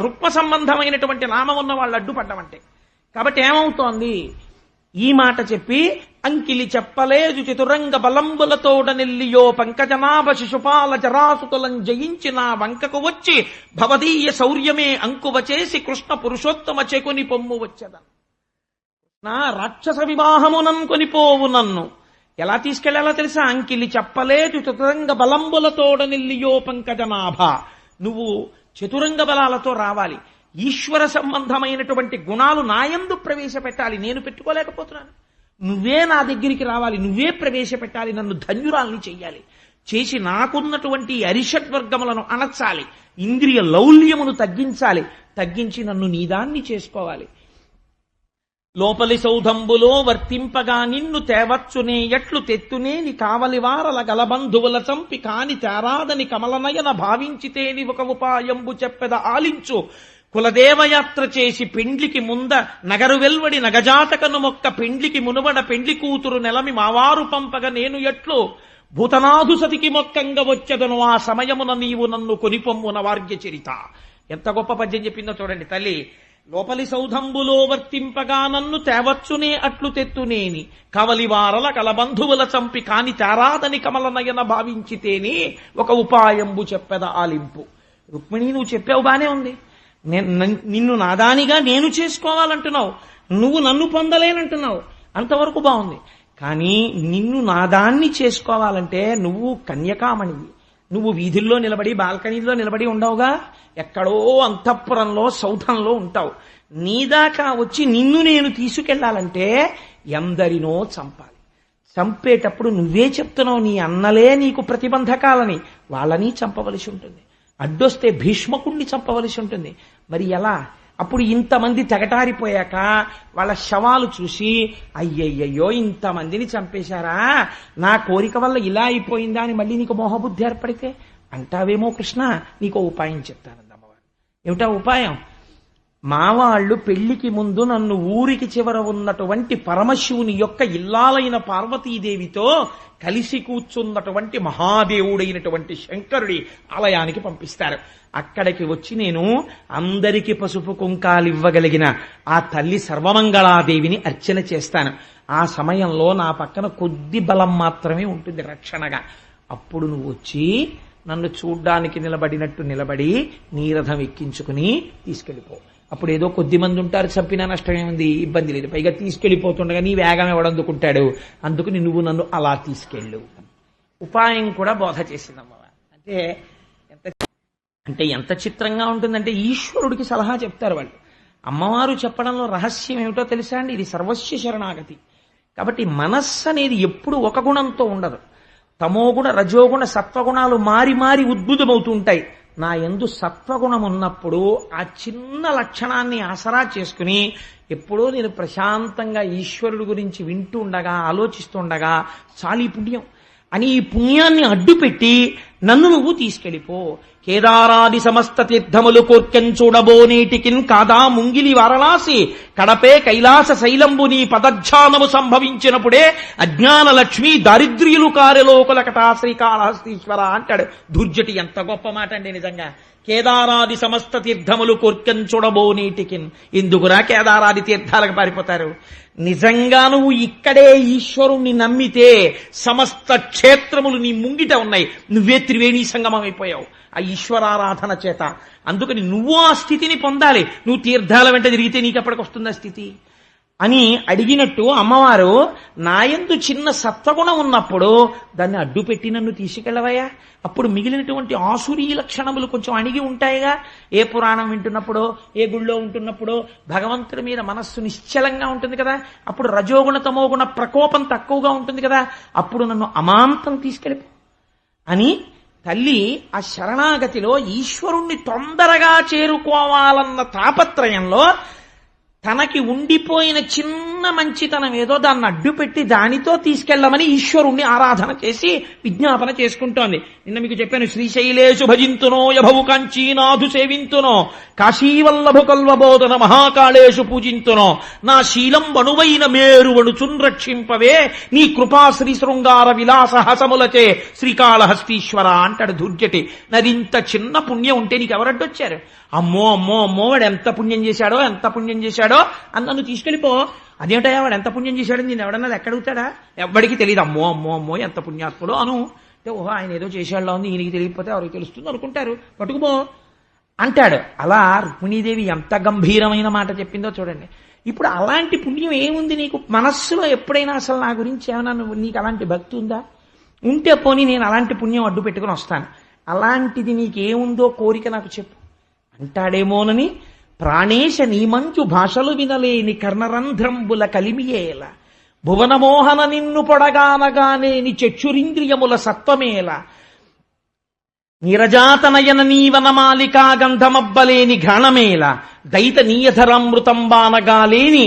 రుక్మ సంబంధమైనటువంటి నామం ఉన్న వాళ్ళు అడ్డుపడ్డమంటే. కాబట్టి ఏమవుతోంది? ఈ మాట చెప్పి అంకిలి చెప్పలేదు చతురంగ బలంబులతోడ నెల్లియో పంకజనాభ శిశుపాల జరాసుతులం జయించి నా వంకకు వచ్చి భవదీయ శౌర్యమే అంకువ చేసి కృష్ణ పురుషోత్తమ చెకుని పొమ్ము వచ్చేదను. నా రాక్షస వివాహమునన్ కొనిపోవు నన్ను. ఎలా తీసుకెళ్లాలో తెలుసా? అంకిలి చెప్పలేదు చతురంగ బలంబులతోడ నెల్లియో పంకజనాభ. నువ్వు చతురంగ బలాలతో రావాలి. ఈశ్వర సంబంధమైనటువంటి గుణాలు నాయందు ప్రవేశపెట్టాలి. నేను పెట్టుకోలేకపోతున్నాను. నువ్వే నా దగ్గరికి రావాలి. నువ్వే ప్రవేశపెట్టాలి. నన్ను ధన్యురాల్ని చెయ్యాలి. చేసి నాకున్నటువంటి అరిషడ్వర్గములను అణచాలి. ఇంద్రియ లౌల్యమును తగ్గించాలి. తగ్గించి నన్ను నీదాన్ని చేసుకోవాలి. లోపలి సౌధంబులో వర్తింపగా నిన్ను తేవచ్చునే ఎట్లు తెత్తునేని కావలివారల గలబంధువుల చంపి కాని తేరాదని కమలనయన భావించితేని ఒక ఉపాయంబు చెప్పెద ఆలించు. కులదేవయాత్ర చేసి పెండ్లికి ముంద నగరు వెల్వడి నగజాతకను మొక్క పెండ్లికి మునువడ పెండ్లి కూతురు నెలమి మావారు పంపగ నేను ఎట్లు భూతనాథు సతికి మొక్కంగ వచ్చెదను ఆ సమయమున నీవు నన్ను కొనిపొమ్మున వార్గ్య చరిత. ఎంత గొప్ప పద్యం చెప్పిందో చూడండి తల్లి. లోపలి సౌధంబులో వర్తింపగా నన్ను తేవచ్చునే అట్లు తెత్తునేని కవలివారల కలబంధువుల చంపి కాని తారాదని కమలనయన భావించితేని ఒక ఉపాయంబు చెప్పెద ఆలింపు. రుక్మిణి, నువ్వు చెప్పావు బానే ఉంది. నిన్ను నాదానిగా నేను చేసుకోవాలంటున్నావు. నువ్వు నన్ను పొందలేనంటున్నావు. అంతవరకు బాగుంది. కానీ నిన్ను నాదాన్ని చేసుకోవాలంటే నువ్వు కన్యకామణివి. నువ్వు వీధుల్లో నిలబడి బాల్కనీలో నిలబడి ఉండవుగా. ఎక్కడో అంతఃపురంలో సౌధంలో ఉంటావు. నీదాకా వచ్చి నిన్ను నేను తీసుకెళ్లాలంటే ఎందరినో చంపాలి. చంపేటప్పుడు నువ్వే చెప్తున్నావు నీ అన్నలే నీకు ప్రతిబంధకాలని. వాళ్ళని చంపవలసి ఉంటుంది. అడ్డొస్తే భీష్మకుణ్ణి చంపవలసి ఉంటుంది. మరి ఎలా? అప్పుడు ఇంతమంది తెగటారిపోయాక వాళ్ళ శవాలు చూసి అయ్యయ్యో ఇంతమందిని చంపేశారా, నా కోరిక వల్ల ఇలా అయిపోయిందా అని మళ్ళీ నీకు మోహబుద్ధి ఏర్పడితే అంటావేమో కృష్ణ. నీకు ఉపాయం చెప్తానంది అమ్మవారు. ఏమిటా ఉపాయం? మా వాళ్ళు పెళ్లికి ముందు నన్ను ఊరికి చివర ఉన్నటువంటి పరమశివుని యొక్క ఇల్లాలైన పార్వతీదేవితో కలిసి కూర్చున్నటువంటి మహాదేవుడైనటువంటి శంకరుడి ఆలయానికి పంపిస్తారు. అక్కడికి వచ్చి నేను అందరికీ పసుపు కుంకాలివ్వగలిగిన ఆ తల్లి సర్వమంగళాదేవిని అర్చన చేస్తాను. ఆ సమయంలో నా పక్కన కొద్ది బలం మాత్రమే ఉంటుంది రక్షణగా. అప్పుడు నువ్వు వచ్చి నన్ను చూడ్డానికి నిలబడినట్టు నిలబడి నీ రథం ఎక్కించుకుని తీసుకెళ్ళిపో. అప్పుడు ఏదో కొద్ది మంది ఉంటారు, చంపినా నష్టమే ఉంది, ఇబ్బంది లేదు. పైగా తీసుకెళ్లిపోతుండగా నీ వేగం ఎవడందుకుంటాడు, అందుకుని నువ్వు నన్ను అలా తీసుకెళ్ళు. ఉపాయం కూడా బోధ చేసిందమ్మ. అంటే ఎంత చిత్రంగా ఉంటుందంటే ఈశ్వరుడికి సలహా చెప్తారు వాళ్ళు. అమ్మవారు చెప్పడంలో రహస్యం ఏమిటో తెలుసా అండి? ఇది సర్వస్వ శరణాగతి. కాబట్టి మనస్సు అనేది ఎప్పుడు ఒక గుణంతో ఉండదు. తమోగుణ, రజోగుణ, సత్వగుణాలు మారి మారి ఉద్భుతమవుతూ ఉంటాయి. నా యందు సత్వగుణం ఉన్నప్పుడు ఆ చిన్న లక్షణాన్ని ఆసరా చేసుకుని ఎప్పుడో నేను ప్రశాంతంగా ఈశ్వరుడు గురించి వింటూ ఉండగా, ఆలోచిస్తుండగా చాలు ఈ పుణ్యం అని ఈ పుణ్యాన్ని అడ్డుపెట్టి నన్ను నువ్వు తీసుకెళ్ళిపో. కేదారాది సమస్త తీర్థములు కోర్కెం చూడబోనేటికిన్ కాదా ముంగిలి వారణాసి కడపే కైలాస శైలంబు నీ పదధ్యానము సంభవించినప్పుడే అజ్ఞాన లక్ష్మి దారిద్ర్యులు కార్యలోకులకటా శ్రీకాళహస్తీశ్వర అంటాడు దుర్జటి. ఎంత గొప్ప మాట అండి నిజంగా. కేదారాది సమస్త తీర్థములు కోర్కెం చూడబోనేటికిన్. ఎందుకురా కేదారాది తీర్థాలకు పారిపోతారు? నిజంగా నువ్వు ఇక్కడే ఈశ్వరుణ్ణి నమ్మితే సమస్త క్షేత్రములు నీ ముంగిట ఉన్నాయి. నువ్వే త్రివేణీ సంగమం అయిపోయావు ఆ ఈశ్వరారాధన చేత. అందుకని నువ్వు ఆ స్థితిని పొందాలి. నువ్వు తీర్థాల వెంట తిరిగితే నీకు ఎప్పటికి వస్తుంది ఆ స్థితి అని అడిగినట్టు అమ్మవారు నాయందు చిన్న సత్వగుణం ఉన్నప్పుడు దాన్ని అడ్డుపెట్టి నన్ను తీసుకెళ్ళవయ్యా. అప్పుడు మిగిలినటువంటి ఆసురీ లక్షణములు కొంచెం అణిగి ఉంటాయిగా. ఏ పురాణం వింటున్నప్పుడో, ఏ గుళ్ళో ఉంటున్నప్పుడో భగవంతుడి మీద మనస్సు నిశ్చలంగా ఉంటుంది కదా. అప్పుడు రజోగుణ తమోగుణ ప్రకోపం తక్కువగా ఉంటుంది కదా. అప్పుడు నన్ను అమాంతం తీసుకెళ్ళిపో అని తల్లి ఆ శరణాగతిలో ఈశ్వరుణ్ణి తొందరగా చేరుకోవాలన్న తాపత్రయంలో తనకి ఉండిపోయిన చిన్న మంచితనం ఏదో దాన్ని అడ్డుపెట్టి దానితో తీసుకెళ్లమని ఈశ్వరుణ్ణి ఆరాధన చేసి విజ్ఞాపన చేసుకుంటోంది. నిన్న మీకు చెప్పాను, శ్రీశైలేషు భజింతునో యభవు కాంచీనాథు సేవింతునో కాశీవల్లభు కల్వబోధన మహాకాళేషు పూజింతునో నా శీలం వణువైన మేరువణుచున్ రక్షింపవే నీ కృపా శ్రీ శృంగార విలాస హసములచే శ్రీకాళహస్తీశ్వర అంటాడు దుర్జటి. నదింత చిన్న పుణ్యం ఉంటే నీకు ఎవరడ్డొచ్చారు? అమ్మో అమ్మో అమ్మో వాడు ఎంత పుణ్యం చేశాడో అని నన్ను తీసుకెళ్ళిపో. అదేంటయ్యా వాడు ఎంత పుణ్యం చేశాడో నేను ఎవడన్నా ఎక్కడుగుతాడా? ఎవ్వడికి తెలియదు. అమ్మో అమ్మో అమ్మో ఎంత పుణ్యాత్ముడో అను. అంటే ఓహో ఆయన ఏదో చేసేలా ఉంది, ఈయనకి తెలియకపోతే ఎవరికి తెలుస్తుంది అనుకుంటారు, పట్టుకుపో అంటాడు. అలా రుక్మిణీదేవి ఎంత గంభీరమైన మాట చెప్పిందో చూడండి. ఇప్పుడు అలాంటి పుణ్యం ఏముంది నీకు మనస్సులో? ఎప్పుడైనా అసలు నా గురించి ఏమైనా నీకు అలాంటి భక్తి ఉందా? ఉంటే పోనీ నేను అలాంటి పుణ్యం అడ్డు పెట్టుకుని వస్తాను. అలాంటిది నీకేముందో కోరిక నాకు చెప్పు అంటాడేమోనని ప్రాణేశ నీమంచు భాషలు వినలేని కర్ణరంధ్రంబుల కలిమియేల భువనమోహన నిన్ను పొడగానగానేని చక్షురింద్రియముల సత్వమేల నీరజాతనయన నీవనమాలికా గంధమబ్బలేని ఘాణమేల దైత నీయధరామృతంబానగాలేని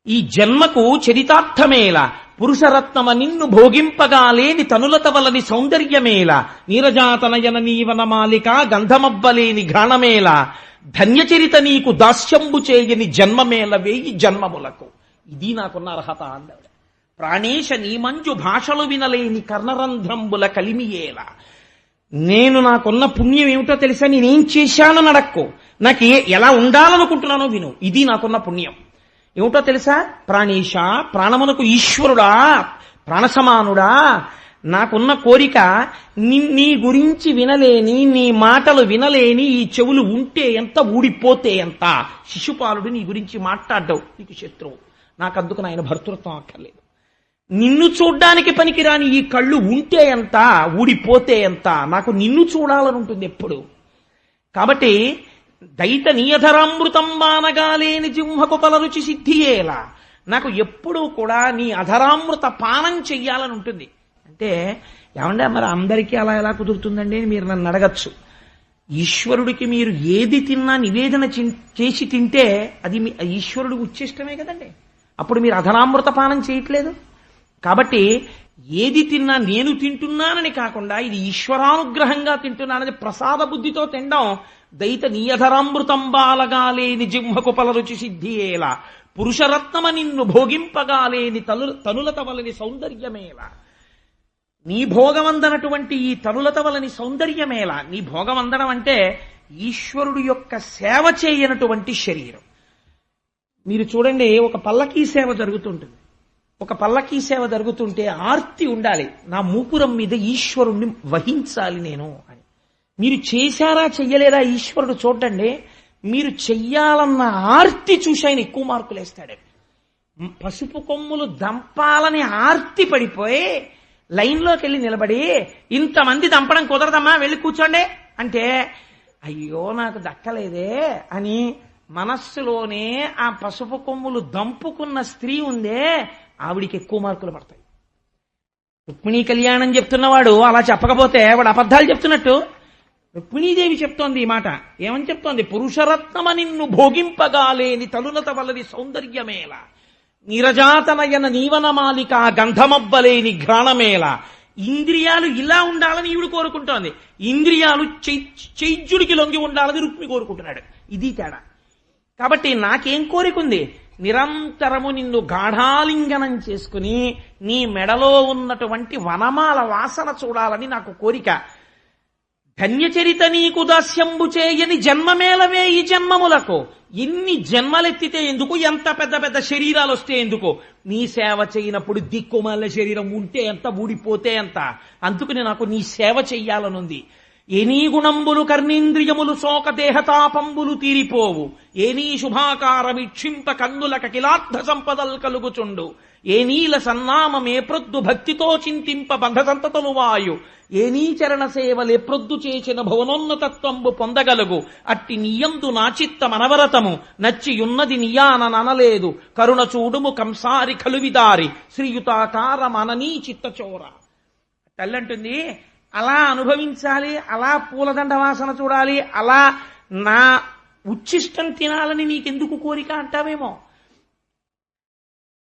ఈ జన్మకు చరితార్థమేల పురుషరత్నమ నిన్ను భోగింపగాలేని తనులతవలని సౌందర్యమేల నీరజాతనయన నీవనమాలిక గంధమబ్బలేని ఘాణమేల ధన్యచరిత నీకు దాస్యంబు చేయని జన్మమేల వేయి జన్మములకు. ఇది నాకున్న అర్హత అన్నాడు. ప్రాణేశ నీమంజు భాషలు వినలేని కర్ణరంధ్రంబుల కలిమియేల. నేను నాకున్న పుణ్యం ఏమిటో తెలుసా? నేనేం చేశానని అడక్కో, నాకు ఎలా ఉండాలనుకుంటున్నానో విను. ఇది నాకున్న పుణ్యం ఏమిటో తెలుసా? ప్రాణేశ, ప్రాణమునకు ఈశ్వరుడా, ప్రాణసమానుడా, నాకున్న కోరిక నీ గురించి వినలేని, నీ మాటలు వినలేని ఈ చెవులు ఉంటే ఎంత, ఊడిపోతే ఎంత. శిశుపాలుడు నీ గురించి మాట్లాడ్డావు, నీకు శత్రువు. నాకందుకు నాయన భర్తృత్వం అక్కర్లేదు. నిన్ను చూడ్డానికి పనికిరాని ఈ కళ్ళు ఉంటే ఎంత, ఊడిపోతే ఎంత. నాకు నిన్ను చూడాలని ఉంటుంది ఎప్పుడు. కాబట్టి దైత నీయధరామృతం బానగాలేని జింహకు పలరుచి సిద్ధియేలా. నాకు ఎప్పుడూ కూడా నీ అధరామృత పానం చెయ్యాలని ఉంటుంది. అంటే ఏమంటే మరి అందరికీ అలా ఎలా కుదురుతుందండి అని మీరు నన్ను అడగచ్చు. ఈశ్వరుడికి మీరు ఏది తిన్నా నివేదన చేసి తింటే అది మీ ఈశ్వరుడికి ఉచ్ఛిష్టమే కదండి. అప్పుడు మీరు అధరామృత పానం చేయట్లేదు. కాబట్టి ఏది తిన్నా నేను తింటున్నానని కాకుండా ఇది ఈశ్వరానుగ్రహంగా తింటున్నానని ప్రసాద బుద్ధితో తినడం దైత నీయధరామృతం బాలగాలేని జింహకు పలరుచి సిద్ధియేలా పురుషరత్నమ నిన్ను భోగింపగాలేని తనులత వలని సౌందర్యమేలా. నీ భోగమందనటువంటి ఈ తనులత వలని సౌందర్యమేలా. నీ భోగమందనం అంటే ఈశ్వరుడు యొక్క సేవ చేయనటువంటి శరీరం. మీరు చూడండి, ఒక పల్లకీ సేవ జరుగుతుంటుంది. ఒక పల్లకీ సేవ జరుగుతుంటే ఆర్తి ఉండాలి, నా మూపురం మీద ఈశ్వరుణ్ణి వహించాలి నేను అని. మీరు చేశారా చెయ్యలేదా ఈశ్వరుడు చూడండి, మీరు చెయ్యాలన్న ఆర్తి చూసి ఆయన ఎక్కువ మార్కులు వేస్తాడు. పసుపు కొమ్ములు దంపాలని ఆర్తి పడిపోయి లైన్లోకి వెళ్ళి నిలబడి ఇంతమంది దంపడం కుదరదమ్మా వెళ్ళి కూర్చోండి అంటే అయ్యో నాకు దక్కలేదే అని మనస్సులోనే ఆ పసుపు కొమ్ములు దంపుకున్న స్త్రీ ఉందే ఆవిడికి ఎక్కువ మార్కులు పడతాయి. రుక్మిణీ కళ్యాణం చెప్తున్నవాడు అలా చెప్పకపోతే వాడు అబద్ధాలు చెప్తున్నట్టు. రుక్మిణీదేవి చెప్తోంది ఈ మాట. ఏమని చెప్తోంది? పురుషరత్నమ నిన్ను భోగింపగాలేని తలునత వలది సౌందర్యమేల, నీరజాతనయన నీవనమాలిక గంధమబ్బలేని ఘ్రాణమేల. ఇంద్రియాలు ఇలా ఉండాలని ఈవిడు కోరుకుంటోంది, ఇంద్రియాలు చైజ్యుడికి లొంగి ఉండాలని రుక్మి కోరుకుంటున్నాడు. ఇది తేడా. కాబట్టి నాకేం కోరికుంది? నిరంతరము నిన్ను గాఢాలింగనం చేసుకుని నీ మెడలో ఉన్నటువంటి వనమాల వాసన చూడాలని నాకు కోరిక. ధన్యచరిత నీకు దాస్యంబు చేయని జన్మమేలవే ఈ జన్మములకు. ఎన్ని జన్మలెత్తితే ఎందుకు, ఎంత పెద్ద పెద్ద శరీరాలు వస్తే ఎందుకు, నీ సేవ చేయనప్పుడు దిక్కుమాల శరీరం ఉంటే ఎంత, ఊడిపోతే ఎంత. అందుకని నాకు నీ సేవ చెయ్యాలనుంది. ఏనీ గుణంబులు కర్ణేంద్రియములు శోక దేహతాపంబులు తీరిపోవు, ఏనీ శుభాకారమిక్షింప కన్నులక కిలార్థ సంపదల్ కలుగుచుండు, ఏ నీల సన్నామమే ప్రొద్దు భక్తితో చింతింప బంధ సంతతలు వాయు, ఏ నీ చరణ సేవలే ప్రొద్దు చేసిన భవనోన్నతత్వంబు పొందగలుగు. అట్టి నీయందు నా చిత్త మనవరతము నచ్చియున్నది నియాననలేదు, కరుణ చూడుము కంసారి కలువిదారి శ్రీయుతాకార మననీ చిత్తచోర. తల్లంటుంది అలా అనుభవించాలి, అలా పూలదండ వాసన చూడాలి, అలా నా ఉచ్చిష్టం తినాలని నీకెందుకు కోరిక అంటావేమో.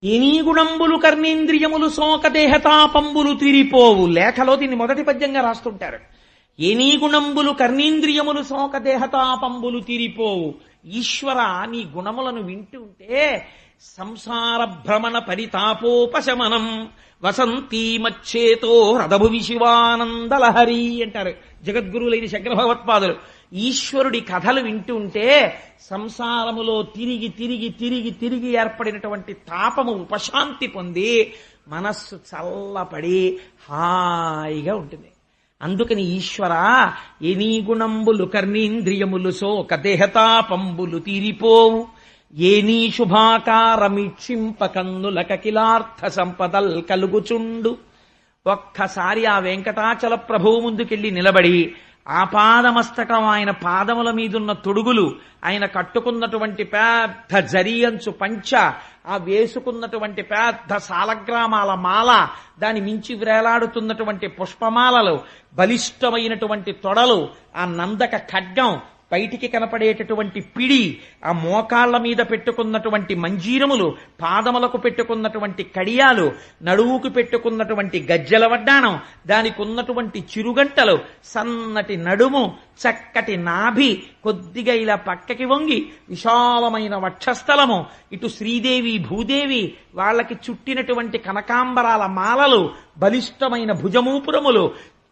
ఎనీ గుణంబులు కర్ణేంద్రియములు శోక దేహతాపంబులు తీరిపోవు. లేఖలో దీన్ని మొదటి పద్యంగా రాస్తుంటారు. ఎనీ గుణంబులు కర్ణేంద్రియములు శోక దేహతాపంబులు తీరిపోవు. ఈశ్వర, నీ గుణములను వింటుంటే సంసార భ్రమణ పరితాపోపశమనం వసంతీ మచ్చేతో రథభువి శివానందలహరి అంటారు జగద్గురువులైన శంకర భగవత్పాదులు. ఈశ్వరుడి కథలు వింటుంటే సంసారములో తిరిగి తిరిగి తిరిగి తిరిగి ఏర్పడినటువంటి తాపము ఉపశాంతి పొంది మనస్సు చల్లపడి హాయిగా ఉంటుంది. అందుకని ఈశ్వర, ఎనీ గుణంబులు కర్ణేంద్రియములు శోక దేహతాపంబులు తీరిపోవు, ఏనీ శుభాకారమిక్షింప కన్నులక కిలార్థ సంపదల్ కలుగుచుండు. ఒక్కసారి ఆ వెంకటాచల ప్రభువు ముందుకెళ్ళి నిలబడి ఆపాదమస్తకం ఆయన పాదముల మీదున్న తొడుగులు, ఆయన కట్టుకున్నటువంటి పెద్ద జరియంచు పంచ, ఆ వేసుకున్నటువంటి పెద్ద సాలగ్రామాల మాల, దాని మించి వ్రేలాడుతున్నటువంటి పుష్పమాలలు, బలిష్టమైనటువంటి తొడలు, ఆ నందక ఖడ్గం, బయటికి కనపడేటటువంటి పిడి, ఆ మోకాళ్ల మీద పెట్టుకున్నటువంటి మంజీరములు, పాదములకు పెట్టుకున్నటువంటి కడియాలు, నడువుకు పెట్టుకున్నటువంటి గజ్జల వడ్డాణం, దానికి ఉన్నటువంటి చిరుగంటలు, సన్నటి నడుము, చక్కటి నాభి, కొద్దిగా ఇలా పక్కకి వంగి విశాలమైన వక్షస్థలము, ఇటు శ్రీదేవి భూదేవి వాళ్ళకి చుట్టినటువంటి కనకాంబరాల మాలలు, బలిష్టమైన భుజమూపురములు,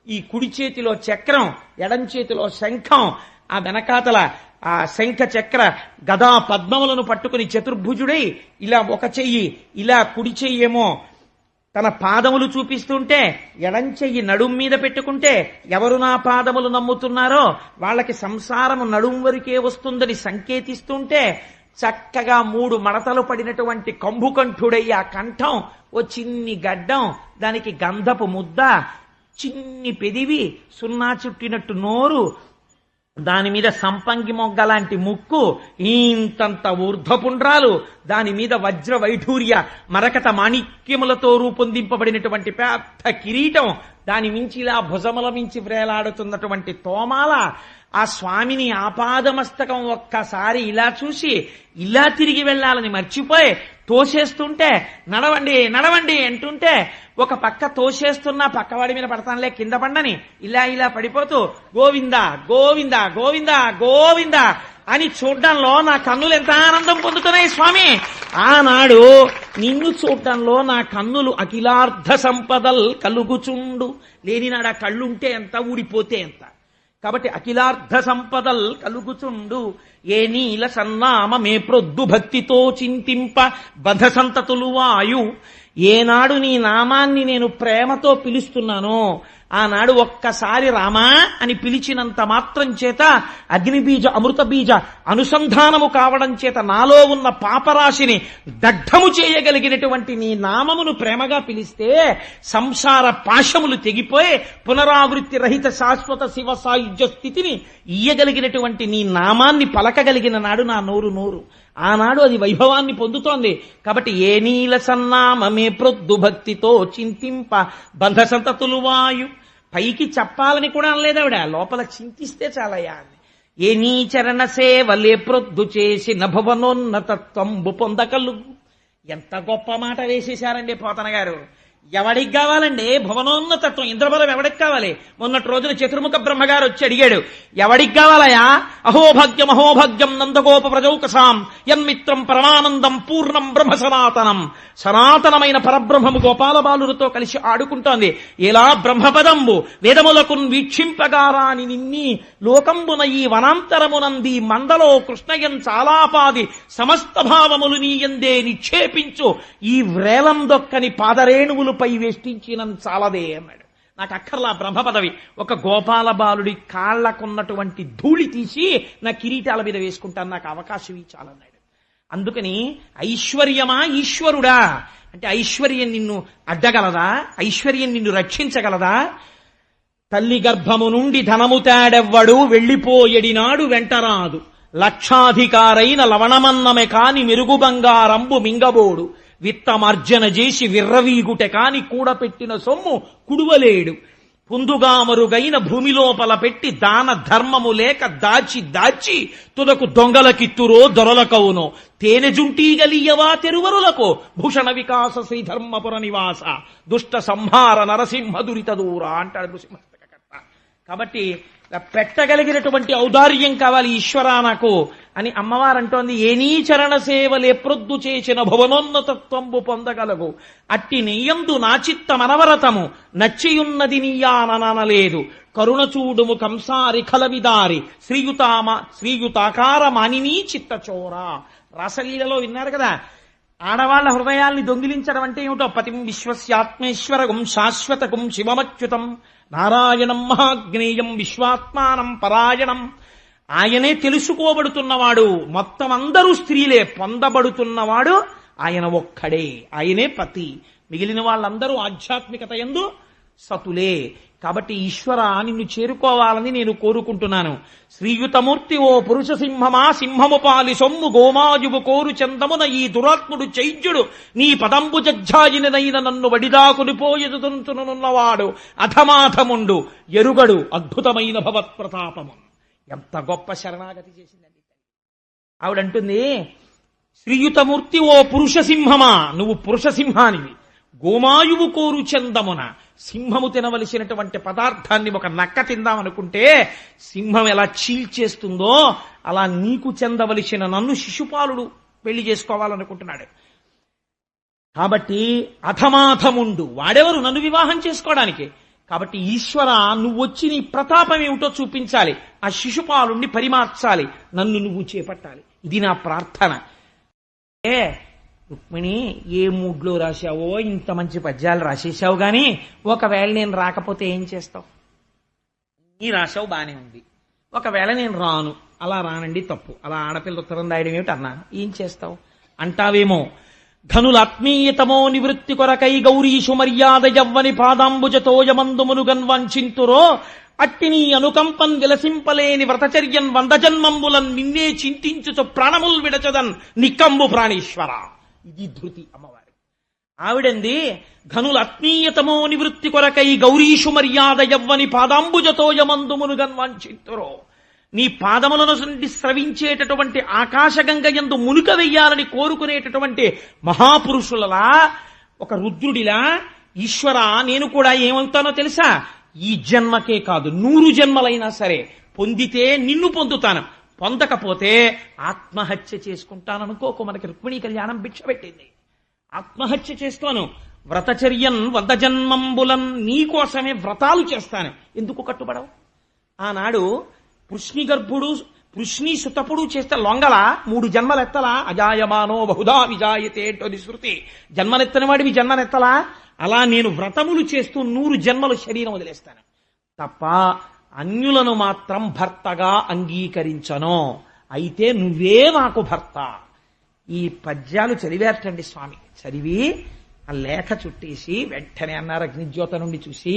ఈ కుడి చేతిలో చక్రం, ఎడం చేతిలో శంఖం, ఆ వెనకాతల ఆ శంఖ చక్ర గదా పద్మములను పట్టుకుని చతుర్భుజుడై ఇలా ఒక చెయ్యి, ఇలా కుడి చెయ్యేమో తన పాదములు చూపిస్తుంటే, ఎడం చెయ్యి నడుం మీద పెట్టుకుంటే ఎవరు నా పాదములు నమ్ముతున్నారో వాళ్ళకి సంసారము నడుం వరకే వస్తుందని సంకేతిస్తుంటే, చక్కగా 3 మడతలు పడినటువంటి కంభుకంఠుడై ఆ కంఠం, ఓ చిన్ని గడ్డం, దానికి గంధపు ముద్ద, చిన్ని పెదివి, సున్నా చుట్టినట్టు నోరు, దాని మీద సంపంగి మొగ్గ లాంటి ముక్కు, ఇంతంత ఊర్ధ్వపుండ్రాలు, దాని మీద వజ్ర వైఢూర్య మరకత మాణిక్యములతో రూపొందింపబడినటువంటి పెద్ద కిరీటం, దాని మించి ఇలా భుజముల మించి వ్రేలాడుతున్నటువంటి తోమాల, ఆ స్వామిని ఆపాదమస్తకం ఒక్కసారి ఇలా చూసి ఇలా తిరిగి వెళ్లాలని మర్చిపోయి తోసేస్తుంటే, నడవండి నడవండి అంటుంటే, ఒక పక్క తోసేస్తున్నా పక్కవాడి మీద పడతానులే కింద పండని ఇలా ఇలా పడిపోతూ గోవింద గోవింద గోవింద గోవింద అని చూడ్డంలో నా కన్నులు ఎంత ఆనందం పొందుతున్నాయి స్వామి. ఆనాడు నిన్ను చూడ్డంలో నా కన్నులు అఖిలార్థ సంపదల్ కలుగుచుండు. లేనినాడు ఆ కళ్ళుంటే ఎంత, ఊడిపోతే ఎంత. కాబట్టి అఖిలార్థ సంపదల్ కలుగుచుండు, ఏ నీల సన్నామ మే ప్రొద్దు భక్తితో చింతింప బధ సంతతులు వాయు, ఏనాడు నీ నామాన్ని నేను ప్రేమతో పిలుస్తున్నానో ఆనాడు ఒక్కసారి రామా అని పిలిచినంత మాత్రం చేత అగ్నిబీజ అమృత బీజ అనుసంధానము కావడం చేత నాలో ఉన్న పాపరాశిని దగ్ధము చేయగలిగినటువంటి నీ నామమును ప్రేమగా పిలిస్తే సంసార పాశములు తెగిపోయి పునరావృత్తి రహిత శాశ్వత శివ సాయుధ్య స్థితిని ఇయ్యగలిగినటువంటి నీ నామాన్ని పలకగలిగిన నాడు నా నోరు ఆనాడు అది వైభవాన్ని పొందుతోంది. కాబట్టి ఏ నీల సన్నామమే ప్రొద్దు భక్తితో చింతింప బంధ సంతతులు వాయు. పైకి చెప్పాలని కూడా అనలేదావిడ, లోపల చింతిస్తే చాలయ్యా. ఏ నీ చరణ సేవలే ప్రొద్దు చేసి నభవనోన్నతత్వంబు పొందకలుగు. ఎంత గొప్ప మాట వేసేశారండి పోతన గారు. ఎవడికి కావాలండి భువనోన్నతత్వం? ఇంద్రబలం ఎవడికి కావాలి? మొన్నటి రోజున చతుర్ముఖ బ్రహ్మగారు వచ్చి అడిగాడు, ఎవడికి కావాలయా? అహోభాగ్యం అహోభాగ్యం నందగోప ప్రజౌకసాం యన్మిత్రం పరమానందం పూర్ణం బ్రహ్మ సనాతనం. సనాతనమైన పరబ్రహ్మము గోపాల బాలులతో కలిసి ఆడుకుంటోంది. ఎలా బ్రహ్మపదంబు వేదములకు వీక్షింపగారాని నిన్ని లోకంబున ఈ వనాంతరమునంది మందలో కృష్ణయం చాలాపాది సమస్త భావములు నీయందే నిక్షేపించు. ఈ వ్రేలం దొక్కని పాదరేణువులు పై వేష్టించిన చాలదే అన్నాడు. నాకు అక్కర్లా బ్రహ్మ పదవి, ఒక గోపాల బాలుడి కాళ్లకున్నటువంటి ధూళి తీసి నా కిరీటాల మీద వేసుకుంటాను, నాకు అవకాశం చాలన్నాడు. అందుకని ఐశ్వర్యమా ఈశ్వరుడా అంటే ఐశ్వర్యం నిన్ను అడ్డగలదా? ఐశ్వర్యం నిన్ను రక్షించగలదా? తల్లి గర్భము నుండి ధనము తేడెవ్వడు వెళ్ళిపోయడినాడు వెంటరాదు. లక్షాధికారైన లవణమన్నమే కాని మెరుగు బంగారంబు మింగబోడు. విత్తమార్జన చేసి విర్రవీగుటె కాని కూడపెట్టిన సొమ్ము కుడువలేడు. పుందుగా మరుగైన భూమి లోపల పెట్టి దాన ధర్మము లేక దాచి దాచి తుదకు దొంగలకిత్తురో దొరలకవునో. తేనె జుంటీగలియవా తెరువరులకు భూషణ వికాస శ్రీధర్మపుర నివాస దుష్ట సంహార నరసింహ దురిత దూర అంటాడు నృసింహకర్త. కాబట్టి పెట్టగలిగినటువంటి ఔదార్యం కావాలి ఈశ్వరా నాకు అని అమ్మవారు అంటోంది. ఏ నీ చరణ సేవలే ప్రొద్దు చేసిన భువనోన్నతత్వంబు పొందగలవు. అట్టి నెయ్యందు నా చిత్త మనవరతము నచ్చియున్నది నీయాననలేదు. కరుణ చూడుము కంసారి కలవిదారి శ్రీయుతాకార మానినీ చిత్తచోర. రాసలీలలో విన్నారు కదా, ఆడవాళ్ల హృదయాల్ని దొంగిలించడం అంటే ఏమిటో. పతిం విశ్వస్యాత్మేశ్వరగం శాశ్వతకం శివమచ్యుతం నారాయణం మహాజ్ఞేయం విశ్వాత్మానం పరాయణం. ఆయనే తెలుసుకోబడుతున్నవాడు, మొత్తం అందరూ స్త్రీలే. పొందబడుతున్నవాడు ఆయన ఒక్కడే, ఆయనే పతి. మిగిలిన వాళ్ళందరూ ఆధ్యాత్మికత యందు సతులే. కాబట్టి ఈశ్వర నిన్ను చేరుకోవాలని నేను కోరుకుంటున్నాను. శ్రీయుతమూర్తి ఓ పురుష సింహమా సింహము పాలి సొమ్ము గోమాయువు కోరు చందమున ఈ దురాత్ముడు చైద్యుడు నీ పదంబు జజ్జాయినదైన నన్ను వడిదాకునిపోయెదుతున్నవాడు అధమాధముండు ఎరుగడు అద్భుతమైన భవత్ప్రతాపము. ఎంత గొప్ప శరణాగతి చేసిందండి ఆవిడంటుంది. శ్రీయుతమూర్తి ఓ పురుష సింహమా, నువ్వు పురుష సింహానివి. గోమాయువు కోరు చందమున, సింహము తినవలసినటువంటి పదార్థాన్ని ఒక నక్క తిందామనుకుంటే సింహం ఎలా చీల్చేస్తుందో అలా నీకు చెందవలసిన నన్ను శిశుపాలుడు పెళ్లి చేసుకోవాలనుకుంటున్నాడు. కాబట్టి అధమాధముండు, వాడెవరు నన్ను వివాహం చేసుకోవడానికి? కాబట్టి ఈశ్వర నువ్వు వచ్చి నీ ప్రతాపం ఏమిటో చూపించాలి, ఆ శిశుపాలుణ్ణి పరిమార్చాలి, నన్ను నువ్వు చేపట్టాలి. ఇది నా ప్రార్థన. రుక్మిణి, ఏ మూడ్లో రాశావో ఇంత మంచి పద్యాలు రాసేసావు, గాని ఒకవేళ నేను రాకపోతే ఏం చేస్తావు? నీ రాశావు బానే ఉంది, ఒకవేళ నేను రాను. అలా రానండి తప్పు, అలా ఆడపిల్ల ఉత్తరం రాయడం ఏమిటి అన్నా, ఏం చేస్తావు అంటావేమో. ఘనులాత్మీయతమో నివృత్తి కొరకై గౌరీషు మర్యాద యవ్వని పాదాంబుజతోయమందుమును గన్వంచింతురో అట్టి నీ అనుకంపన్ విలసింపలేని వ్రతచర్యన్ వంద జన్మంబులన్ నిన్నే చింతించుచు ప్రాణముల్ విడచదన్ నిక్కంబు ప్రాణేశ్వర. ఇది ధృతి అమ్మవారి. ఆవిడంది ఘనులాత్మీయతమో నివృత్తి కొరకై గౌరీషు మర్యాద యవ్వని పాదాంబుజతోయమందుమును గన్వంచింతురో. నీ పాదములను నుండి స్రవించేటటువంటి ఆకాశగంగ యందు మునుక వెయ్యాలని కోరుకునేటటువంటి మహాపురుషులలా, ఒక రుద్రుడిలా ఈశ్వర నేను కూడా ఏమవుతానో తెలుసా? ఈ జన్మకే కాదు 100 జన్మలైనా సరే పొందితే నిన్ను పొందుతాను, పొందకపోతే ఆత్మహత్య చేసుకుంటాననుకోకు. మనకి రుక్మిణీ కళ్యాణం భిక్ష పెట్టింది. ఆత్మహత్య చేస్తాను. వ్రతచర్యన్ 100 జన్మంబులన్, నీకోసమే వ్రతాలు చేస్తాను. ఎందుకు కట్టుబడవు? ఆనాడు పృష్ణి సుతపుడు చేస్తే లొంగల 3 జన్మలెత్తలా? అజాయమానో బహుదా విజాయతే అంటోది శృతి. జన్మలెత్తని వాడివి జన్మలెత్తలా? అలా నేను వ్రతములు చేస్తూ 100 జన్మలు శరీరం వదిలేస్తాను తప్ప అన్యులను మాత్రం భర్తగా అంగీకరించను. అయితే నువ్వే నాకు భర్త. ఈ పద్యాలు చదివేటండి స్వామి. చదివి ఆ లేఖ చుట్టేసి వెంటనే అన్నారు అగ్నిజ్యోత నుండి చూసి,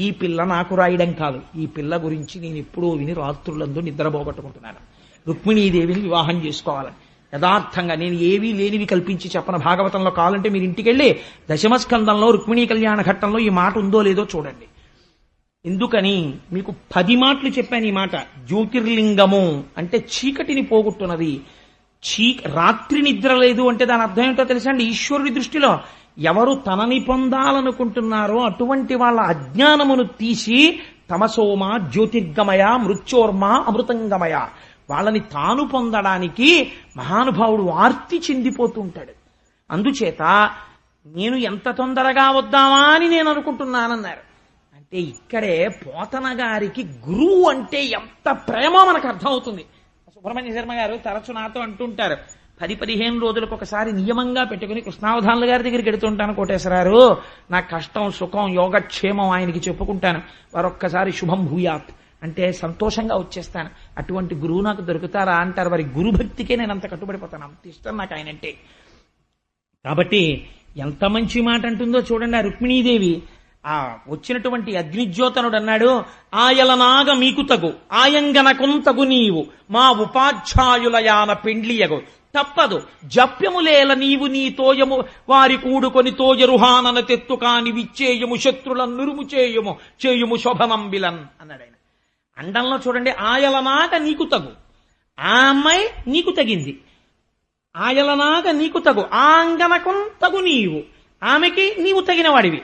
ఈ పిల్ల నాకు రాయడం కాదు, ఈ పిల్ల గురించి నేను ఎప్పుడూ విని రాత్రులందు నిద్రపోగొట్టుకుంటున్నాను. రుక్మిణీదేవిని వివాహం చేసుకోవాలని యథార్థంగా నేను ఏవీ లేనివి కల్పించి చెప్పన. భాగవతంలో కావాలంటే మీరు ఇంటికెళ్ళి దశమస్కందంలో రుక్మిణీ కళ్యాణ ఘట్టంలో ఈ మాట ఉందో లేదో చూడండి. ఎందుకని మీకు 10 మాటలు చెప్పాను ఈ మాట. జ్యోతిర్లింగము అంటే చీకటిని పోగొట్టున్నది. రాత్రి నిద్ర లేదు అంటే దాని అర్థం ఏంటో తెలుసా అండి? ఈశ్వరుడి దృష్టిలో ఎవరు తనని పొందాలనుకుంటున్నారో అటువంటి వాళ్ళ అజ్ఞానమును తీసి తమసోమ జ్యోతిర్గమయ మృత్యోర్మ అమృతంగమయ, వాళ్ళని తాను పొందడానికి మహానుభావుడు ఆర్తి చెందిపోతూ ఉంటాడు. అందుచేత నేను ఎంత తొందరగా వద్దామా అని నేను అనుకుంటున్నానన్నారు. అంటే ఇక్కడే పోతన గారికి గురువు అంటే ఎంత ప్రేమో మనకు అర్థమవుతుంది. సుబ్రహ్మణ్య శర్మ గారు తరచు నాతో అంటుంటారు, 10-15 రోజులకు ఒకసారి నియమంగా పెట్టుకుని కృష్ణావధానుల గారి దగ్గరికి వెడుతుంటాను కోటేశ్వరారు, నా కష్టం సుఖం యోగక్షేమం ఆయనకి చెప్పుకుంటాను, వారొక్కసారి శుభం భూయాత్ అంటే సంతోషంగా వచ్చేస్తాను. అటువంటి గురువు నాకు దొరుకుతారా అంటారు. వారి గురుభక్తికే నేను అంత కట్టుబడిపోతాను, అంత ఇష్టం నాకు ఆయనంటే. కాబట్టి ఎంత మంచి మాట అంటుందో చూడండి. ఆ రుక్మిణీదేవి ఆ వచ్చినటువంటి అగ్నిజ్యోతనుడు అన్నాడు, ఆయలనాగ మీకు తగు ఆయంగనకుంతగు నీవు మా ఉపాధ్యాయులయాన పెండ్లియగు తప్పదు జప్యములేల నీవు నీ తోయము వారి కూడుకొని తోయరుహానన తెత్తు కాని విచ్చేయము శత్రులను నురుము చేయుము చేయుము శోభనంబిలన్ అన్నాడు ఆయన. అండంలో చూడండి, ఆయలనాగ నీకు తగు, ఆ అమ్మాయి నీకు తగింది. ఆయలనాగ నీకు తగు ఆంగనకున్ తగు నీవు, ఆమెకి నీవు తగిన వాడివి.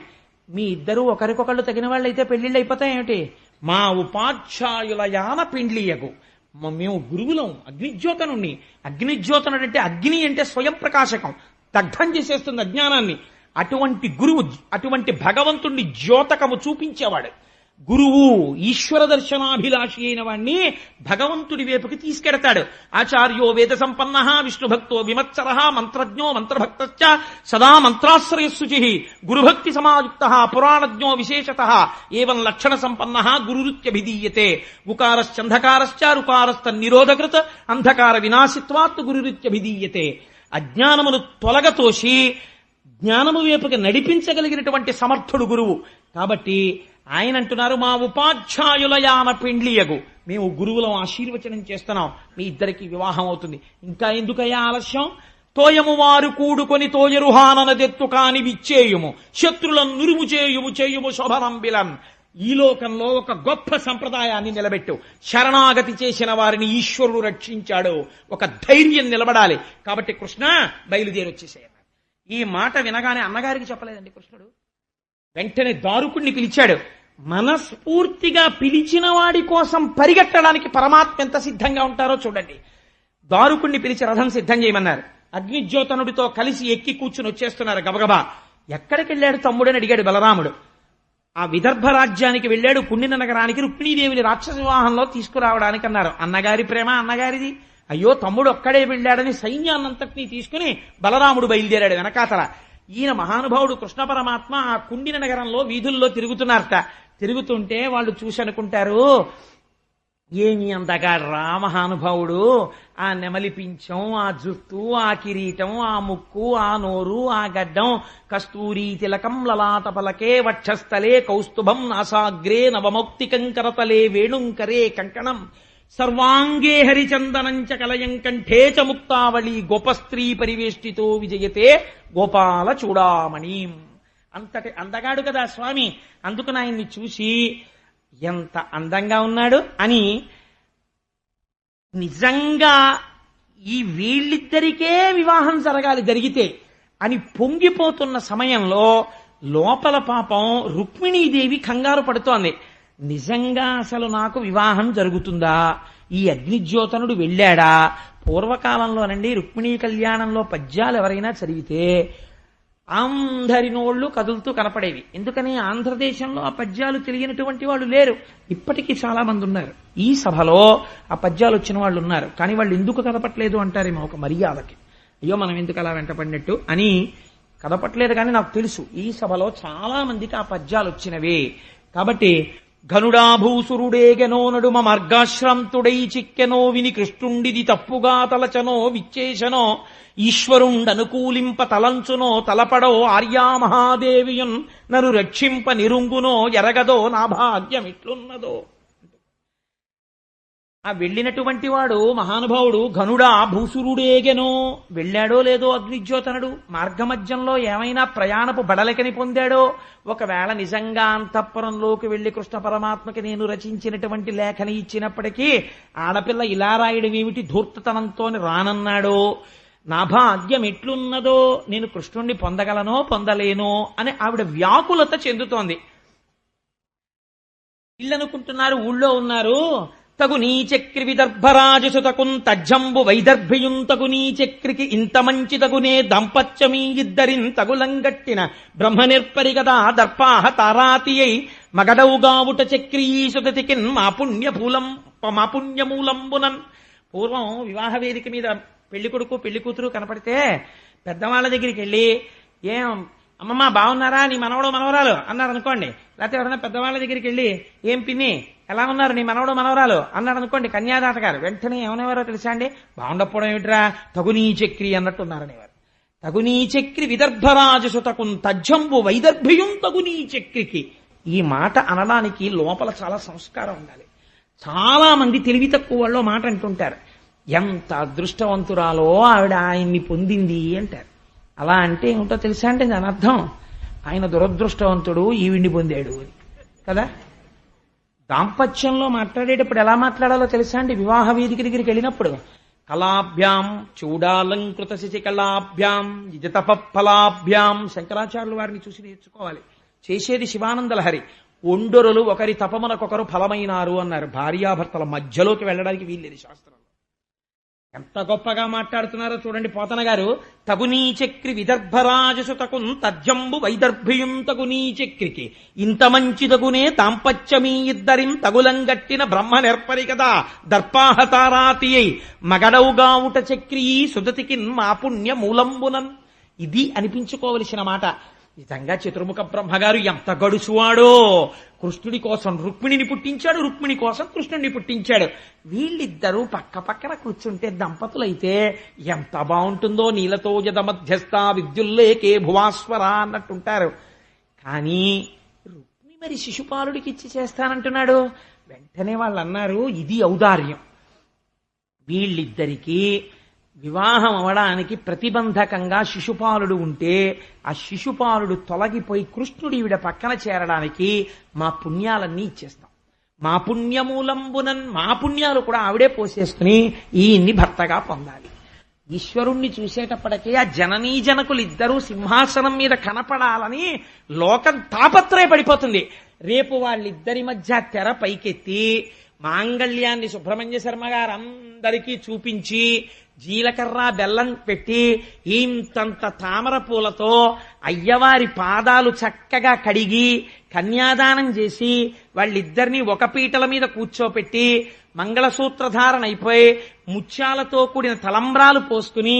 మీ ఇద్దరూ ఒకరికొకళ్ళు తగిన వాళ్ళు అయితే పెళ్లిళ్ళు అయిపోతాయేమిటి? మా ఉపాధ్యాయులయాన పెండ్లియగు, మేము గురువులం అగ్నిజ్యోతనుణ్ణి. అగ్నిజ్యోతనుడు అంటే అగ్ని అంటే స్వయం ప్రకాశకం, దగ్ధం చేసేస్తుంది అజ్ఞానాన్ని. అటువంటి గురువు, అటువంటి భగవంతుణ్ణి ద్యోతకము చూపించేవాడు గురువు. ఈశ్వర దర్శనాభిలాషి అయిన వాణ్ణి భగవంతుడి వైపుకి తీసుకెడతాడు. ఆచార్యో వేద సంపన్న విష్ణుభక్తో విమత్సర మంత్రజ్ఞో మంత్రభక్త సదా మంత్రాశ్రయశుచి గురుభక్తి సమాయుక్త పురాణజ్ఞో విశేషత ఏవం లక్షణ సంపన్న గురురుత్యభిధీయతే ఉకారశ్చంధకారశ్చ రుకారస్థ నిరోధకృత అంధకార వినాశిత్వాత్ గురురుత్యభిధీయతే. అజ్ఞానమును తొలగతోసి జ్ఞానము వైపుకి నడిపించగలిగినటువంటి సమర్థుడు గురువు. కాబట్టి ఆయన అంటున్నారు, మా ఉపాధ్యాయులయాన పెండ్లియగు, మేము గురువులం ఆశీర్వచనం చేస్తున్నాం, మీ ఇద్దరికి వివాహం అవుతుంది. ఇంకా ఎందుకయ్యా ఆలస్యం? తోయము వారు కూడుకొని తోయరుహాననదెత్తు కాని విచ్చేయుము శత్రులను నురుము చేయుము చేయుము శోభనంబిలన్. ఈ లోకంలో ఒక గొప్ప సంప్రదాయాన్ని నిలబెట్టు. శరణాగతి చేసిన వారిని ఈశ్వరుడు రక్షించాడు. ఒక ధైర్యం నిలబడాలి. కాబట్టి కృష్ణ బయలుదేరి వచ్చేసేయన్నారు. ఈ మాట వినగానే అన్నగారికి చెప్పలేదండి కృష్ణుడు. వెంటనే దారుకుణ్ణి పిలిచాడు. మనస్ఫూర్తిగా పిలిచిన వాడి కోసం పరిగెట్టడానికి పరమాత్మ ఎంత సిద్ధంగా ఉంటారో చూడండి. దారుకుణ్ణి పిలిచి రథం సిద్ధం చేయమన్నారు. అగ్నిజ్యోతనుడితో కలిసి ఎక్కి కూర్చుని వచ్చేస్తున్నారు గబగబా. ఎక్కడికి వెళ్ళాడు తమ్ముడని అడిగాడు బలరాముడు. ఆ విదర్భ రాజ్యానికి వెళ్ళాడు, కుండిన నగరానికి రుక్మిణీదేవిని రాక్షస వివాహంలో తీసుకురావడానికి అన్నారు. అన్నగారి ప్రేమ అన్నగారిది. అయ్యో తమ్ముడు ఒక్కడే వెళ్ళాడని సైన్యాన్నంతటినీ తీసుకుని బలరాముడు బయలుదేరాడు వెనకాతల. ఈయన మహానుభావుడు కృష్ణ పరమాత్మ ఆ కుండిన నగరంలో వీధుల్లో తిరుగుతున్నారట. తిరుగుతుంటే వాళ్ళు చూసి అనుకుంటారు, ఏమి అందగాడు రా మహానుభావుడు, ఆ నెమలి పించం, ఆ జుట్టు, ఆ కిరీటం, ఆ ముక్కు, ఆ నోరు, ఆ గడ్డం, కస్తూరీ తిలకం లలాట పలకే వక్షస్థలే కౌస్తుభం నాసాగ్రే నవమౌక్తికం కరతలే వేణుంకరే కంకణం సర్వాంగే హరిచందనంచ కలయం కంఠే చ ముక్తావళి గోపస్త్రీ పరివేష్టితో విజయతే గోపాల చూడామణి. అంతటి అందగాడు కదా స్వామి. అందుకని ఆయన్ని చూసి ఎంత అందంగా ఉన్నాడు అని నిజంగా ఈ వీళ్ళిద్దరికే వివాహం జరిగితే అని పొంగిపోతున్న సమయంలో లోపల పాపం రుక్మిణీదేవి కంగారు పడుతోంది. నిజంగా అసలు నాకు వివాహం జరుగుతుందా? ఈ అగ్నిజ్యోతనుడు వెళ్ళాడా? పూర్వకాలంలోనండి రుక్మిణీ కళ్యాణంలో పద్యాలు ఎవరైనా చదివితే అందరి నోళ్లు కదులుతూ కనపడేవి. ఎందుకని ఆంధ్రదేశంలో ఆ పద్యాలు తెలియనటువంటి వాళ్ళు లేరు. ఇప్పటికీ చాలా మంది ఉన్నారు. ఈ సభలో ఆ పద్యాలు వచ్చిన వాళ్ళు ఉన్నారు. కానీ వాళ్ళు ఎందుకు కదపట్లేదు అంటారేమో ఒక మర్యాదకి. అయ్యో మనం ఎందుకు అలా వెంటపడినట్టు అని కదపట్లేదు. కానీ నాకు తెలుసు ఈ సభలో చాలా మందికి ఆ పద్యాలు వచ్చినవే. కాబట్టి ఘనుడాభూసురుడేగెనో నడుమ మార్గాశ్రాంతుడై చిక్కెనో విని కృష్ణుండిది తప్పుగా తలచనో విచ్చేశనో ఈశ్వరుండనుకూలింప తలంచునో తలపడో ఆర్యామహాదేవియున్ నరు రక్షింప నిరుంగునో ఎరగదో నా భాగ్యం ఇట్లున్నదో. ఆ వెళ్ళినటువంటి వాడు మహానుభావుడు ఘనుడా భూసురుడేగెనో, వెళ్ళాడో లేదో అగ్నిజ్యోతనుడు, మార్గమధ్యంలో ఏమైనా ప్రయాణపు బడలకని పొందాడో, ఒకవేళ నిజంగా అంతఃపురంలోకి వెళ్లి కృష్ణ పరమాత్మకి నేను రచించినటువంటి లేఖని ఇచ్చినప్పటికీ ఆడపిల్ల ఇలా రాయడం ఏమిటి ధూర్తతనంతో రానన్నాడో, నా భాగ్యం ఎట్లున్నదో, నేను కృష్ణుణ్ణి పొందగలనో పొందలేనో అని ఆవిడ వ్యాకులత చెందుతోంది. ఇల్లనుకుంటున్నారు, ఊళ్ళో ఉన్నారు. తగు నీ చక్రి విదర్భరాజసుతకున్ తజ్జంబు వైదర్భియున్ తగు నీ చక్రికి ఇంత మంచి తగునే దంపత్యమీ ఇద్దరిన్ తగులంగట్టిన బ్రహ్మనిర్పరిగదా దర్పాహ తారాతియై మగడవుగావుట చక్రీసుతతికిన్ మా పుణ్యమూలంబునన్. పూర్వం వివాహ వేదిక మీద పెళ్లి కొడుకు పెళ్లి కూతురు కనపడితే పెద్దవాళ్ళ దగ్గరికి వెళ్ళి ఏం అమ్మమ్మ బాగున్నారా నీ మనవడు మనవరాలు అన్నారు అనుకోండి. లేకపోతే ఎవరైనా పెద్దవాళ్ళ దగ్గరికి వెళ్ళి ఏం పిన్ని ఎలా ఉన్నారు నీ మనవడు మనవరాలు అన్నాడు అనుకోండి కన్యాదాత గారు, వెంటనే ఏమనేవారో తెలుసా అండి? బాగుండకపోవడం ఏమిట్రా తగునీ చక్రి అన్నట్టున్నారనేవారు. తగునీ చక్రి విదర్భరాజసుతకున్ తజ్జంబు వైదర్భియుం తగునీ చక్రికి. ఈ మాట అనడానికి లోపల చాలా సంస్కారం ఉండాలి. చాలా మంది తెలివి తక్కువ వాళ్ళు మాట అంటుంటారు, ఎంత అదృష్టవంతురాలో ఆవిడ ఆయన్ని పొందింది అంటారు. అలా అంటే ఏమిటో తెలుసా అంటే దాని అర్థం ఆయన దురదృష్టవంతుడు ఈవిడ్ని పొందాడు అని కదా. దాంపత్యంలో మాట్లాడేటప్పుడు ఎలా మాట్లాడాలో తెలుసా అండి? వివాహ వేదిక దగ్గరికి వెళ్ళినప్పుడు కళాభ్యాం చూడాలంకృత శశికళాభ్యాం నిజతపఫలాభ్యాం, శంకరాచార్యుల వారిని చూసి నేర్చుకోవాలి. చేసేది శివానందలహరి. ఒండొరులు ఒకరి తపమునకొకరు ఫలమైనారు అన్నారు. భార్యాభర్తల మధ్యలోకి వెళ్ళడానికి వీల్లేదు శాస్త్రంలో. ఎంత గొప్పగా మాట్లాడుతున్నారో చూడండి పోతన గారు. తగునీ చక్రి విదర్భరాజసుతకున్ తజ్జంబు వైదర్భియుం తగునీ చక్రికి ఇంత మంచి తగునే దాంపత్యమీ ఇద్దరిం తగులంగట్టిన బ్రహ్మ నెర్పరి కదా దర్పాహతారాతియై మగడవుగావుట చక్రీ సుదతికిన్ మా పుణ్య మూలంబునన్. ఇది అనిపించుకోవలసిన మాట. నిజంగా చతుర్ముఖ బ్రహ్మగారు ఎంత గడుసువాడో. కృష్ణుడి కోసం రుక్మిణిని పుట్టించాడు, రుక్మిణి కోసం కృష్ణుడిని పుట్టించాడు. వీళ్ళిద్దరూ పక్క పక్కన కూర్చుంటే దంపతులైతే ఎంత బాగుంటుందో. నీలతో జద మధ్యస్థ విద్యుల్లేకే భువాస్వర అన్నట్టుంటారు. కానీ రుక్మిణి మరి శిశుపాలుడికి ఇచ్చి చేస్తానంటున్నాడు. వెంటనే వాళ్ళు అన్నారు ఇది ఔదార్యం. వీళ్ళిద్దరికీ వివాహం అవడానికి ప్రతిబంధకంగా శిశుపాలుడు ఉంటే ఆ శిశుపాలుడు తొలగిపోయి కృష్ణుడి ఈవిడ పక్కన చేరడానికి మా పుణ్యాలన్నీ ఇచ్చేస్తాం. మా పుణ్యమూలంబునన్, మా పుణ్యాలు కూడా ఆవిడే పోసేసుకుని ఈయన్ని భర్తగా పొందాలి. ఈశ్వరుణ్ణి చూసేటప్పటికే ఆ జననీ జనకులు ఇద్దరూ సింహాసనం మీద కనపడాలని లోకం తాపత్రయపడిపోతుంది. రేపు వాళ్ళిద్దరి మధ్య తెర పైకెత్తి మాంగళ్యాన్ని సుబ్రహ్మణ్య శర్మ గారు అందరికీ చూపించి జీలకర్ర బెల్లం పెట్టి ఇంతంత తామర పూలతో అయ్యవారి పాదాలు చక్కగా కడిగి కన్యాదానం చేసి వాళ్ళిద్దరినీ ఒక పీటల మీద కూర్చోపెట్టి మంగళసూత్రధారణ అయిపోయి ముత్యాలతో కూడిన తలంబ్రాలు పోసుకుని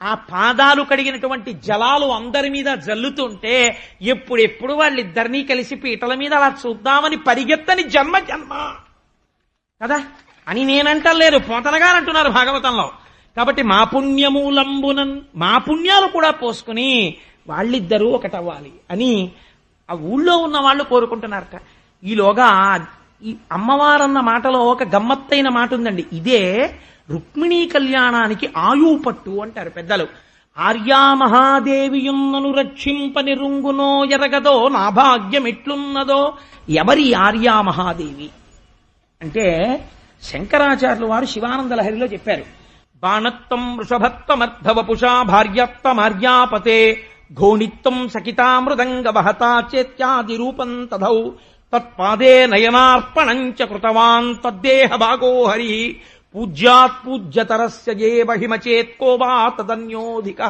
ఆ పాదాలు కడిగినటువంటి జలాలు అందరి మీద జల్లుతుంటే ఎప్పుడెప్పుడు వాళ్ళిద్దరినీ కలిసి పీటల మీద అలా చూద్దామని పరిగెత్తని జన్మ జన్మ కదా అని నేనంటలేదు, పోతనగారు అంటున్నారు భాగవతంలో. కాబట్టి మా పుణ్యమూలంబునన్, మా పుణ్యాలు కూడా పోసుకుని వాళ్ళిద్దరూ ఒకటవ్వాలి అని ఆ ఊళ్ళో ఉన్న వాళ్ళు కోరుకుంటున్నారట. ఈలోగా ఈ అమ్మవారన్న మాటలో ఒక గమ్మత్తైన మాట ఉందండి. ఇదే రుక్మిణీ కళ్యాణానికి ఆయుపట్టు అంటారు పెద్దలు. ఆర్యామహాదేవియున్నను రక్షింప నిరుంగునో ఎరగదో నా భాగ్యం ఎట్లున్నదో. ఎవరి ఆర్యామహాదేవి అంటే శంకరాచార్యులు వారు శివానందలహరిలో చెప్పారు. బాణత్వం వృషభత్వమర్ధవపుషా భార్యత్వమార్యాపతే ఘోణిత్వం సకితామృదంగ వహతా చేత్యాది రూపం తథౌ తత్పాదే నయనార్పణంచ కృతవాన్ తద్దేహ భాగో హరి పూజ్యాత్ పూజ్యతరస్య జే మహిమచేత్కో వా తదన్యోధిక.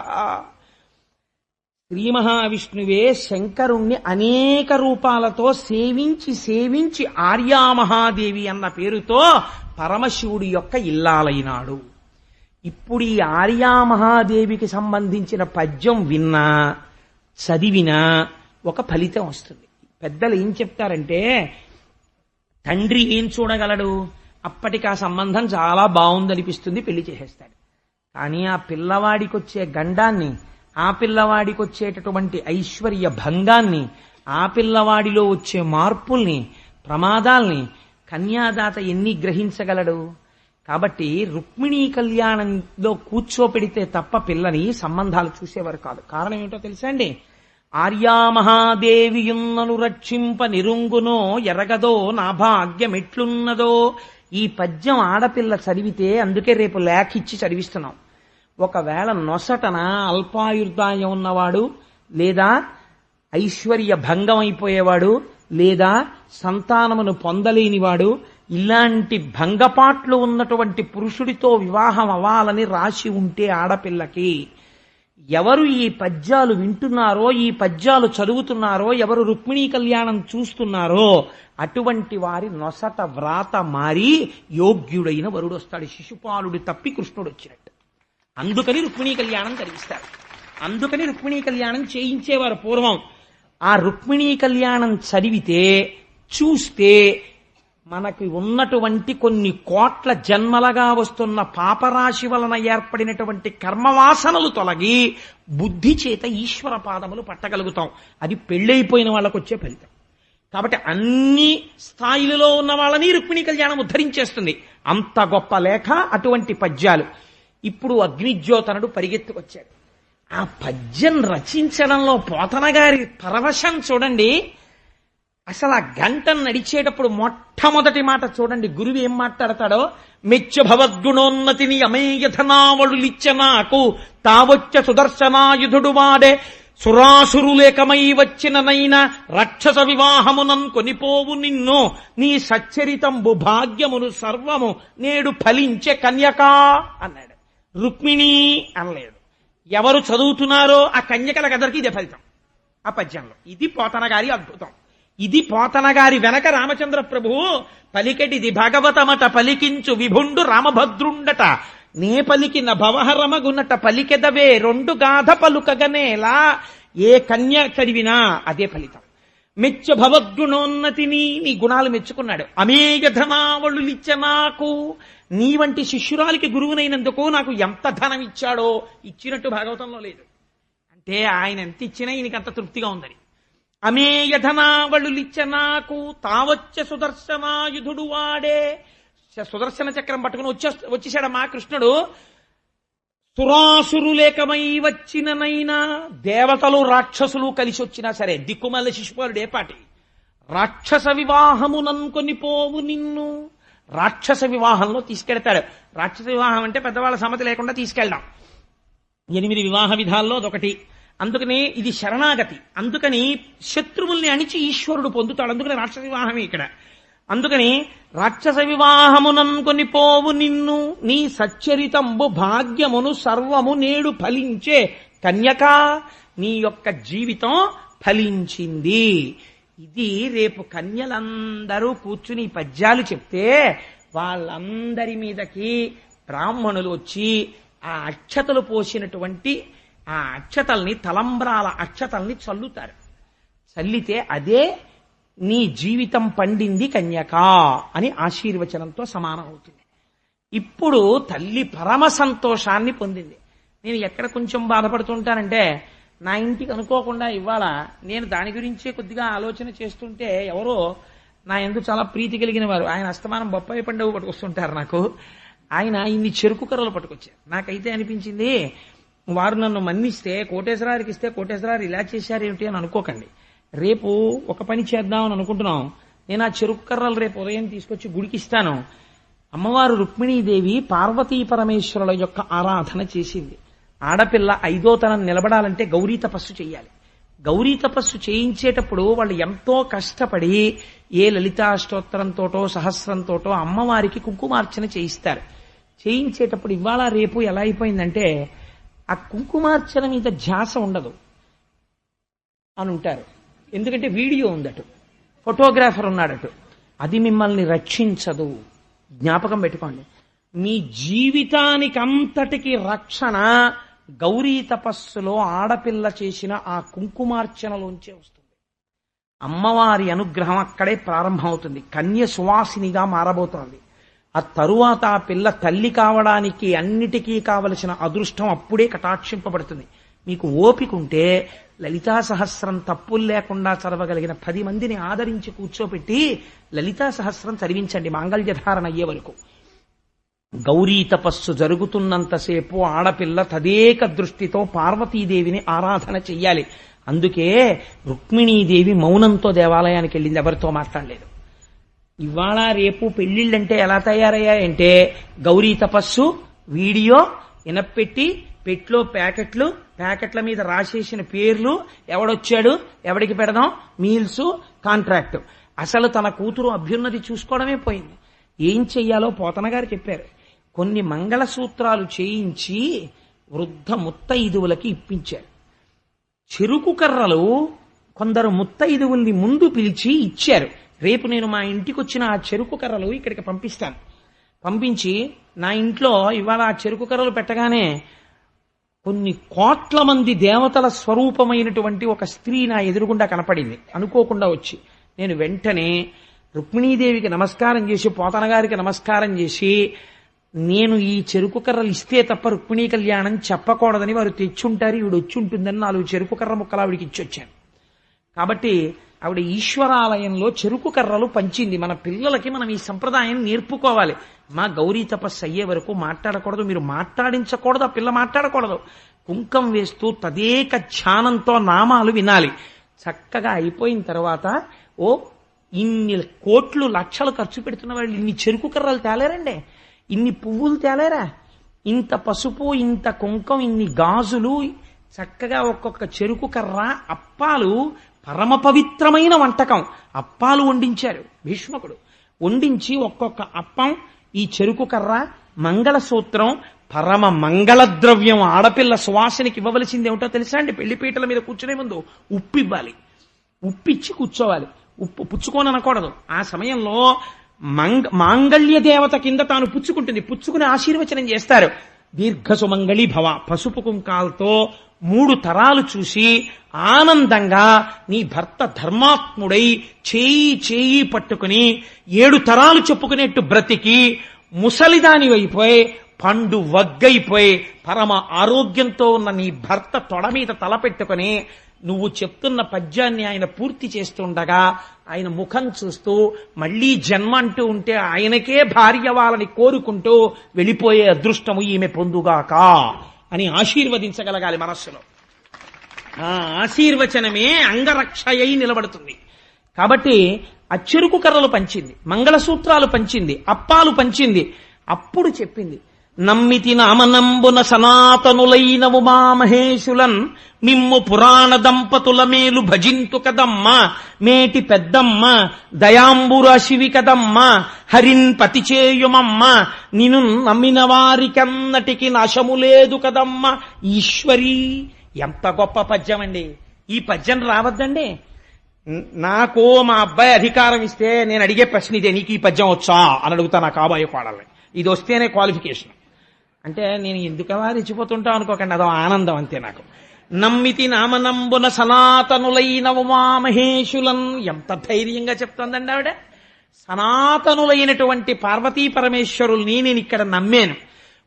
శ్రీ మహావిష్ణువే శంకరుణ్ణి అనేక రూపాలతో సేవించి సేవించి ఆర్యామహాదేవి అన్న పేరుతో పరమశివుడి యొక్క ఇల్లాలైనాడు. ఇప్పుడు ఈ ఆర్యామహాదేవికి సంబంధించిన పద్యం విన్నా చదివినా ఒక ఫలితం వస్తుంది. పెద్దలు ఏం చెప్తారంటే, తండ్రి ఏం చూడగలడు? అప్పటికి ఆ సంబంధం చాలా బాగుందనిపిస్తుంది, పెళ్లి చేసేస్తాడు. కానీ ఆ పిల్లవాడికి వచ్చే గండాన్ని, ఆ పిల్లవాడికి వచ్చేటటువంటి ఐశ్వర్య భంగాన్ని, ఆ పిల్లవాడిలో వచ్చే మార్పుల్ని, ప్రమాదాల్ని కన్యాదాత ఎన్ని గ్రహించగలడు? కాబట్టి రుక్మిణీ కళ్యాణంలో కూర్చోపెడితే తప్ప పిల్లని సంబంధాలు చూసేవారు కాదు. కారణం ఏమిటో తెలుసా అండి? ఆర్యామహాదేవియున్నను రక్షింప నిరుంగునో ఎరగదో నా భాగ్యమెట్లున్నదో. ఈ పద్యం ఆడపిల్ల చదివితే, అందుకే రేపు లేఖిచ్చి చదివిస్తున్నాం. ఒకవేళ నొసటన అల్పాయుర్దాయం ఉన్నవాడు, లేదా ఐశ్వర్య భంగం అయిపోయేవాడు, లేదా సంతానమును పొందలేనివాడు, ఇలాంటి భంగపాట్లు ఉన్నటువంటి పురుషుడితో వివాహం అవ్వాలని రాసి ఉంటే ఆడపిల్లకి, ఎవరు ఈ పద్యాలు వింటున్నారో, ఈ పద్యాలు చదువుతున్నారో, ఎవరు రుక్మిణీ కళ్యాణం చూస్తున్నారో అటువంటి వారి నొసట వ్రాత మారి యోగ్యుడైన వరుడు వస్తాడు. శిశుపాలుడు తప్పి కృష్ణుడు వచ్చినట్టు. అందుకని రుక్మిణీ కళ్యాణం కలిగిస్తారు. అందుకని రుక్మిణీ కళ్యాణం చేయించేవారు పూర్వం. ఆ రుక్మిణీ కళ్యాణం చదివితే, చూస్తే మనకి ఉన్నటువంటి కొన్ని కోట్ల జన్మలుగా వస్తున్న పాపరాశి వలన ఏర్పడినటువంటి కర్మవాసనలు తొలగి బుద్ధి చేత ఈశ్వర పాదములు పట్టగలుగుతాం. అది పెళ్ళైపోయిన వాళ్ళకు వచ్చే ఫలితం. కాబట్టి అన్ని స్థాయిలలో ఉన్న వాళ్ళని రుక్మిణీ కళ్యాణం ఉద్ధరించేస్తుంది. అంత గొప్ప లేఖ అటువంటి పద్యాలు. ఇప్పుడు అగ్నిజ్యోతనుడు పరిగెత్తుకొచ్చాడు. ఆ పద్యం రచించడంలో పోతన గారి పరవశం చూడండి. అసలు ఆ గంటను నడిచేటప్పుడు మొట్టమొదటి మాట చూడండి, గురువు ఏం మాట్లాడతాడో. మెచ్చ భవద్గుణోన్నతిని అమేయధనావళులిచ్చ నాకు తావొచ్చ సుదర్శనాయుధుడు వాడే సురాసురులేకమై వచ్చిననైనా రాక్షస వివాహమునన్ కొనిపోవు నిన్ను నీ సచ్చరితంబు భాగ్యమును సర్వము నేడు ఫలించే కన్యకా అన్నాడు. రుక్మిణి అనలేడు. ఎవరు చదువుతున్నారో ఆ కన్యకలకందరికీ ఇదే ఫలితం ఆ పద్యంలో. ఇది పోతన గారి అద్భుతం. ఇది పోతన గారి వెనక రామచంద్ర ప్రభువు పలికెటిది భాగవతమట పలికించు విభుండు రామభద్రుండట నే పలికిన భవహరమగునట పలికెదవే రెండు గాథ పలుకగనేలా. ఏ కన్య చదివినా అదే ఫలితం. మెచ్చ భవద్గుణోన్నతిని, నీ గుణాలు మెచ్చుకున్నాడు. అమేయ ధనావళులిచ్చ నాకు, నీ వంటి శిష్యురాలికి గురువునైనందుకు నాకు ఎంత ధనం ఇచ్చాడో ఇచ్చినట్టు భాగవతంలో లేదు. అంటే ఆయన ఎంత ఇచ్చినా ఈయనకి అంత తృప్తిగా ఉందని. అమేయ ధనావళులిచ్చ నాకు తావొచ్చ సుదర్శనాయుధుడు వాడే. సుదర్శన చక్రం పట్టుకుని వచ్చేసాడమ్మా కృష్ణుడు. సురాసురులేకమై వచ్చిననైనా, దేవతలు రాక్షసులు కలిసి వచ్చినా సరే, దిక్కుమల్ల శిశుపాలుడే పాటి. రాక్షస వివాహముననుకొని పోవు నిన్ను, రాక్షస వివాహంలో తీసుకెడతాడు. రాక్షస వివాహం అంటే పెద్దవాళ్ళ సమ్మతి లేకుండా తీసుకెళ్ళడం. 8 వివాహ విధాల్లో అదొకటి. అందుకని ఇది శరణాగతి. అందుకని శత్రువుల్ని అణిచి ఈశ్వరుడు పొందుతాడు. అందుకని రాక్షస వివాహమే ఇక్కడ. అందుకని రాక్షస వివాహముననుకొని పోవు నిన్ను నీ సచ్చరితంబు భాగ్యమును సర్వము నేడు ఫలించే కన్యకా, నీ యొక్క జీవితం ఫలించింది. ఇది రేపు కన్యలందరూ కూర్చుని పద్యాలు చెప్తే వాళ్ళందరి మీదకి బ్రాహ్మణులు వచ్చి ఆ అక్షతలు పోసినటువంటి ఆ అక్షతల్ని, తలంబ్రాల అక్షతల్ని చల్లుతారు. చల్లితే అదే నీ జీవితం పండింది కన్యకా అని ఆశీర్వచనంతో సమానం అవుతుంది. ఇప్పుడు తల్లి పరమ సంతోషాన్ని పొందింది. నేను ఎక్కడ కొంచెం బాధపడుతుంటానంటే, నా ఇంటికి అనుకోకుండా ఇవాళ నేను దాని గురించే కొద్దిగా ఆలోచన చేస్తుంటే ఎవరో నా ఎందుకు చాలా ప్రీతి కలిగిన వారు, ఆయన అస్తమానం బొప్పాయి పండుగ పట్టుకొస్తుంటారు నాకు. ఆయన ఇన్ని చెరుకు కర్రలు పట్టుకొచ్చారు. నాకైతే అనిపించింది, వారు నన్ను మన్నిస్తే కోటేశ్వరారికి ఇస్తే కోటేశ్వరారు ఇలా చేశారేమిటి అని అనుకోకండి. రేపు ఒక పని చేద్దామని అనుకుంటున్నాం. నేను ఆ చెరుకు కర్రలు రేపు ఉదయం తీసుకొచ్చి గుడికి ఇస్తాను. అమ్మవారు రుక్మిణీదేవి పార్వతీ పరమేశ్వరుల యొక్క ఆరాధన చేసింది. ఆడపిల్ల 5వ తరం నిలబడాలంటే గౌరీ తపస్సు చేయాలి. గౌరీ తపస్సు చేయించేటప్పుడు వాళ్ళు ఎంతో కష్టపడి ఏ లలితాష్టోత్తరంతోటో సహస్రంతోటో అమ్మవారికి కుంకుమార్చన చేయిస్తారు. చేయించేటప్పుడు ఇవాళ రేపు ఎలా అయిపోయిందంటే ఆ కుంకుమార్చన మీద ధ్యాస ఉండదు. అని ఉంటారు. ఎందుకంటే వీడియో ఉందటు, ఫోటోగ్రాఫర్ ఉన్నాడటు. అది మిమ్మల్ని రక్షించదు. జ్ఞాపకం పెట్టుకోండి. మీ జీవితానికంతటికి రక్షణ గౌరీ తపస్సులో ఆడపిల్ల చేసిన ఆ కుంకుమార్చనలోంచే వస్తుంది. అమ్మవారి అనుగ్రహం అక్కడే ప్రారంభమవుతుంది. కన్య సువాసినిగా మారబోతోంది. ఆ తరువాత ఆ పిల్ల తల్లి కావడానికి అన్నిటికీ కావలసిన అదృష్టం అప్పుడే కటాక్షింపబడుతుంది. మీకు ఓపిక ఉంటే లలితా సహస్రం తప్పులు లేకుండా చదవగలిగిన 10 మందిని ఆదరించి కూర్చోపెట్టి లలితా సహస్రం చదివించండి మాంగళ్యధారణ అయ్యే వరకు. గౌరీ తపస్సు జరుగుతున్నంతసేపు ఆడపిల్ల తదేక దృష్టితో పార్వతీదేవిని ఆరాధన చెయ్యాలి. అందుకే రుక్మిణీదేవి మౌనంతో దేవాలయానికి వెళ్ళింది, ఎవరితో మాట్లాడలేదు. ఇవాళ రేపు పెళ్లిళ్ళంటే ఎలా తయారయ్యాయంటే గౌరీ తపస్సు వీడియో ఇనపెట్టి పెట్లో ప్యాకెట్ల మీద రాసేసిన పేర్లు, ఎవడొచ్చాడు, ఎవడికి పెడదాం, మీల్స్, కాంట్రాక్ట్. అసలు తన కూతురు అభ్యున్నతి చూసుకోవడమే పోయింది. ఏం చెయ్యాలో పోతన గారు చెప్పారు. కొన్ని మంగళసూత్రాలు చేయించి వృద్ధ ముత్తైదువులకి ఇప్పించారు. చెరుకు కర్రలు కొందరు ముత్తైదువుల్ని ముందు పిలిచి ఇచ్చారు. రేపు నేను మా ఇంటికి వచ్చిన ఆ చెరుకు కర్రలు ఇక్కడికి పంపిస్తాను. పంపించి నా ఇంట్లో ఇవాళ ఆ చెరుకు కర్రలు పెట్టగానే కొన్ని కోట్ల మంది దేవతల స్వరూపమైనటువంటి ఒక స్త్రీ నా ఎదురుగుండా కనపడింది. అనుకోకుండా వచ్చి నేను వెంటనే రుక్మిణీదేవికి నమస్కారం చేసి పోతన గారికి నమస్కారం చేసి, నేను ఈ చెరుకు కర్రలు ఇస్తే తప్ప రుక్మిణీ కళ్యాణం చెప్పకూడదని వారు తెచ్చుంటారు, ఈవిడ వచ్చి ఉంటుందని 4 చెరుకు కర్ర ముక్కలు ఆవిడికి ఇచ్చొచ్చాను. కాబట్టి ఆవిడ ఈశ్వరాలయంలో చెరుకు కర్రలు పంచింది. మన పిల్లలకి మనం ఈ సంప్రదాయం నేర్పుకోవాలి. మా గౌరీ తపస్సు అయ్యే వరకు మాట్లాడకూడదు, మీరు మాట్లాడించకూడదు, ఆ పిల్ల మాట్లాడకూడదు. కుంకం వేస్తూ తదేక ధ్యానంతో నామాలు వినాలి. చక్కగా అయిపోయిన తర్వాత ఇన్ని కోట్లు లక్షలు ఖర్చు పెడుతున్న వాళ్ళు ఇన్ని చెరుకు కర్రలు తేలేరండి, ఇన్ని పువ్వులు తేలేరా, ఇంత పసుపు, ఇంత కుంకం, ఇన్ని గాజులు, చక్కగా ఒక్కొక్క చెరుకు కర్ర, అప్పాలు, పరమ పవిత్రమైన వంటకం. అప్పాలు వండించారు భీష్మకుడు. వండించి ఒక్కొక్క అప్పం, ఈ చెరుకు కర్ర, మంగళసూత్రం, పరమ మంగళ ద్రవ్యం. ఆడపిల్ల సువాసనకి ఇవ్వవలసింది ఏమిటో తెలుసా అండి? పెళ్లిపీటల మీద కూర్చునే ముందు ఉప్పు ఇవ్వాలి. ఉప్పిచ్చి కూర్చోవాలి. ఉప్పు పుచ్చుకొని అనకూడదు. ఆ సమయంలో మాంగళ్య దేవత కింద తాను పుచ్చుకుంటుంది. పుచ్చుకుని ఆశీర్వచనం చేస్తారు. దీర్ఘ సుమంగళి భవ. పసుపు కుంకాలతో 3 తరాలు చూసి ఆనందంగా నీ భర్త ధర్మాత్ముడై చేయి పట్టుకుని 7 తరాలు చెప్పుకునేట్టు బ్రతికి ముసలిదాని అయిపోయి పండు వగ్గైపోయి పరమ ఆరోగ్యంతో ఉన్న నీ భర్త తొడ మీద తల పెట్టుకుని నువ్వు చెప్తున్న పద్యాన్ని ఆయన పూర్తి చేస్తుండగా ఆయన ముఖం చూస్తూ మళ్లీ జన్మ అంటూ ఉంటే ఆయనకే భార్య వాళ్ళని కోరుకుంటూ వెళ్ళిపోయే అదృష్టము ఈమె పొందుగాక అని ఆశీర్వదించగలగాలి మనస్సులో. ఆ ఆశీర్వచనమే అంగరక్షయై నిలబడుతుంది. కాబట్టి ఆ చెరుకు కర్రలు పంచింది, మంగళసూత్రాలు పంచింది, అప్పాలు పంచింది. అప్పుడు చెప్పింది, నమ్మితి నామనంబున సనాతనులైన ఉమామహేశులన్ మిమ్ము పురాణ దంపతుల మేలు భజింతు కదమ్మ, మేటి పెద్దమ్మ దయాంబురాశివి కదమ్మ, హరిన్ పతి చేయుమమ్మ, నిన్ను నమ్మిన వారికన్నటికి నాశము లేదు కదమ్మ ఈశ్వరీ. ఎంత గొప్ప పద్యం అండి! ఈ పద్యం రావద్దండి. నాకు మా అబ్బాయి అధికారం ఇస్తే నేను అడిగే ప్రశ్న ఇదే, నీకు ఈ పద్యం వచ్చా అని అడుగుతా నా కాబోయే కోడల్ని. ఇది వస్తేనే క్వాలిఫికేషన్. అంటే నేను ఎందుకలా రెచ్చిపోతుంటా అనుకోకండి, అదో ఆనందం అంతే నాకు. నమ్మితి నామనంబున సనాతనులైన ఉమామహేశులన్. ఎంత ధైర్యంగా చెప్తోందండి ఆవిడ. సనాతనులైనటువంటి పార్వతీ పరమేశ్వరుల్ని నేను ఇక్కడ నమ్మాను.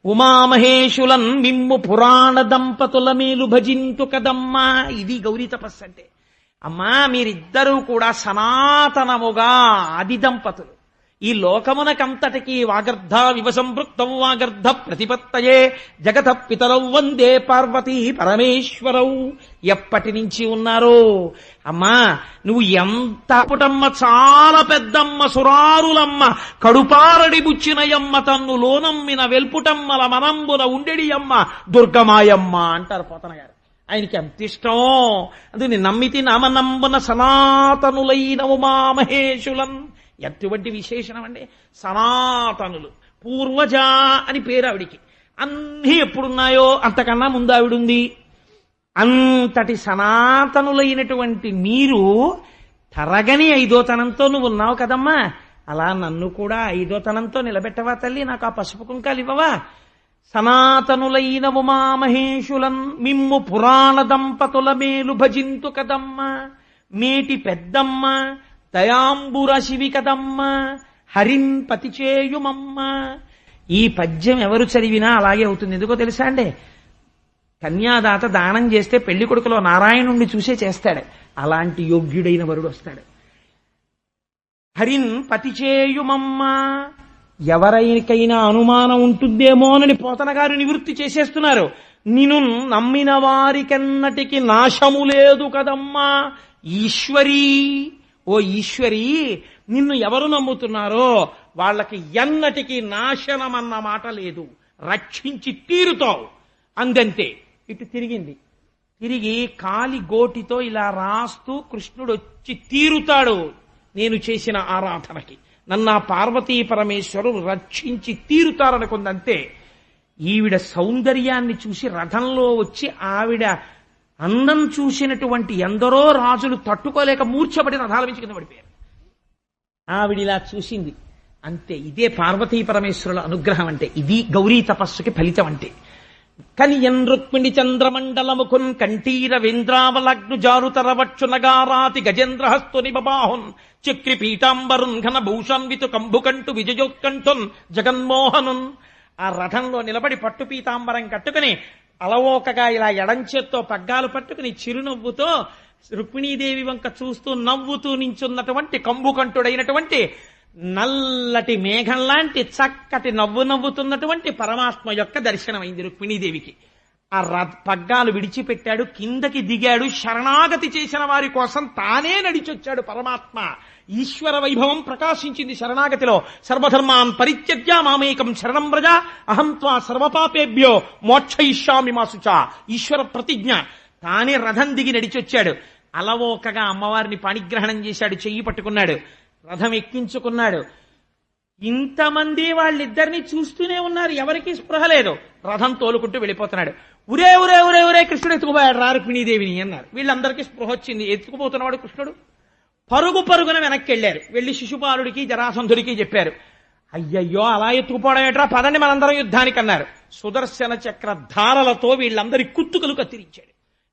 ఉమామహేశులన్ మిమ్ము పురాణ దంపతుల మేలు భజింతు కదమ్మా. ఇది గౌరీ తపస్సు అంటే. అమ్మా, మీరిద్దరూ కూడా సనాతనముగా ఆది దంపతులు. ఈ లోకమునకంతటికీ వాగర్ధ వివసంపృక్తం వాగర్ధ ప్రతిపత్తయే జగత పితరౌ వందే పార్వతీ పరమేశ్వరౌ. ఎప్పటి నుంచి ఉన్నారో అమ్మా, నువ్వు ఎంత పుటమ్మ, చాలా పెద్దమ్మ, సురారులమ్మ, కడుపారడి బుచ్చినయమ్మ, తన్ను లోనమ్మిన వెల్పుటమ్మల మనంబున ఉండెడియమ్మ దుర్గమాయమ్మ అంటారు పోతన గారు. ఆయనకి ఎంత ఇష్టం. అందుకని నమ్మితి నామనంబున సనాతనులైన ఉమామహేశులన్. ఎటువంటి విశేషణం అండి! సనాతనులు, పూర్వజ అని పేరు ఆవిడికి. అన్నీ ఎప్పుడున్నాయో అంతకన్నా ముందు ఆవిడుంది. అంతటి సనాతనులైనటువంటి మీరు తరగని ఐదోతనంతో నువ్వు ఉన్నావు కదమ్మా, అలా నన్ను కూడా ఐదోతనంతో నిలబెట్టవా తల్లి, నాకు ఆ పసుపు కుంకాలు ఇవ్వవా? సనాతనులైన ఉమామహేషులన్ మిమ్ము పురాణ దంపతుల మేలు భజింతు కదమ్మ, మేటి పెద్దమ్మ దయాంబుర శివి కదమ్మ, హరిం పతిచేయుమమ్మ. ఈ పద్యం ఎవరు చదివినా అలాగే అవుతుంది. ఎందుకో తెలుసా అండి, కన్యాదాత దానం చేస్తే పెళ్లి కొడుకులో నారాయణుణ్ణి చూసే చేస్తాడు. అలాంటి యోగ్యుడైన వరుడు వస్తాడు. హరిన్ పతిచేయుమమ్మ. ఎవరికైనా అనుమానం ఉంటుందేమోనని పోతన గారు నివృత్తి చేసేస్తున్నారు. నిన్ను నమ్మిన వారికెన్నటికి నాశము లేదు కదమ్మా ఈశ్వరీ. ఓ ఈశ్వరీ, నిన్ను ఎవరు నమ్ముతున్నారో వాళ్ళకి ఎన్నటికీ నాశనమన్న మాట లేదు, రక్షించి తీరుతావు అందంతే. ఇటు తిరిగింది. తిరిగి కాలి గోటితో ఇలా రాస్తూ కృష్ణుడు వచ్చి తీరుతాడు నేను చేసిన ఆరాధనకి, నన్ను ఆ పార్వతీ పరమేశ్వరుడు రక్షించి తీరుతారనుకుందంతే. ఈవిడ సౌందర్యాన్ని చూసి రథంలో వచ్చి ఆవిడ అందం చూసినటువంటి ఎందరో రాజులు తట్టుకోలేక మూర్ఛపడి రథాల నుంచి కింద పడిపోయారు. ఆవిడిలా చూసింది అంతే. ఇదే పార్వతీ పరమేశ్వరుల అనుగ్రహం అంటే, ఇది గౌరీ తపస్సుకి ఫలితం అంటే. కనియన్ రుక్మిణి చంద్రమండలముఖున్ కంఠీర వేంద్రావలగ్ను జారుతరవక్షు నగారాతి గజేంద్రహస్తు నిబాహున్ చక్రి పీతాంబరున్ ఘన భూషాన్వితు కంభుకంటు విజయోత్కంఠున్ జగన్మోహనున్. ఆ రథంలో నిలబడి పట్టు పీతాంబరం కట్టుకుని అలవోకగా ఇలా ఎడంచేత్తో పగ్గాలు పట్టుకుని చిరునవ్వుతో రుక్మిణీదేవి వంక చూస్తూ నవ్వుతూ నించున్నటువంటి కంభుకంఠుడైనటువంటి నల్లటి మేఘం లాంటి చక్కటి నవ్వుతున్నటువంటి పరమాత్మ యొక్క దర్శనమైంది రుక్మిణీదేవికి. ఆ పగ్గాలు విడిచిపెట్టాడు, కిందకి దిగాడు, శరణాగతి చేసిన వారి కోసం తానే నడిచొచ్చాడు పరమాత్మ. ఈశ్వర వైభవం ప్రకాశించింది శరణాగతిలో. సర్వధర్మాన్ పరిత్యజ్య మామేకం శరణం వ్రజ అహం త్వా సర్వపాపేభ్యో మోక్షయిష్యామి మా శుచ. ఈశ్వర ప్రతిజ్ఞ. తానే రథం దిగి నడిచొచ్చాడు. అలవోకగా అమ్మవారిని పాణిగ్రహణం చేశాడు, చెయ్యి పట్టుకున్నాడు, రథం ఎక్కించుకున్నాడు. ఇంతమంది వాళ్ళిద్దరిని చూస్తూనే ఉన్నారు, ఎవరికి స్పృహ లేదు. రథం తోలుకుంటూ వెళ్ళిపోతున్నాడు. ఉరే ఉరే ఉరే ఉరే కృష్ణుడు ఎత్తుకుపోయాడు రా రుక్మిణీదేవిని అన్నారు. వీళ్ళందరికీ స్పృహ వచ్చింది. ఎత్తుకుపోతున్నవాడు కృష్ణుడు. పరుగు పరుగున వెనక్కి వెళ్ళారు. వెళ్లి శిశుపాలుడికి జరాసంధుడికి చెప్పారు. అయ్యయ్యో అలా ఎత్తుకుపోవడం ఏట్రా, పదండి మనందరం యుద్ధానికి అన్నారు. సుదర్శన చక్ర ధారలతో వీళ్ళందరి కుత్తుకలు కత్తిరించాడు.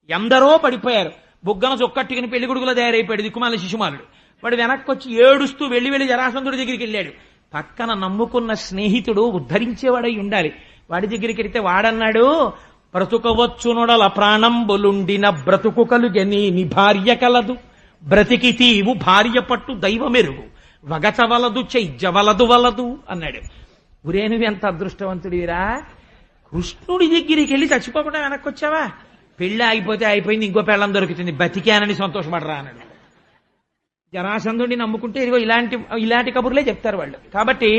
ఎందరో పడిపోయారు. బుగ్గన చొక్కట్టుకుని పెళ్లి కొడుకులో తయారైపోయాడు దిక్కుమాల శిశుమాలుడు. వాడు వెనక్కి వచ్చి ఏడుస్తూ వెళ్లి జరాసంధుడి దగ్గరికి వెళ్ళాడు. పక్కన నమ్ముకున్న స్నేహితుడు ఉద్ధరించేవాడై ఉండాలి. వాడి దగ్గరికి వెళితే వాడన్నాడు, బ్రతుకవచ్చునొడల ప్రాణంబులుండిన బ్రతుకు కలుగెని భార్య కలదు, బ్రతికితీవు భార్య పట్టు దైవమెరుగు, వగచవలదు చైజ్యవలదు వలదు అన్నాడు. ఒరే నువ్వు ఎంత అదృష్టవంతుడివిరా, కృష్ణుడి దగ్గరికి వెళ్ళి చచ్చిపోకుండా వెనక్కి వచ్చావా? పెళ్లి ఆగిపోతే అయిపోయింది, ఇంకో పెళ్ళం దొరుకుతుంది, బతికానని సంతోషపడరా అన్నాడు. జరాసంధుడిని నమ్ముకుంటే ఇదిగో ఇలాంటి కబుర్లే చెప్తారు వాళ్ళు. కాబట్టి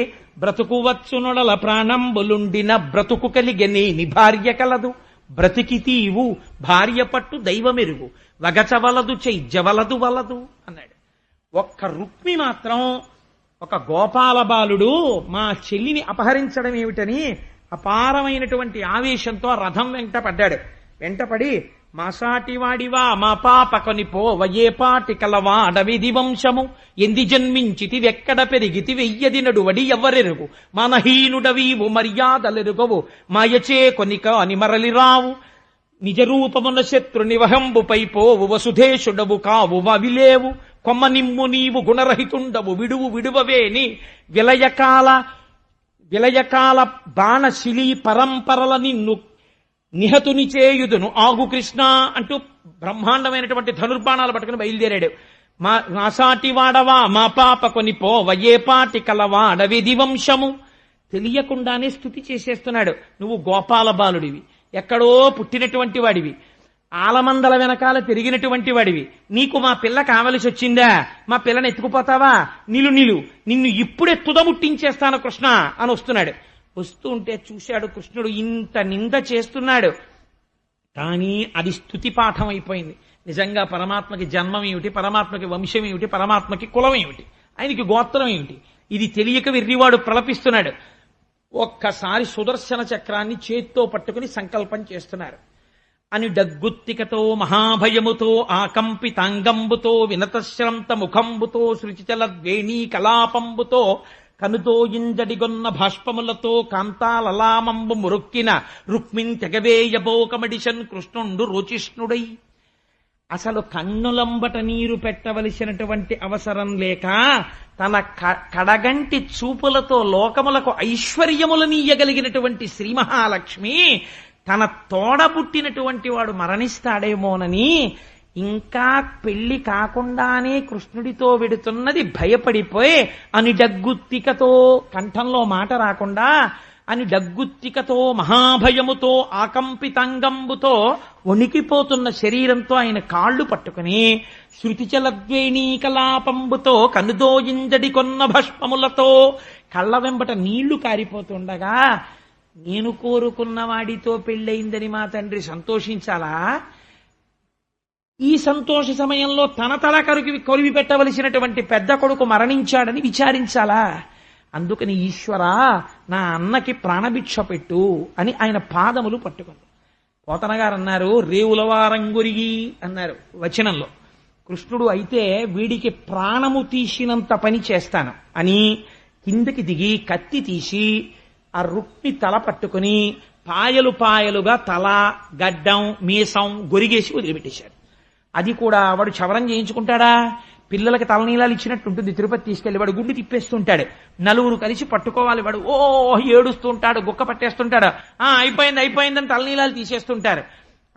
బ్రతుకువచ్చునొడల ప్రాణంబులుండిన బ్రతుకు కలిగెని భార్య కలదు, బ్రతికితీవు భార్య పట్టు దైవమెరుగు, వగచవలదు చైజ్యవలదు వలదు అన్నాడు. ఒక్క రుక్మి మాత్రం, ఒక గోపాల బాలుడు మా చెల్లిని అపహరించడం ఏమిటని అపారమైనటువంటి ఆవేశంతో రథం వెంటపడ్డాడు. వెంటపడి మాసాటివాడివా మా పాపకొని పోవయే పాటి కలవా అడవిది వంశము, ఎంది జన్మించితి వెక్కడ పెరిగితి వెయ్యది నడువడి ఎవరెరుగు, మనహీనుడవీవు మర్యాదలెరుగవు మాయచే కొనిక అని మరలి రావు, నిజరూపమున శత్రుని వహంబుపై పోవు వసుధేశుడవు కావు వవిలేవు, కొమ్మ నిమ్ము నీవు గుణరహితుండవు విడువవేని విలయకాల బాణశిలీ పరంపరల నిన్ను నిహతుని చేయుదును ఆగు కృష్ణ అంటూ బ్రహ్మాండమైనటువంటి ధనుర్బాణాలు పట్టుకుని బయలుదేరాడు. మా సాటి వాడవా మా పాప కొని పోవయే పాటి కలవాడవిది వంశము. తెలియకుండానే స్తుతి చేసేస్తున్నాడు. నువ్వు గోపాల బాలుడివి, ఎక్కడో పుట్టినటువంటి వాడివి, ఆలమందల వెనకాల పెరిగినటువంటి వాడివి, నీకు మా పిల్ల కావలసి వచ్చిందా? మా పిల్లని ఎత్తుకుపోతావా? నిన్ను ఇప్పుడే తుదముట్టించేస్తాను కృష్ణ అని వస్తున్నాడు. వస్తూ ఉంటే చూశాడు కృష్ణుడు ఇంత నింద చేస్తున్నాడు. కానీ అది స్తుతి పాఠం అయిపోయింది. నిజంగా పరమాత్మకి జన్మం ఏమిటి, పరమాత్మకి వంశం ఏమిటి, పరమాత్మకి కులం ఏమిటి, ఆయనకి గోత్రం ఏమిటి, ఇది తెలియక వెర్రివాడు ప్రలపిస్తున్నాడు. ఒక్కసారి సుదర్శన చక్రాన్ని చేత్తో పట్టుకుని సంకల్పం చేస్తున్నారు. అని డగ్గుత్తికతో మహాభయముతో ఆకంపితాంగంబుతో వినతశ్రంత ముఖంబుతో శృచిచల ద్వేణీ కలాపంబుతో కనుతో ఇంజడిగొన్న భాష్పములతో కాంతాలలామంబు మురొక్కిన రుక్మిన్ తెగవేయబోకమడిషన్ కృష్ణుండు రోచిష్ణుడై. అసలు కన్నులంబట నీరు పెట్టవలసినటువంటి అవసరం లేక తన కడగంటి చూపులతో లోకములకు ఐశ్వర్యములనీయగలిగినటువంటి శ్రీ మహాలక్ష్మి తన తోడబుట్టినటువంటి వాడు మరణిస్తాడేమోనని ఇంకా పెళ్లి కాకుండానే కృష్ణుడితో వెడుతున్నది భయపడిపోయి అని డగ్గుత్తికతో, కంఠంలో మాట రాకుండా అని డగ్గుత్తికతో మహాభయముతో ఆకంపితాంగంబుతో వణికిపోతున్న శరీరంతో ఆయన కాళ్లు పట్టుకుని శృతిచలద్వేణీ కలాపంబుతో కనుదోయింజడి కొన్న భస్మములతో కళ్ళ వెంబట నీళ్లు కారిపోతుండగా, నేను కోరుకున్న వాడితో పెళ్ళయిందని మా తండ్రి సంతోషించాలా? ఈ సంతోష సమయంలో తన తల కొరివి పెట్టవలసినటువంటి పెద్ద కొడుకు మరణించాడని విచారించాలా? అందుకని ఈశ్వరా నా అన్నకి ప్రాణభిక్ష పెట్టు అని ఆయన పాదములు పట్టుకుంది. పోతన గారు అన్నారు, రేవులవారంగురిగి అన్నారు వచనంలో. కృష్ణుడు అయితే వీడికి ప్రాణము తీసినంత పని చేస్తాను అని కిందకి దిగి కత్తి తీసి ఆ రుక్మి తల పట్టుకుని పాయలు పాయలుగా తల, గడ్డం, మీసం గొరిగేసి వదిలిపెట్టేశాడు. అది కూడా వాడు క్షవరం చేయించుకుంటాడా? పిల్లలకి తలనీలాలు ఇచ్చినట్టు ఉంటుంది. తిరుపతి తీసుకెళ్లి వాడు గుండు తిప్పేస్తుంటాడు, నలుగురు కలిసి పట్టుకోవాలి, వాడు ఓ ఏడుస్తుంటాడు, గుక్క పట్టేస్తుంటాడు, అయిపోయింది అయిపోయిందని తలనీలాలు తీసేస్తుంటారు.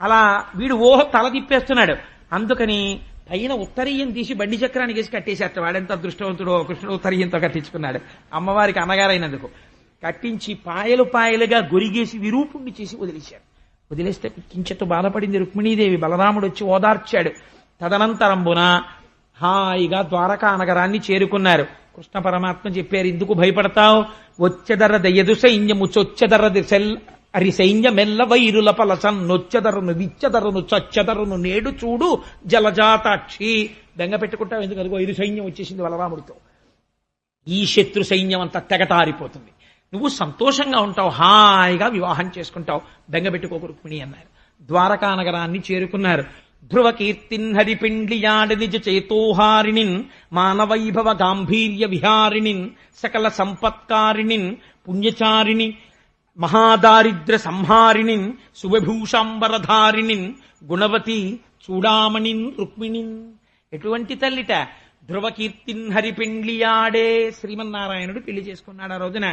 అలా వీడు తల తిప్పేస్తున్నాడు. అందుకని పైన ఉత్తరీయం తీసి బండి చక్రానికి వేసి కట్టేసేట. వాడెంత అదృష్టవంతుడో, కృష్ణుడు ఉత్తరీయంతో కట్టించుకున్నాడు అమ్మవారికి అన్నగారైనందుకు. కట్టించి పాయలు పాయలుగా గొరిగేసి విరూపుణ్ణి చేసి వదిలేశాడు. వదిలేస్తే కించెత్తు బాధపడింది రుక్మిణీదేవి. బలరాముడు వచ్చి ఓదార్చాడు. తదనంతరంబున హాయిగా ద్వారకా నగరాన్ని చేరుకున్నారు. కృష్ణ పరమాత్మ చెప్పారు, ఎందుకు భయపడతావు? వచ్చెదర దయ్యదు సైన్యము చొచ్చెదర అరి సైన్యమెల్ల వైరుల పలసన్ నొచ్చెదరును విచ్చెదరును చచ్చెదరును నేడు చూడు జలజాతాక్షి. బెంగ పెట్టుకుంటావు ఎందుకు? అదిగో ఇరు సైన్యం వచ్చేసింది బలరాముడితో. ఈ శత్రు సైన్యం అంతా తెగటారిపోతుంది. నువ్వు సంతోషంగా ఉంటావు, హాయిగా వివాహం చేసుకుంటావు, బెంగపెట్టుకోకు రుక్మిణి అన్నారు. ద్వారకా నగరాన్ని చేరుకున్నారు. ధ్రువ కీర్తిన్ హరిపిండ్లియాడ నిజ చేతోహారిణిన్ మానవైభవ గాంభీర్య విహారిణిన్ సకల సంపత్కారిణిన్ పుణ్యచారిణి మహాదారిద్ర సంహారిణిన్ శుభభూషాంబరధారిణిన్ గుణవతి చూడామణిన్ రుక్మిణిన్. ఎటువంటి తల్లిట? ధ్రువకీర్తిన్ హరిపిండ్లియాడే, శ్రీమన్నారాయణుడు పెళ్లి చేసుకున్నాడు ఆ రోజున.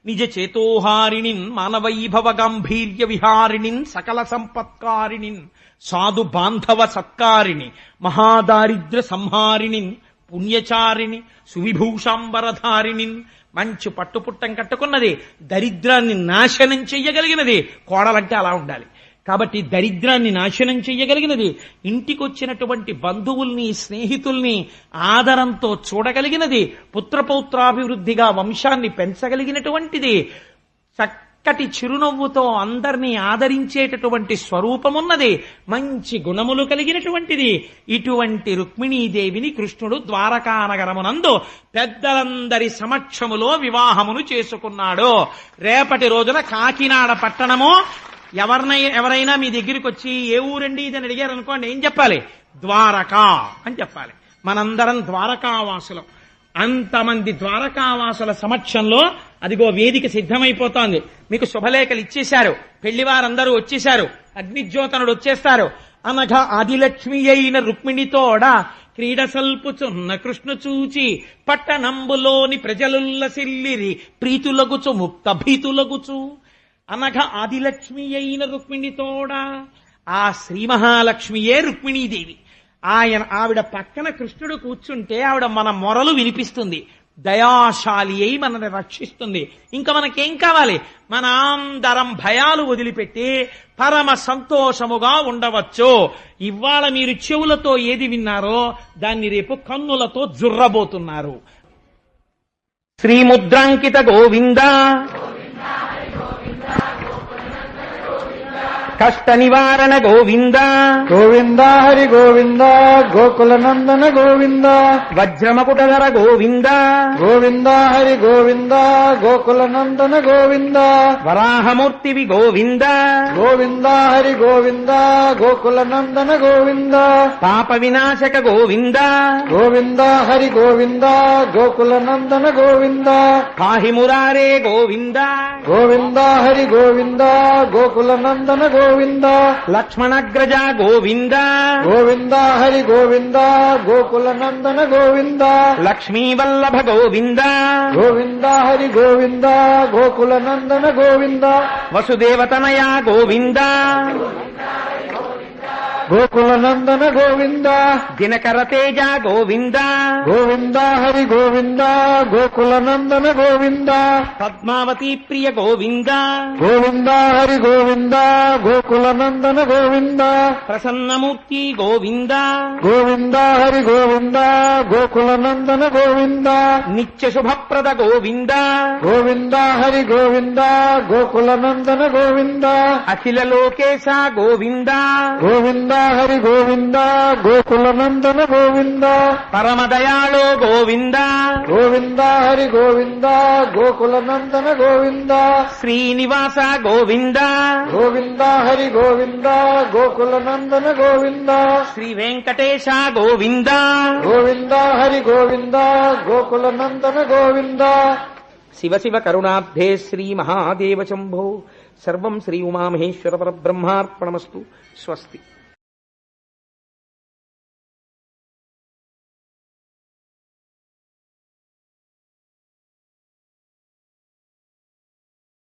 నిజ చేతోహారిణిన్ మానవైభవ గాంభీర్య విహారిణిన్ సకల సంపత్కారిణిన్ సాధు బాంధవ సత్కారిణి మహాదారిద్ర సంహారిణిన్ పుణ్యచారిణి సువిభూషాంబరధారిణిన్. మంచి పట్టుపుట్టం కట్టుకున్నది, దరిద్రాన్ని నాశనం చెయ్యగలిగినది. కోడలంటే అలా ఉండాలి. కాబట్టి దరిద్రాన్ని నాశనం చెయ్యగలిగినది, ఇంటికొచ్చినటువంటి బంధువుల్ని స్నేహితుల్ని ఆదరంతో చూడగలిగినది, పుత్రపౌత్రాభివృద్ధిగా వంశాన్ని పెంచగలిగినటువంటిది, చక్కటి చిరునవ్వుతో అందరినీ ఆదరించేటటువంటి స్వరూపమున్నది, మంచి గుణములు కలిగినటువంటిది. ఇటువంటి రుక్మిణీదేవిని కృష్ణుడు ద్వారకానగరమునందు పెద్దలందరి సమక్షములో వివాహమును చేసుకున్నాడు. రేపటి రోజున కాకినాడ పట్టణము ఎవరైనా మీ దగ్గరికి వచ్చి ఏ ఊరండి ఇదని అడిగారు అనుకోండి, ఏం చెప్పాలి? ద్వారకా అని చెప్పాలి. మనందరం ద్వారకావాసులం. అంతమంది ద్వారకావాసుల సమక్షంలో అదిగో వేదిక సిద్ధమైపోతోంది. మీకు శుభలేఖలు ఇచ్చేశారు, పెళ్లివారందరూ వచ్చేశారు, అగ్నిజ్యోతనుడు వచ్చేస్తారు. అనగా ఆదిలక్ష్మి అయిన రుక్మిణితోడ క్రీడ సల్పుచున్న కృష్ణ చూచి పట్టణంబులోని ప్రజలుల్లసిల్లిరి ప్రీతులగుచు ముక్త భీతులగుచు. అనగా ఆదిలక్ష్మి అయిన రుక్మిణితోడా, ఆ శ్రీ మహాలక్ష్మియే రుక్మిణీదేవి. ఆవిడ పక్కన కృష్ణుడు కూర్చుంటే ఆవిడ మన మొరలు వినిపిస్తుంది, దయాశాలి అయి మనల్ని రక్షిస్తుంది. ఇంకా మనకేం కావాలి? మన అందరం భయాలు వదిలిపెట్టి పరమ సంతోషముగా ఉండవచ్చు. ఇవాళ మీరు చెవులతో ఏది విన్నారో దాన్ని రేపు కన్నులతో జుర్రబోతున్నారు. శ్రీముద్రాంకిత గోవింద కష్ట నివారణ గోవింద గోవింద హరి గోవింద గోకుల నందన గోవింద వజ్రమకుటధర గోవింద గోవింద హరి గోవింద గోకుల నందన గోవింద వరాహమూర్తివి గోవింద గోవింద హరి గోవింద గోకుల నందన గోవింద పాప వినాశక గోవింద గోవింద హరి గోవింద గోకుల నందన గోవింద పాహి మురారే గోవింద గోవింద హరి గోవింద గోకుల నందన గోవింద లక్ష్మణగ్రజ గోవింద గోవింద హరి గోవింద గోకుల నందన గోవింద లక్ష్మీవల్లభ గోవింద గోవింద హరి గోవింద గోకుల నందన గోవింద వసుదేవతనయ గోవింద గోకుల నందన గోవింద దినకర తేజ గోవింద గోవింద హరి గోవింద గోకుల నందన గోవింద పద్మావతి ప్రియ గోవింద గోవింద హరి గోవింద గోకుల నందన గోవింద ప్రసన్నమూర్తి గోవింద గోవింద హరి గోవింద గోకుల నందన గోవింద నిత్య శుభప్రద గోవింద గోవింద హరి గోవింద గోకుల నందన గోవింద అఖిల లోకేశ గోవింద గోవింద హరి గోవింద గోకుల నందన గోవింద పరమదయాళో గోవింద గోవింద హరి గోవింద గోకుల నందన గోవింద శ్రీనివాస గోవింద గోవింద హరి గోవింద గోకుల నందన గోవింద శ్రీ వెంకటేశ గోవింద గోవింద హరి గోవింద గోకుల నందన గోవింద శివ శివ కరుణాబ్ధే శ్రీ మహాదేవ శంభో సర్వం శ్రీ ఉమామహేశ్వర పరబ్రహ్మార్పణమస్తు స్వస్తి.